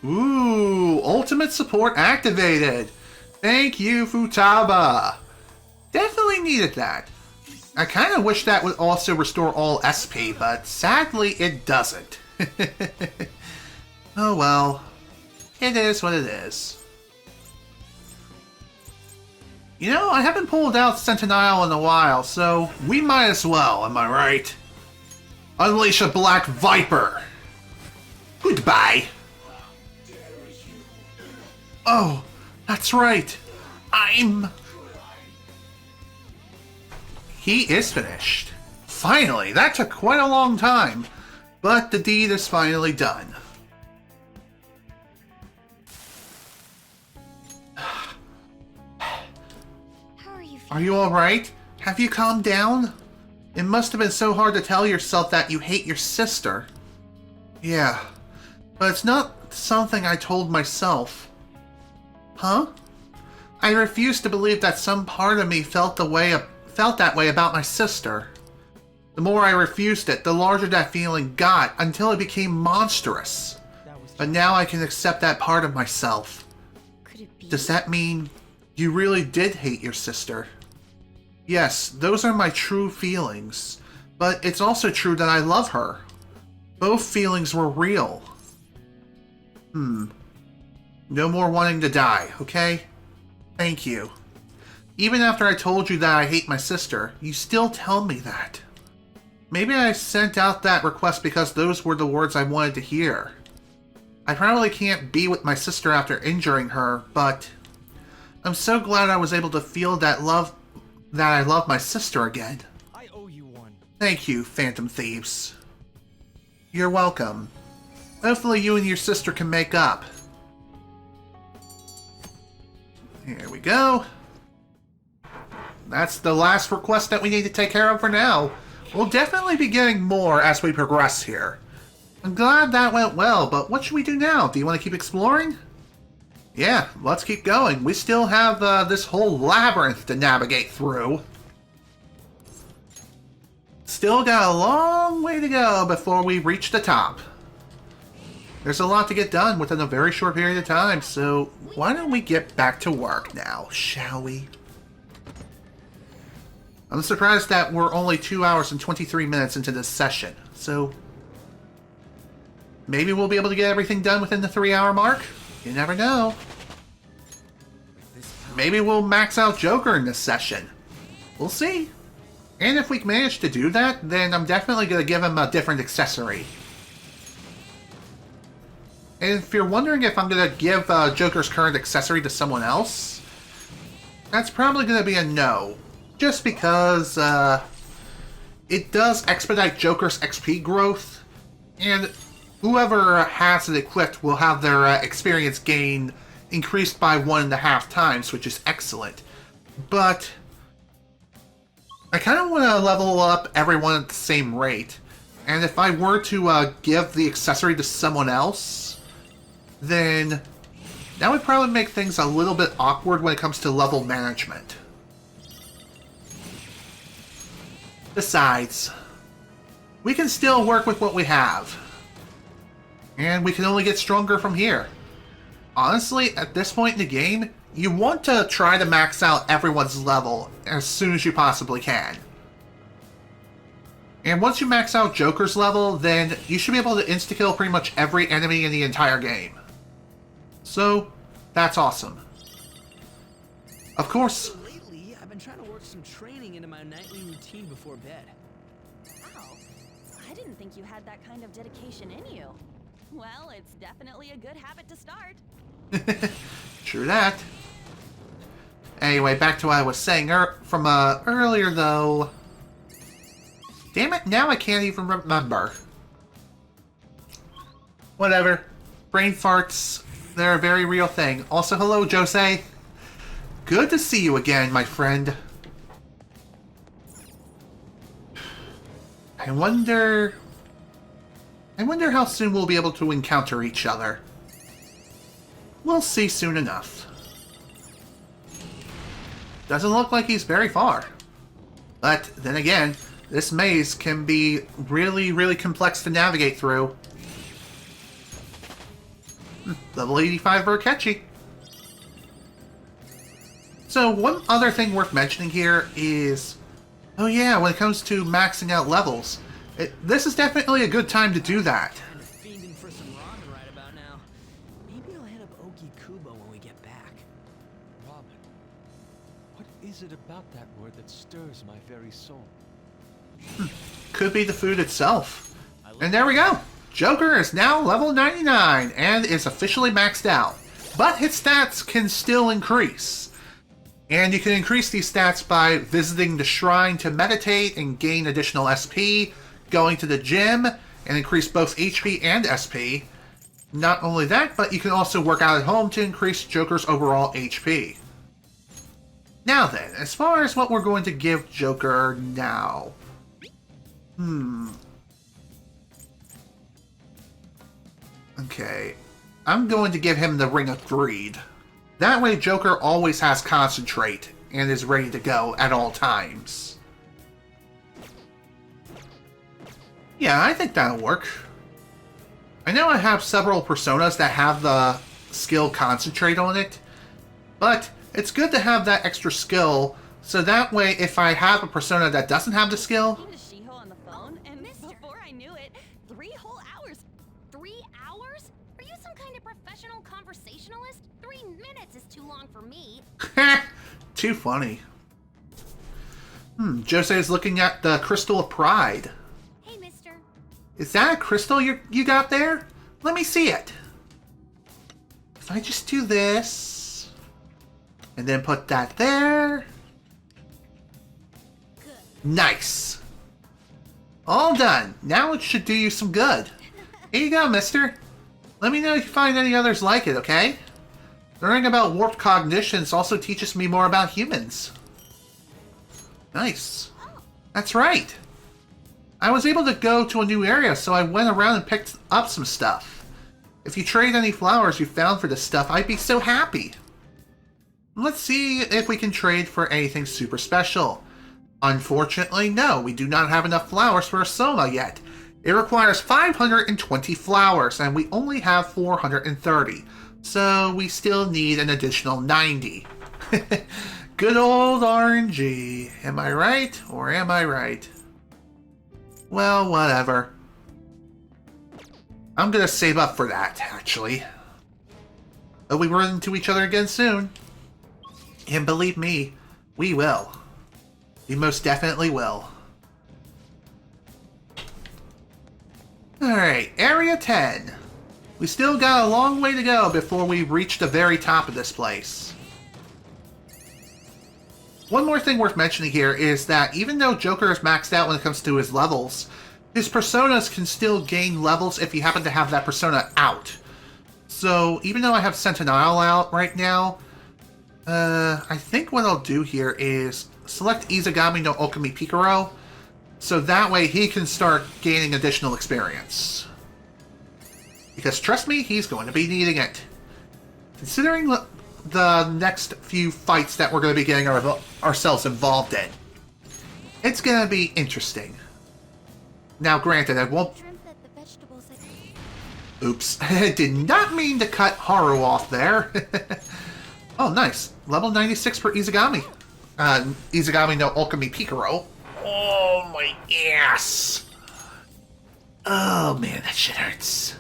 you. Ooh, ultimate support activated. Thank you, Futaba. Definitely needed that. I kind of wish that would also restore all SP, but sadly it doesn't. Oh well. It is what it is. You know, I haven't pulled out Sentinel in a while, so we might as well, am I right? Unleash a Black Viper! Goodbye! Oh, that's right. He is finished. Finally, that took quite a long time, but the deed is finally done. How are you feeling? Are you alright? Have you calmed down? It must have been so hard to tell yourself that you hate your sister. Yeah, but it's not something I told myself. Huh? I refuse to believe that some part of me felt that way about my sister. The more I refused it, the larger that feeling got, until it became monstrous. But now I can accept that part of myself. Could it be? Does that mean you really did hate your sister? Yes, those are my true feelings. But it's also true that I love her. Both feelings were real. No more wanting to die, okay? Thank you. Even after I told you that I hate my sister, you still tell me that. Maybe I sent out that request because those were the words I wanted to hear. I probably can't be with my sister after injuring her, but I'm so glad I was able to feel that I love my sister again. I owe you one. Thank you, Phantom Thieves. You're welcome. Hopefully you and your sister can make up. Here we go. That's the last request that we need to take care of for now. We'll definitely be getting more as we progress here. I'm glad that went well, but what should we do now? Do you want to keep exploring? Yeah, let's keep going. We still have this whole labyrinth to navigate through. Still got a long way to go before we reach the top. There's a lot to get done within a very short period of time, so why don't we get back to work now, shall we? I'm surprised that we're only 2 hours and 23 minutes into this session, so maybe we'll be able to get everything done within the 3-hour mark? You never know. Maybe we'll max out Joker in this session. We'll see. And if we manage to do that, then I'm definitely going to give him a different accessory. And if you're wondering if I'm going to give Joker's current accessory to someone else, that's probably going to be a no. Just because it does expedite Joker's XP growth, and whoever has it equipped will have their experience gain increased by 1.5 times, which is excellent. But I kind of want to level up everyone at the same rate, and if I were to give the accessory to someone else, then that would probably make things a little bit awkward when it comes to level management. Besides, we can still work with what we have. And we can only get stronger from here. Honestly, at this point in the game, you want to try to max out everyone's level as soon as you possibly can. And once you max out Joker's level, then you should be able to insta-kill pretty much every enemy in the entire game. So, that's awesome. Of course, Lately, I've been trying to work some training into my nightly routine before bed. Wow. I didn't think you had that kind of dedication in you. Well, it's definitely a good habit to start. true that. Anyway, back to what I was saying from earlier, though. Damn it, now I can't even remember. Whatever. Brain farts, they're a very real thing. Also, hello, Jose. Good to see you again, my friend. I wonder how soon we'll be able to encounter each other. We'll see soon enough. Doesn't look like he's very far. But then again, This maze can be really, really complex to navigate through. Level 85 Burketchi. So one other thing worth mentioning here is, oh yeah, when it comes to maxing out levels, this is definitely a good time to do that. Kind of fiending for some ramen right about now. Maybe I'll hit up Okikubo when we get back. Robin, what is it about that word that stirs my very soul? Could be the food itself. And there we go. Joker is now level 99 and is officially maxed out. But his stats can still increase. And you can increase these stats by visiting the shrine to meditate and gain additional SP, going to the gym and increase both HP and SP. Not only that, but you can also work out at home to increase Joker's overall HP. Now then, as far as what we're going to give Joker now. Okay. I'm going to give him the Ring of Greed. That way Joker always has Concentrate and is ready to go at all times. Yeah, I think that'll work. I know I have several personas that have the skill Concentrate on it, but it's good to have that extra skill, so that way if I have a persona that doesn't have the skill... Talking to Shiho on the phone, and before I knew it, 3 whole hours. 3 hours? Are you some kind of professional conversationalist? 3 minutes is too long for me. Too funny. Jose is looking at the Crystal of Pride. Hey, mister. Is that a crystal you got there? Let me see it. If I just do this, and then put that there. Good. Nice. All done. Now it should do you some good. Here you go, mister. Let me know if you find any others like it, okay? Learning about warped cognitions also teaches me more about humans. Nice. That's right. I was able to go to a new area, so I went around and picked up some stuff. If you trade any flowers you found for this stuff, I'd be so happy. Let's see if we can trade for anything super special. Unfortunately, no, we do not have enough flowers for a Soma yet. It requires 520 flowers, and we only have 430. So we still need an additional 90. Good old RNG. Am I right, or am I right? Well, whatever. I'm gonna save up for that, actually. But we run into each other again soon. And believe me, we will. We most definitely will. Alright, Area 10. We still got a long way to go before we reach the very top of this place. One more thing worth mentioning here is that even though Joker is maxed out when it comes to his levels, his personas can still gain levels if you happen to have that persona out. So even though I have Sentinel out right now, I think what I'll do here is select Izagami no Okami Pikaro, so that way he can start gaining additional experience. Because trust me, he's going to be needing it. Considering the next few fights that we're going to be getting ourselves involved in, it's going to be interesting. Now granted, I won't... Oops, I did not mean to cut Haru off there. Oh, nice. Level 96 for Izagami. Izagami no Okami Pikaro. Oh, my ass. Oh, man, that shit hurts.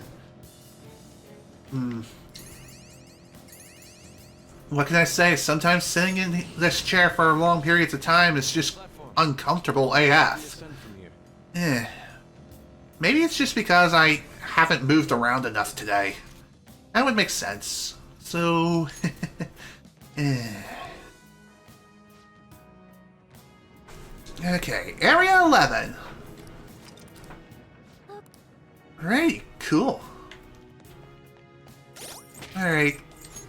What can I say? Sometimes sitting in this chair for long periods of time is just uncomfortable AF. Maybe it's just because I haven't moved around enough today. That would make sense. So... Okay, Area 11. Alright, cool. Alright,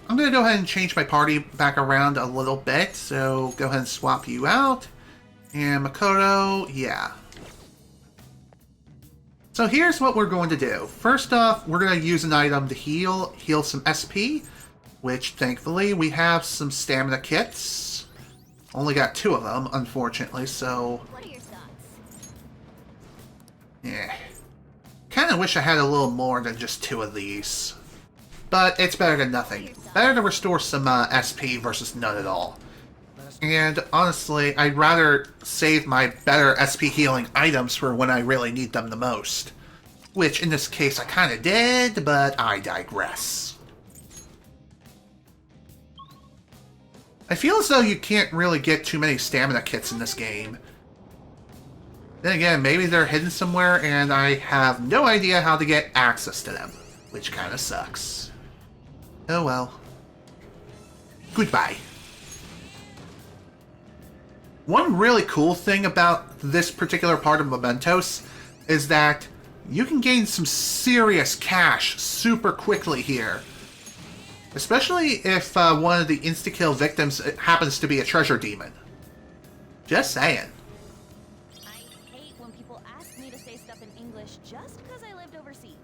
I'm gonna go ahead and change my party back around a little bit, so go ahead and swap you out. And Makoto, yeah. So here's what we're going to do. First off, we're going to use an item to heal some SP, which thankfully we have some stamina kits. Only got 2 of them, unfortunately, so... What are your thoughts? Yeah. Kinda wish I had a little more than just 2 of these. But it's better than nothing. Better to restore some SP versus none at all. And honestly, I'd rather save my better SP healing items for when I really need them the most. Which in this case I kinda did, but I digress. I feel as though you can't really get too many stamina kits in this game. Then again, maybe they're hidden somewhere and I have no idea how to get access to them, which kinda sucks. Oh well. Goodbye. One really cool thing about this particular part of Mementos is that you can gain some serious cash super quickly here. Especially if one of the insta-kill victims happens to be a treasure demon. Just saying. I hate when people ask me to say stuff in English just because I lived overseas.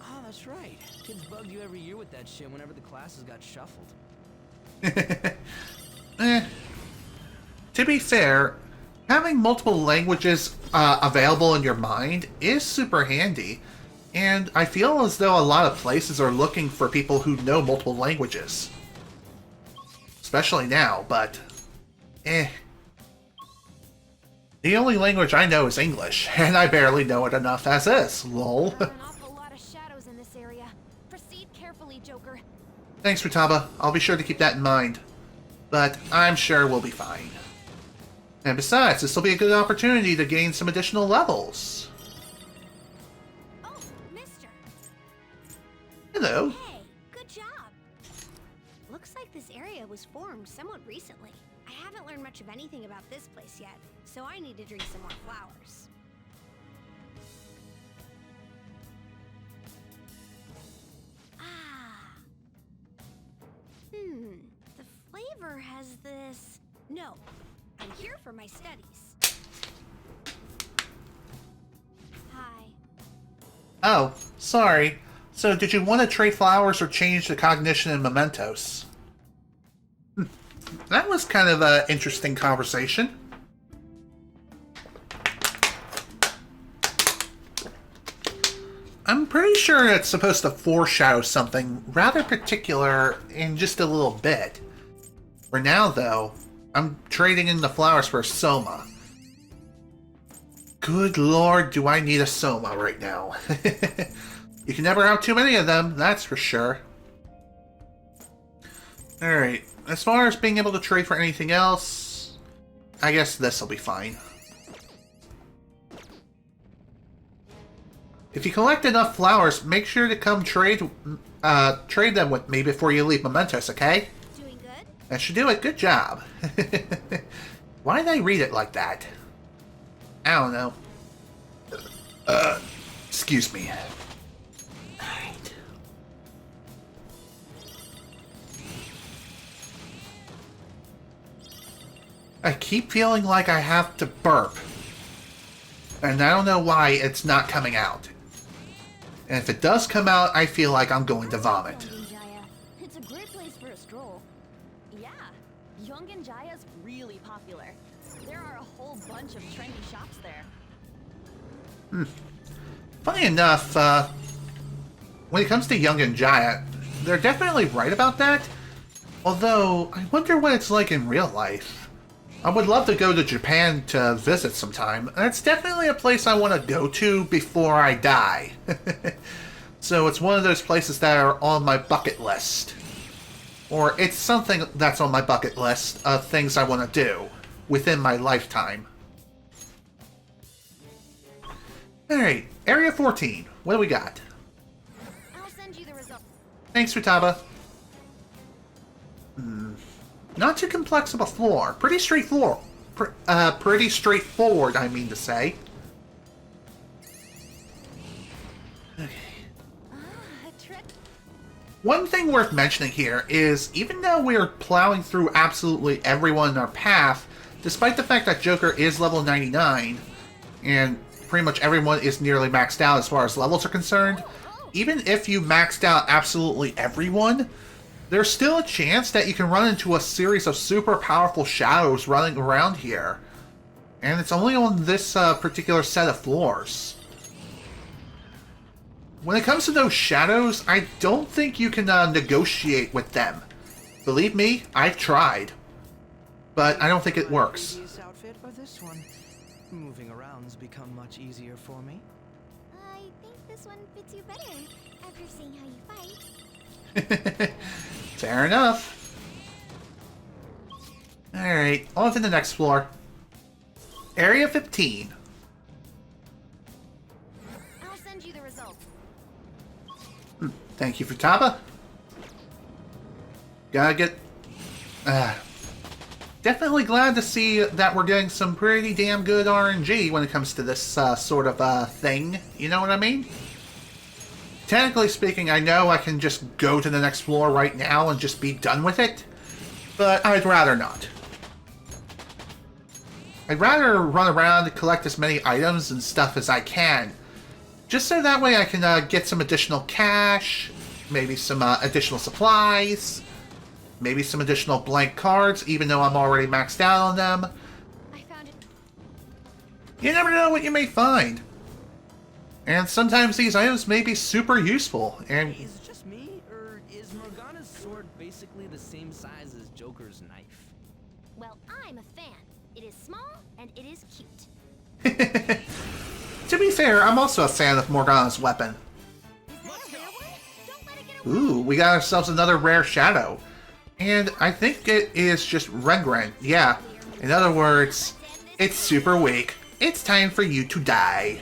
Oh, that's right. Kids bugged you every year with that shit whenever the classes got shuffled. To be fair, having multiple languages available in your mind is super handy, and I feel as though a lot of places are looking for people who know multiple languages. Especially now, but The only language I know is English, and I barely know it enough as is, lol. There are an awful lot of shadows in this area. Proceed carefully, Joker. Thanks, Futaba. I'll be sure to keep that in mind. But I'm sure we'll be fine. And besides, this will be a good opportunity to gain some additional levels. Oh, mister. Hello. Hey, good job. Looks like this area was formed somewhat recently. I haven't learned much of anything about this place yet, so I need to drink some more flowers. Ah. The flavor has this... No, I'm here for my studies. Hi. Oh, sorry. So did you want to trade flowers or change the cognition in Mementos? That was kind of an interesting conversation. I'm pretty sure it's supposed to foreshadow something rather particular in just a little bit. For now, though, I'm trading in the flowers for a Soma. Good lord, do I need a Soma right now. You can never have too many of them, that's for sure. Alright, as far as being able to trade for anything else, I guess this will be fine. If you collect enough flowers, make sure to come trade them with me before you leave Mementos, okay? Doing good? That should do it. Good job. Why did I read it like that? I don't know. Excuse me. Alright. I keep feeling like I have to burp. And I don't know why it's not coming out. And if it does come out, I feel like I'm going to vomit. Yongen-Jaya. It's a great place for a stroll. Yeah, Yongen-Jaya's really popular. There are a whole bunch of trendy shops there. Funny enough, when it comes to Yongen-Jaya, they're definitely right about that. Although, I wonder what it's like in real life. I would love to go to Japan to visit sometime. It's definitely a place I want to go to before I die. So it's one of those places that are on my bucket list. Or it's something that's on my bucket list of things I want to do within my lifetime. Alright, Area 14. What do we got? I'll send you the result. Thanks, Futaba. Not too complex of a floor. Pretty straightforward. Pretty straightforward, I mean to say. Okay. One thing worth mentioning here is, even though we're plowing through absolutely everyone in our path, despite the fact that Joker is level 99, and pretty much everyone is nearly maxed out as far as levels are concerned, even if you maxed out absolutely everyone, there's still a chance that you can run into a series of super powerful shadows running around here. And it's only on this particular set of floors. When it comes to those shadows, I don't think you can negotiate with them. Believe me, I've tried. But I don't think it works. This outfit or this one? Moving around's become much easier for me. I think this one fits you better after seeing how you fight. Fair enough. Alright, on to the next floor. Area 15. I'll send you the results. Thank you, Futaba. Gotta get... definitely glad to see that we're getting some pretty damn good RNG when it comes to this sort of thing. You know what I mean? Technically speaking, I know I can just go to the next floor right now and just be done with it. But I'd rather not. I'd rather run around and collect as many items and stuff as I can. Just so that way I can get some additional cash, maybe some additional supplies, maybe some additional blank cards, even though I'm already maxed out on them. I found it. You never know what you may find. And sometimes these items may be super useful, and... Is it just me, or is Morgana's sword basically the same size as Joker's knife? Well, I'm a fan. It is small and it is cute. To be fair, I'm also a fan of Morgana's weapon. Is that a rare one? Don't let it get away. Ooh, we got ourselves another rare shadow. And I think it is just Rengren. Yeah. In other words, it's super weak. It's time for you to die.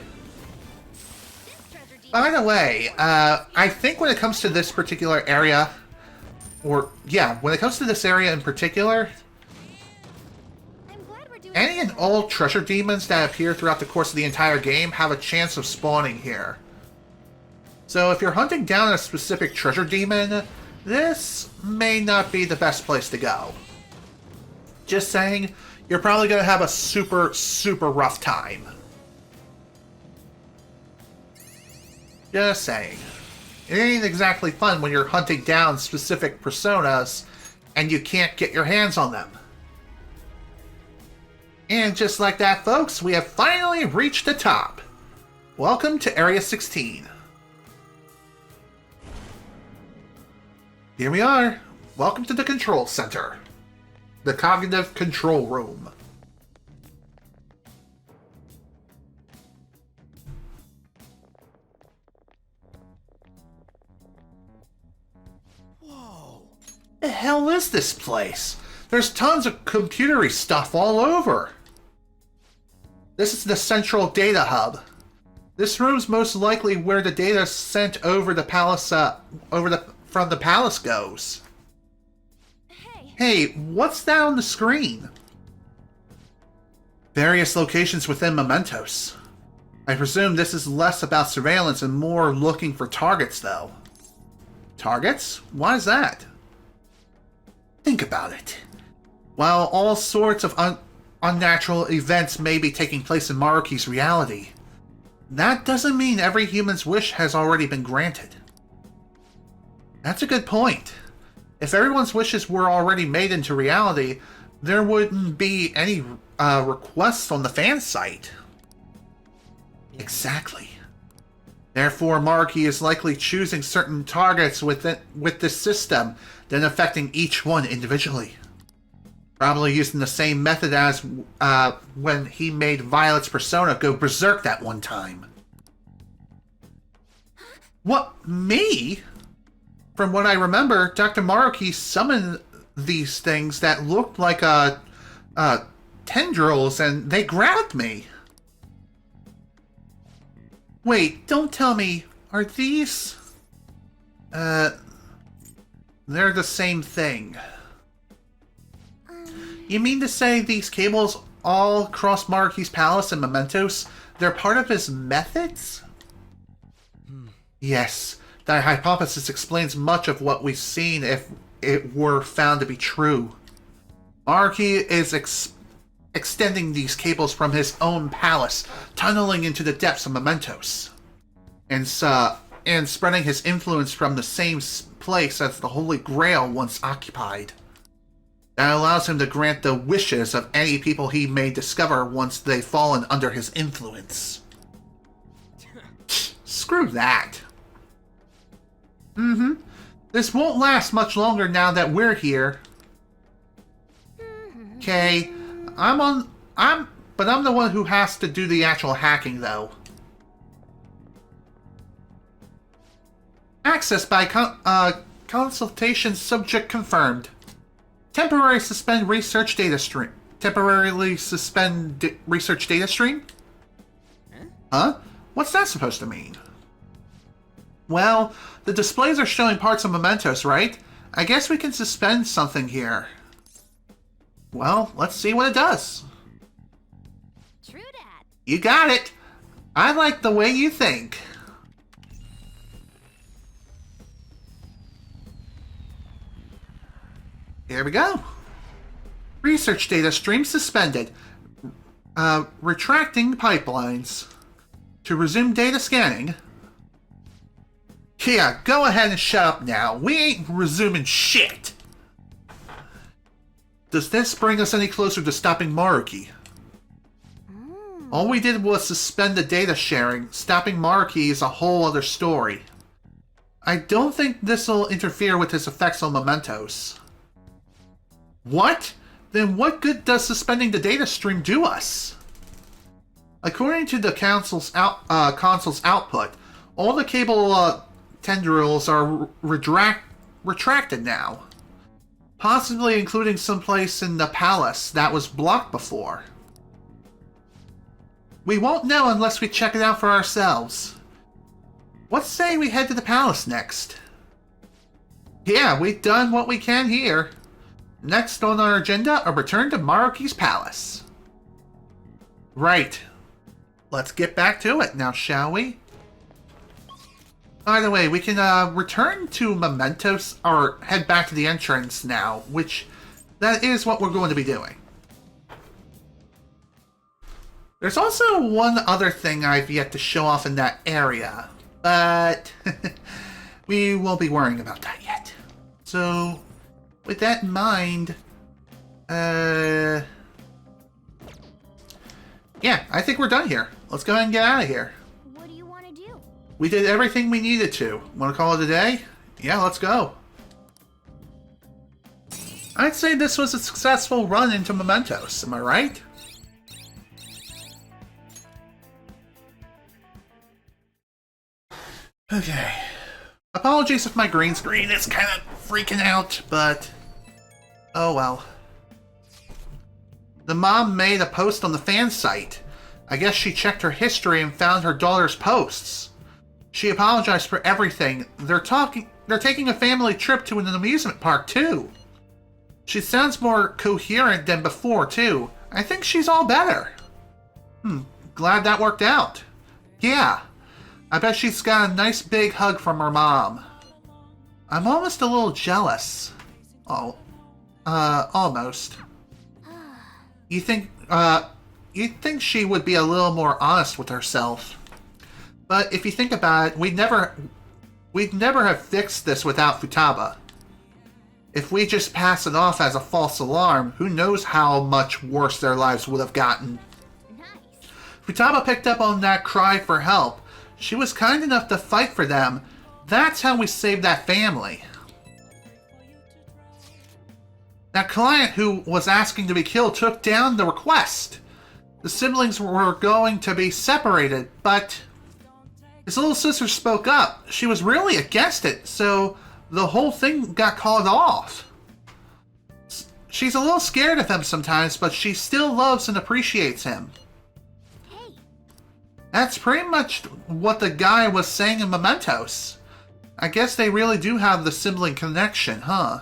By the way, I think when it comes to this particular area, when it comes to this area in particular, I'm glad we're doing any and this. all treasure demons that appear throughout the course of the entire game have a chance of spawning here. So if you're hunting down a specific treasure demon, this may not be the best place to go. Just saying, you're probably going to have a super, super rough time. Just saying. It ain't exactly fun when you're hunting down specific personas and you can't get your hands on them. And just like that, folks, we have finally reached the top. Welcome to Area 16. Here we are. Welcome to the Control Center. The Cognitive Control Room. Whoa! The hell is this place? There's tons of computery stuff all over. This is the central data hub. This room's most likely where the data sent over the palace, from the palace goes. Hey, Hey, what's that on the screen? Various locations within Mementos. I presume this is less about surveillance and more looking for targets, though. Targets? Why is that? Think about it. While all sorts of unnatural events may be taking place in Maruki's reality, that doesn't mean every human's wish has already been granted. That's a good point. If everyone's wishes were already made into reality, there wouldn't be any requests on the fan site. Exactly. Therefore, Maruki is likely choosing certain targets with this system, then affecting each one individually. Probably using the same method as when he made Violet's persona go berserk that one time. What, me? From what I remember, Dr. Maruki summoned these things that looked like tendrils, and they grabbed me. Wait, don't tell me, are these... they're the same thing. You mean to say these cables all across Maruki's palace and Mementos, they're part of his methods? Yes, that hypothesis explains much of what we've seen if it were found to be true. Maruki is extending these cables from his own palace, tunneling into the depths of Mementos, and spreading his influence from the same place as the Holy Grail once occupied. That allows him to grant the wishes of any people he may discover once they've fallen under his influence. Screw that. This won't last much longer now that we're here. Okay, but I'm the one who has to do the actual hacking, though. Access by consultation subject confirmed. Temporarily suspend research data stream. Temporarily suspend research data stream? Huh? What's that supposed to mean? Well, the displays are showing parts of mementos, right? I guess we can suspend something here. Well, let's see what it does. True dat. You got it! I like the way you think. Here we go. Research data stream suspended. Retracting pipelines. To resume data scanning. Yeah, go ahead and shut up now. We ain't resuming shit. Does this bring us any closer to stopping Maruki? All we did was suspend the data sharing. Stopping Maruki is a whole other story. I don't think this'll interfere with his effects on mementos. What? Then what good does suspending the data stream do us? According to the console's output, all the cable tendrils are retracted now. Possibly including someplace in the palace that was blocked before. We won't know unless we check it out for ourselves. Let's say we head to the palace next. Yeah, we've done what we can here. Next on our agenda, a return to Maruki's palace. Right. Let's get back to it now, shall we? By the way, we can return to Mementos, or head back to the entrance now, which that is what we're going to be doing. There's also one other thing I've yet to show off in that area, but we won't be worrying about that yet. So, with that in mind, yeah, I think we're done here. Let's go ahead and get out of here. What do you want to do? We did everything we needed to. Want to call it a day? Yeah, let's go. I'd say this was a successful run into Mementos, am I right? Okay. Apologies if my green screen is kind of freaking out, but oh well. The mom made a post on the fan site. I guess she checked her history and found her daughter's posts. She apologized for everything. They're taking a family trip to an amusement park too. She sounds more coherent than before too. I think she's all better. Glad that worked out. Yeah. I bet she's got a nice big hug from her mom. I'm almost a little jealous. Oh. Almost. You'd think she would be a little more honest with herself. But if you think about it, we'd never have fixed this without Futaba. If we just pass it off as a false alarm, who knows how much worse their lives would have gotten. Nice. Futaba picked up on that cry for help. She was kind enough to fight for them. That's how we saved that family. That client who was asking to be killed took down the request. The siblings were going to be separated, but his little sister spoke up. She was really against it, so the whole thing got called off. She's a little scared of him sometimes, but she still loves and appreciates him. Hey. That's pretty much what the guy was saying in Mementos. I guess they really do have the sibling connection, huh?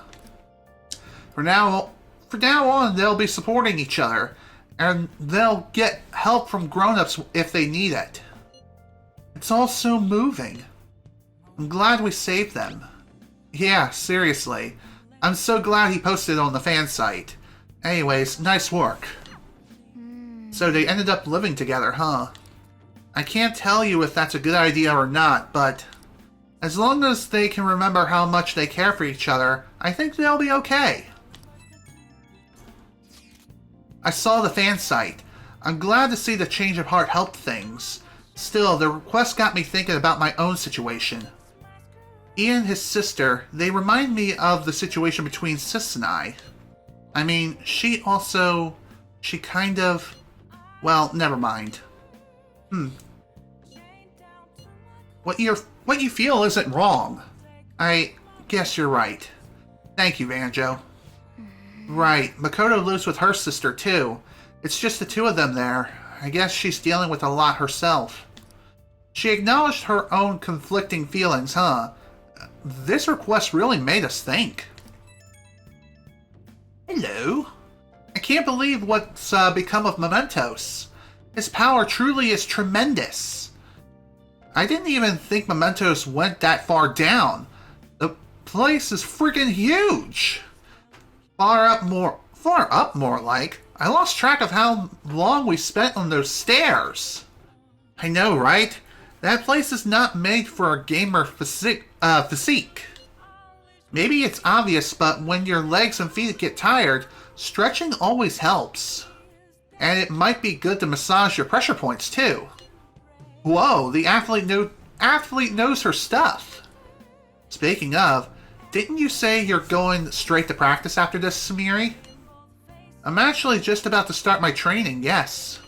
For now on, they'll be supporting each other, and they'll get help from grown-ups if they need it. It's all so moving. I'm glad we saved them. Yeah, seriously. I'm so glad he posted on the fan site. Anyways, nice work. So they ended up living together, huh? I can't tell you if that's a good idea or not, but as long as they can remember how much they care for each other, I think they'll be okay. I saw the fan site. I'm glad to see the change of heart helped things. Still, the request got me thinking about my own situation. Ian and his sister, they remind me of the situation between Sis and I. I mean, she kind of... Well, never mind. What you feel isn't wrong. I guess you're right. Thank you, Banjo. Right, Makoto lives with her sister too. It's just the two of them there. I guess she's dealing with a lot herself. She acknowledged her own conflicting feelings, huh? This request really made us think. Hello? I can't believe what's become of Mementos. His power truly is tremendous. I didn't even think Mementos went that far down. The place is freaking huge. Far up more like. I lost track of how long we spent on those stairs. I know, right? That place is not made for a gamer physique. Maybe it's obvious, but when your legs and feet get tired, stretching always helps. And it might be good to massage your pressure points too. Whoa, the athlete knows her stuff. Speaking of, didn't you say you're going straight to practice after this, Samiri? I'm actually just about to start my training, yes.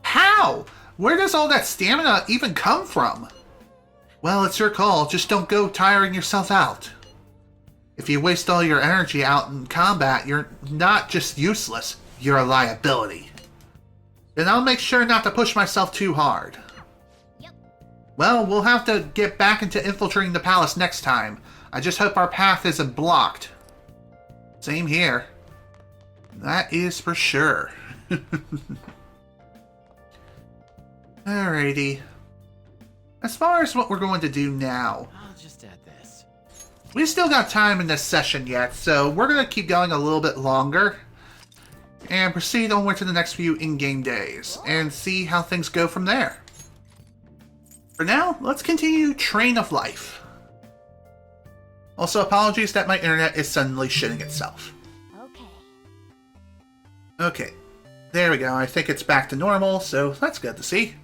How? Where does all that stamina even come from? Well, it's your call, just don't go tiring yourself out. If you waste all your energy out in combat, you're not just useless, you're a liability. Then I'll make sure not to push myself too hard. Yep. Well, we'll have to get back into infiltrating the palace next time. I just hope our path isn't blocked. Same here. That is for sure. Alrighty. As far as what we're going to do now, I'll just add this. we still got time in this session yet, so we're going to keep going a little bit longer and proceed onward to the next few in-game days and see how things go from there. For now, let's continue Train of Life. Also, apologies that my internet is suddenly shitting itself. Okay. Okay, there we go. I think it's back to normal, so that's good to see.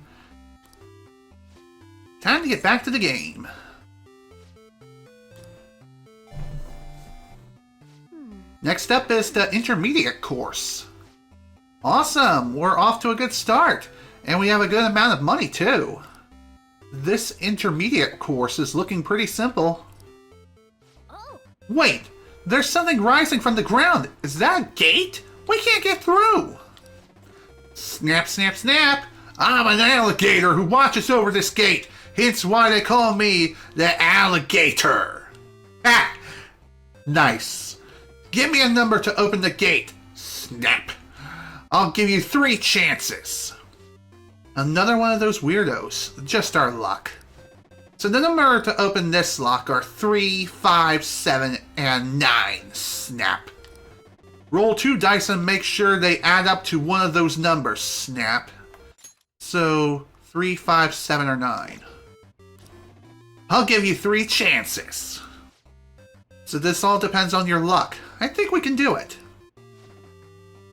Time to get back to the game. Next up is the intermediate course. Awesome, we're off to a good start, and we have a good amount of money too. This intermediate course is looking pretty simple. Oh, Wait, there's something rising from the ground. Is that a gate? We can't get through. Snap, snap, snap. I'm an alligator who watches over this gate. Hence why they call me the alligator. Ah! Nice. Give me a number to open the gate. Snap. I'll give you 3 chances. Another one of those weirdos. Just our luck. So the number to open this lock are 3, 5, 7, and 9. Snap. Roll 2 dice and make sure they add up to one of those numbers. Snap. So 3, 5, 7, or 9. I'll give you 3 chances. So this all depends on your luck. I think we can do it.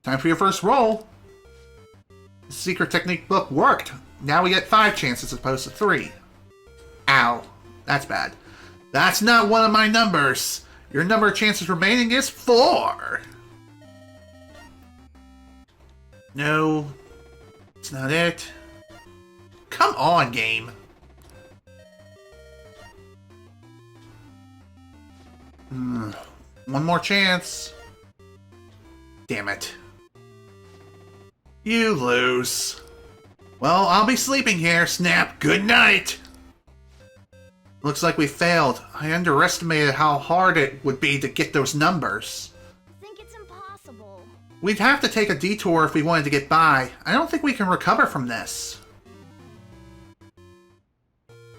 Time for your first roll. The secret technique book worked. Now we get 5 chances as opposed to 3. Ow. That's bad. That's not one of my numbers. Your number of chances remaining is 4. No. It's not it. Come on, game. One more chance. Damn it. You lose. Well, I'll be sleeping here, Snap. Good night. Looks like we failed. I underestimated how hard it would be to get those numbers. I think it's impossible. We'd have to take a detour if we wanted to get by. I don't think we can recover from this.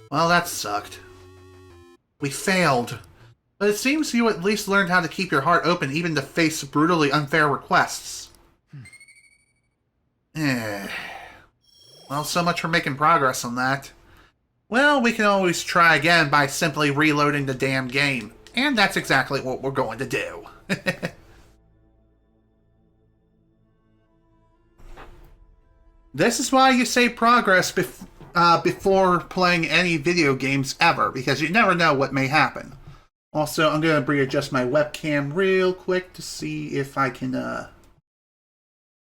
Well, that sucked. We failed. But it seems you at least learned how to keep your heart open even to face brutally unfair requests. Well, so much for making progress on that. Well, we can always try again by simply reloading the damn game. And that's exactly what we're going to do. This is why you save progress before playing any video games ever, because you never know what may happen. Also, I'm going to readjust my webcam real quick to see if I can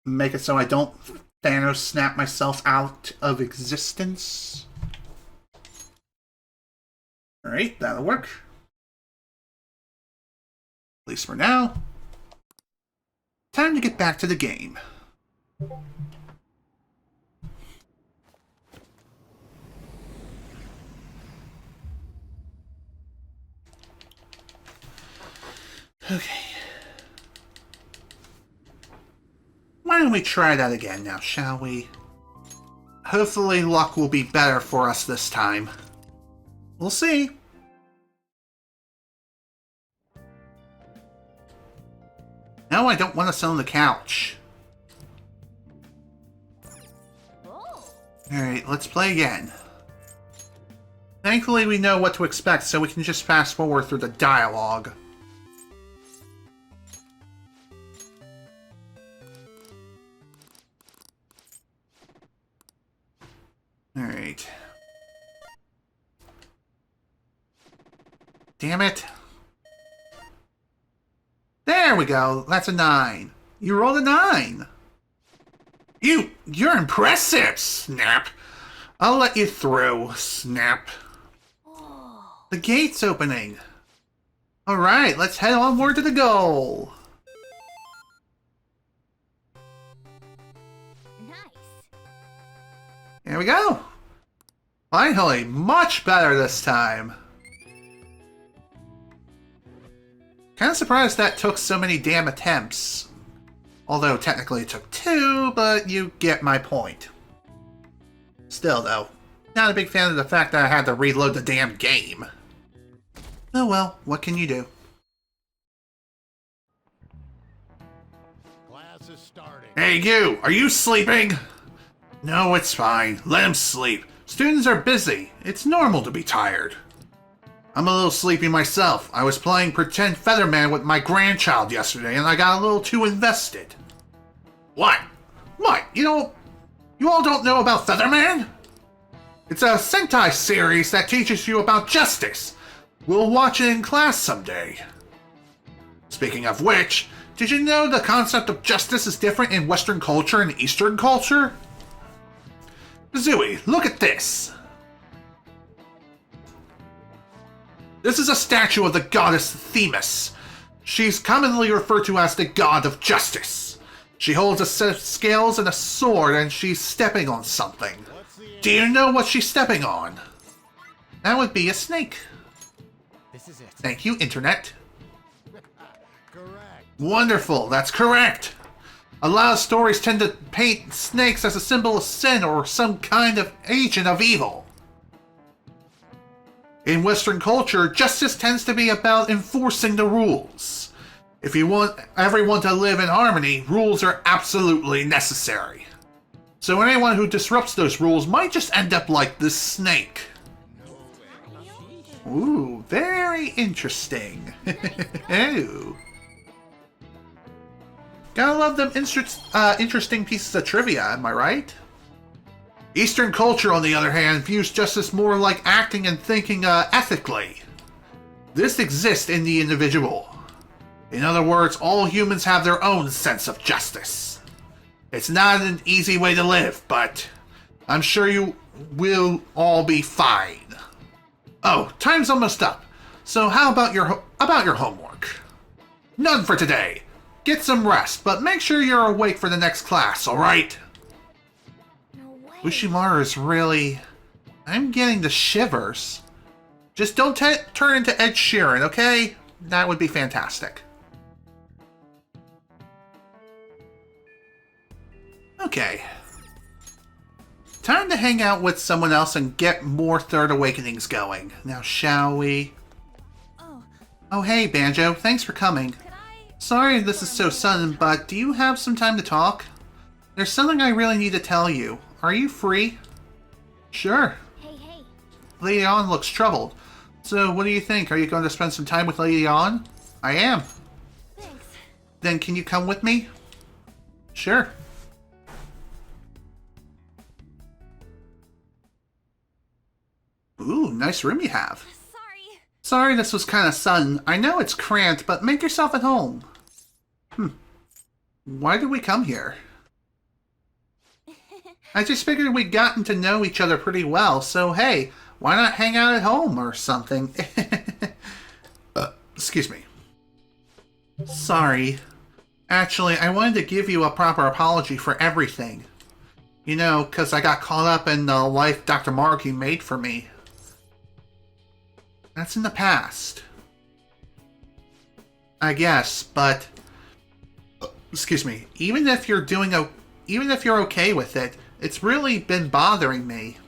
make it so I don't Thanos snap myself out of existence. Alright, that'll work. At least for now. Time to get back to the game. Okay. Why don't we try that again now, shall we? Hopefully luck will be better for us this time. We'll see. No, I don't want to sit on the couch. Alright, let's play again. Thankfully we know what to expect, so we can just fast forward through the dialogue. Alright. Damn it. There we go. That's a 9. You rolled a 9. You're impressive, Snap. I'll let you through, Snap. The gate's opening. Alright, let's head onward to the goal. Here we go. Finally, much better this time. Kind of surprised that took so many damn attempts. Although technically it took 2, but you get my point. Still though, not a big fan of the fact that I had to reload the damn game. Oh well, what can you do? Class is starting. Hey you, are you sleeping? No, it's fine. Let him sleep. Students are busy. It's normal to be tired. I'm a little sleepy myself. I was playing Pretend Featherman with my grandchild yesterday and I got a little too invested. What? What? You all don't know about Featherman? It's a Sentai series that teaches you about justice. We'll watch it in class someday. Speaking of which, did you know the concept of justice is different in Western culture and Eastern culture? Zooey, look at this! This is a statue of the goddess Themis. She's commonly referred to as the god of justice. She holds a set of scales and a sword and she's stepping on something. Do you know what she's stepping on? That would be a snake. This is it. Thank you, Internet. Correct. Wonderful, that's correct. A lot of stories tend to paint snakes as a symbol of sin or some kind of agent of evil. In Western culture, justice tends to be about enforcing the rules. If you want everyone to live in harmony, rules are absolutely necessary. So anyone who disrupts those rules might just end up like this snake. Ooh, very interesting. Ooh. Gotta love them interesting pieces of trivia, am I right? Eastern culture, on the other hand, views justice more like acting and thinking ethically. This exists in the individual. In other words, all humans have their own sense of justice. It's not an easy way to live, but I'm sure you will all be fine. Oh, time's almost up. So how about your homework? None for today. Get some rest, but make sure you're awake for the next class, alright? No way. Ushimara is really... I'm getting the shivers. Just don't turn into Ed Sheeran, okay? That would be fantastic. Okay. Time to hang out with someone else and get more Third Awakenings going. Now, shall we? Oh, hey, Banjo. Thanks for coming. Sorry this is so sudden, but do you have some time to talk? There's something I really need to tell you. Are you free? Sure. Hey. Lady Ann looks troubled. So, what do you think? Are you going to spend some time with Lady Ann? I am. Thanks. Then can you come with me? Sure. Ooh, nice room you have. Sorry. Sorry this was kind of sudden. I know it's cramped, but make yourself at home. Why did we come here? I just figured we'd gotten to know each other pretty well, so hey, why not hang out at home or something? Excuse me. Sorry. Actually, I wanted to give you a proper apology for everything. You know, because I got caught up in the life Dr. Markey made for me. That's in the past. I guess, but... Excuse me. Even if you're okay with it, it's really been bothering me.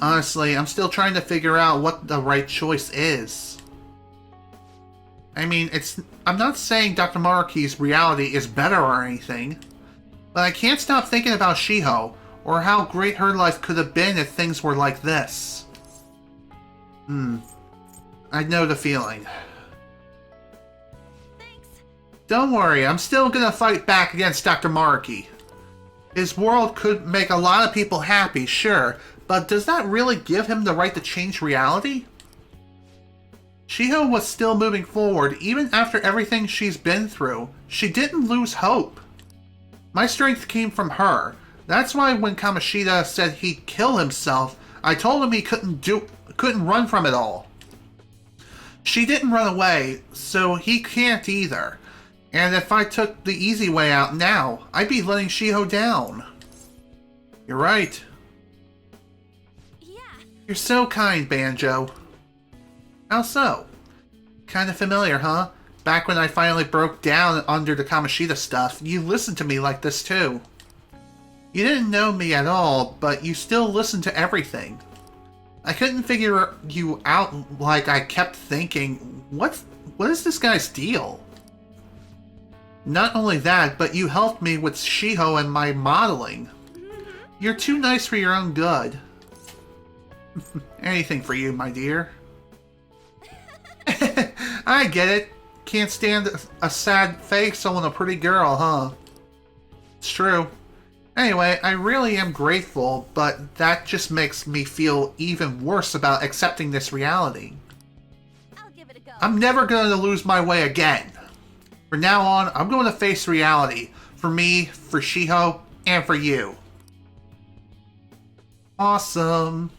Honestly, I'm still trying to figure out what the right choice is. I mean, I'm not saying Dr. Markey's reality is better or anything, but I can't stop thinking about Shiho, or how great her life could have been if things were like this. I know the feeling. Thanks. Don't worry, I'm still gonna fight back against Dr. Markey. His world could make a lot of people happy, sure, but does that really give him the right to change reality? Shiho was still moving forward, even after everything she's been through. She didn't lose hope. My strength came from her. That's why when Kamoshida said he'd kill himself, I told him he couldn't run from it all. She didn't run away, so he can't either. And if I took the easy way out now, I'd be letting Shiho down. You're right. Yeah. You're so kind, Banjo. How so? Kinda familiar, huh? Back when I finally broke down under the Kamoshida stuff, you listened to me like this too. You didn't know me at all, but you still listened to everything. I couldn't figure you out, like I kept thinking, what is this guy's deal? Not only that, but you helped me with Shiho and my modeling. You're too nice for your own good. Anything for you, my dear. I get it. Can't stand a sad face on a pretty girl, huh? It's true. Anyway, I really am grateful, but that just makes me feel even worse about accepting this reality. I'll give it a go. I'm never going to lose my way again. From now on, I'm going to face reality. For me, for Shiho, and for you. Awesome.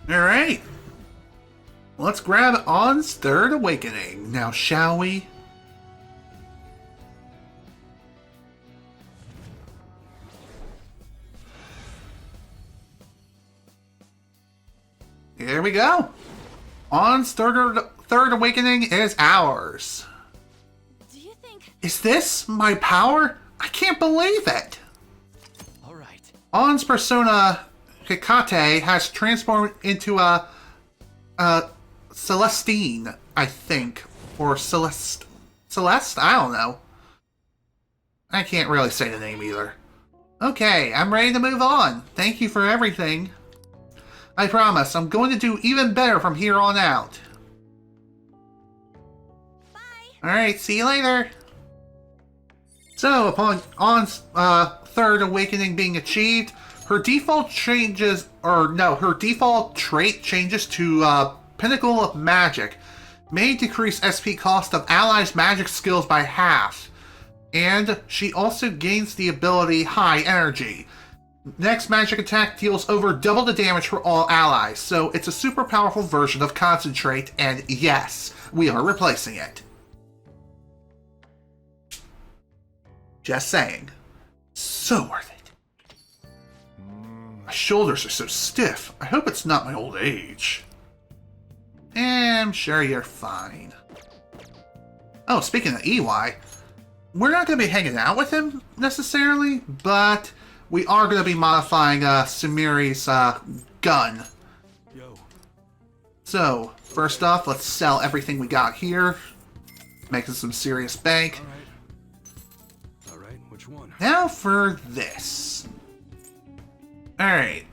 Alright. Let's grab On's Third Awakening. Now, shall we? Here we go. On's Third Awakening is ours. Do you think... Is this my power? I can't believe it. Alright. On's persona, Hikate, has transformed into a Celestine, I think. Or Celeste? I don't know. I can't really say the name either. Okay, I'm ready to move on. Thank you for everything. I promise, I'm going to do even better from here on out. Bye. Alright, see you later. So, upon On's Third Awakening being achieved, her default trait changes to Pinnacle of Magic. May decrease SP cost of allies' magic skills by half. And she also gains the ability High Energy. Next magic attack deals over double the damage for all allies, so it's a super powerful version of Concentrate, and yes, we are replacing it. Just saying. So worth it. My shoulders are so stiff. I hope it's not my old age. I'm sure you're fine. Oh, speaking of EY, we're not going to be hanging out with him, necessarily, but we are going to be modifying Sumiri's gun. Yo. So, first off, let's sell everything we got here. Making some serious bank. Alright, which one? Now for this. Alright.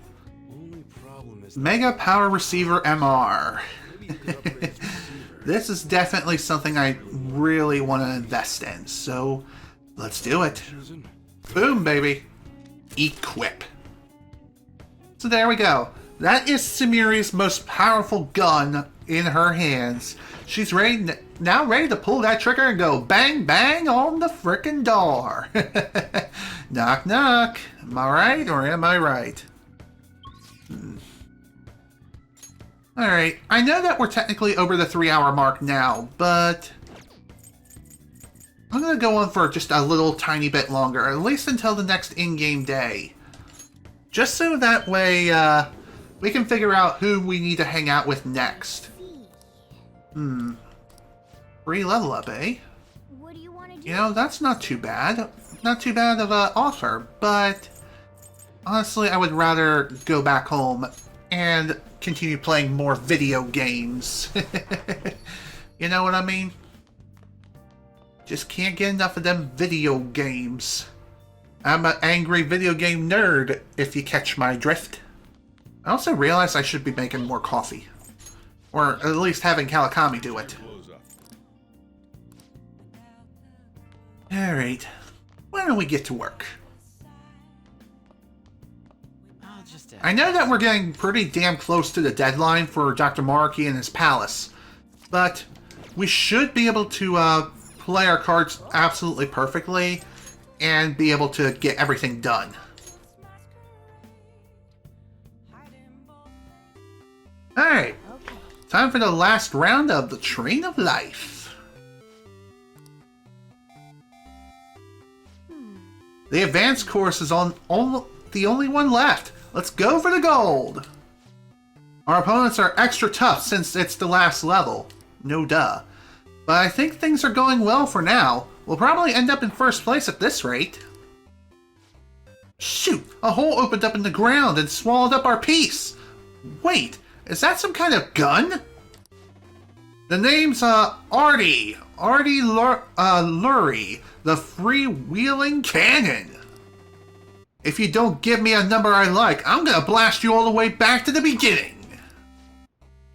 Only problem is Mega Power Receiver MR. maybe you could upgrade his receiver. This is definitely something I really want to invest in, so let's do it. Choosing? Boom, baby. Equip. So there we go. That is Samiri's most powerful gun in her hands. She's now ready to pull that trigger and go bang bang on the frickin' door. Knock knock. Am I right or am I right? Alright, I know that we're technically over the 3-hour mark now, but I'm gonna go on for just a little tiny bit longer, at least until the next in-game day. Just so that way, we can figure out who we need to hang out with next. Free level up, eh? What do you want to do? You know, that's not too bad. Not too bad of an offer, but honestly, I would rather go back home and continue playing more video games. You know what I mean? Just can't get enough of them video games. I'm an angry video game nerd, if you catch my drift. I also realized I should be making more coffee. Or at least having Kawakami do it. Alright. Why don't we get to work? I know that we're getting pretty damn close to the deadline for Dr. Maruki and his palace, but we should be able to play our cards absolutely perfectly and be able to get everything done. Alright, time for the last round of the Train of Life. The advanced course is on the only one left. Let's go for the gold! Our opponents are extra tough since it's the last level. No duh. But I think things are going well for now. We'll probably end up in first place at this rate. Shoot! A hole opened up in the ground and swallowed up our piece! Wait, is that some kind of gun? The name's, Artie. Artie Lurie, the freewheeling cannon. If you don't give me a number I like, I'm gonna blast you all the way back to the beginning.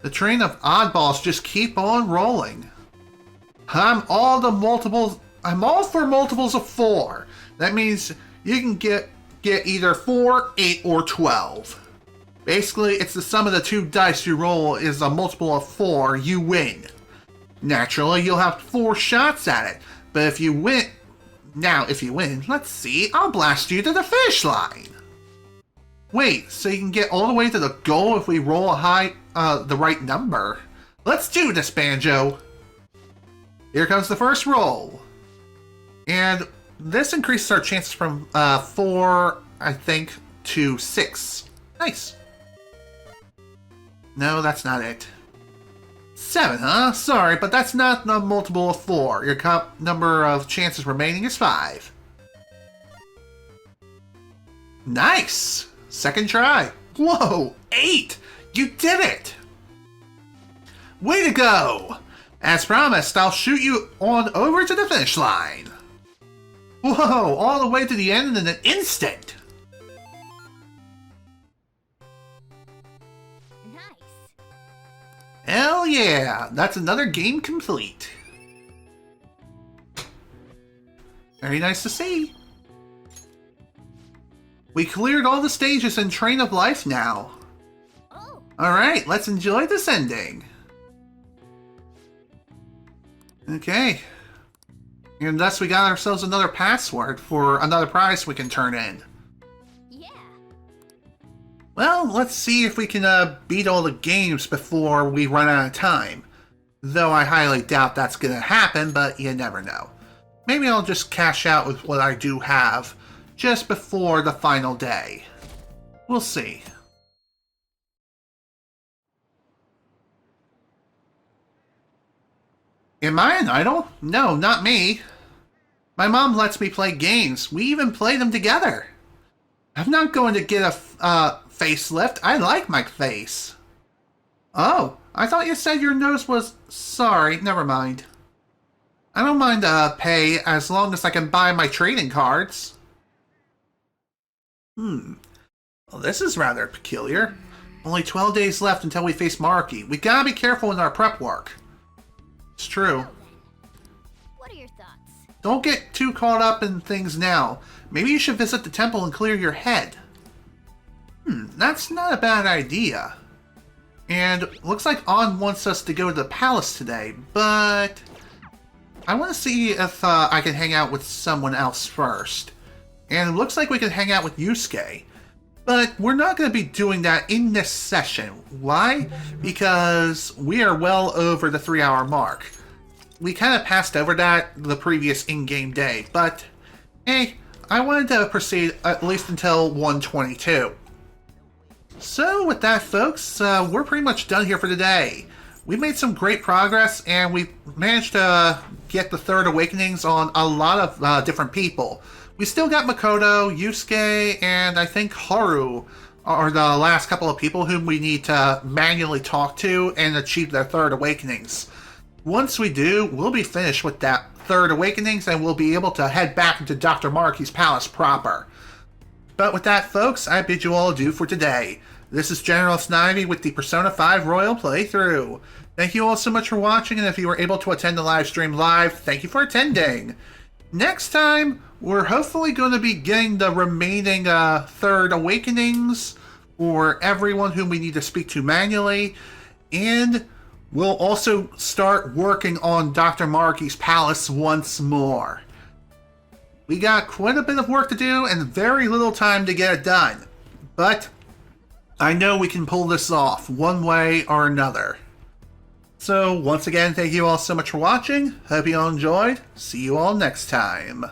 The train of oddballs just keep on rolling. I'm all for multiples of 4. That means you can get either 4, 8, or 12. Basically, it's the sum of the 2 dice you roll is a multiple of 4, you win. Naturally, you'll have 4 shots at it, but if you win, let's see, I'll blast you to the finish line. Wait, so you can get all the way to the goal if we roll the right number. Let's do this, Banjo. Here comes the first roll. And this increases our chances from 4, I think, to 6. Nice. No, that's not it. 7, huh? Sorry, but that's not a multiple of 4. Your number of chances remaining is 5. Nice! Second try. Whoa! 8! You did it! Way to go! As promised, I'll shoot you on over to the finish line. Whoa! All the way to the end in an instant! Hell yeah! That's another game complete. Very nice to see. We cleared all the stages in Train of Life now. Alright, let's enjoy this ending. Okay. And thus we got ourselves another password for another prize we can turn in. Well, let's see if we can beat all the games before we run out of time. Though I highly doubt that's going to happen, but you never know. Maybe I'll just cash out with what I do have just before the final day. We'll see. Am I an idol? No, not me. My mom lets me play games. We even play them together. I'm not going to get a facelift. I like my face. Oh, I thought you said your nose was... Sorry, never mind. I don't mind pay as long as I can buy my trading cards. Well, this is rather peculiar. Only 12 days left until we face Maruki. We gotta be careful in our prep work. It's true. What are your thoughts? Don't get too caught up in things now. Maybe you should visit the temple and clear your head. That's not a bad idea. And looks like On wants us to go to the palace today, but I want to see if I can hang out with someone else first. And it looks like we can hang out with Yusuke. But we're not going to be doing that in this session. Why? Because we are well over the 3-hour mark. We kind of passed over that the previous in-game day, but hey, I wanted to proceed at least until 122. So with that, folks, we're pretty much done here for today. We've made some great progress, and we've managed to get the Third Awakenings on a lot of different people. We still got Makoto, Yusuke, and I think Haru are the last couple of people whom we need to manually talk to and achieve their Third Awakenings. Once we do, we'll be finished with that Third Awakenings, and we'll be able to head back into Dr. Maruki's palace proper. But with that, folks, I bid you all adieu for today. This is General Snivy with the Persona 5 Royal Playthrough. Thank you all so much for watching, and if you were able to attend the live stream live, thank you for attending. Next time, we're hopefully going to be getting the remaining Third Awakenings for everyone whom we need to speak to manually, and we'll also start working on Dr. Maruki's palace once more. We got quite a bit of work to do and very little time to get it done, but I know we can pull this off one way or another. So once again, thank you all so much for watching. Hope you all enjoyed. See you all next time.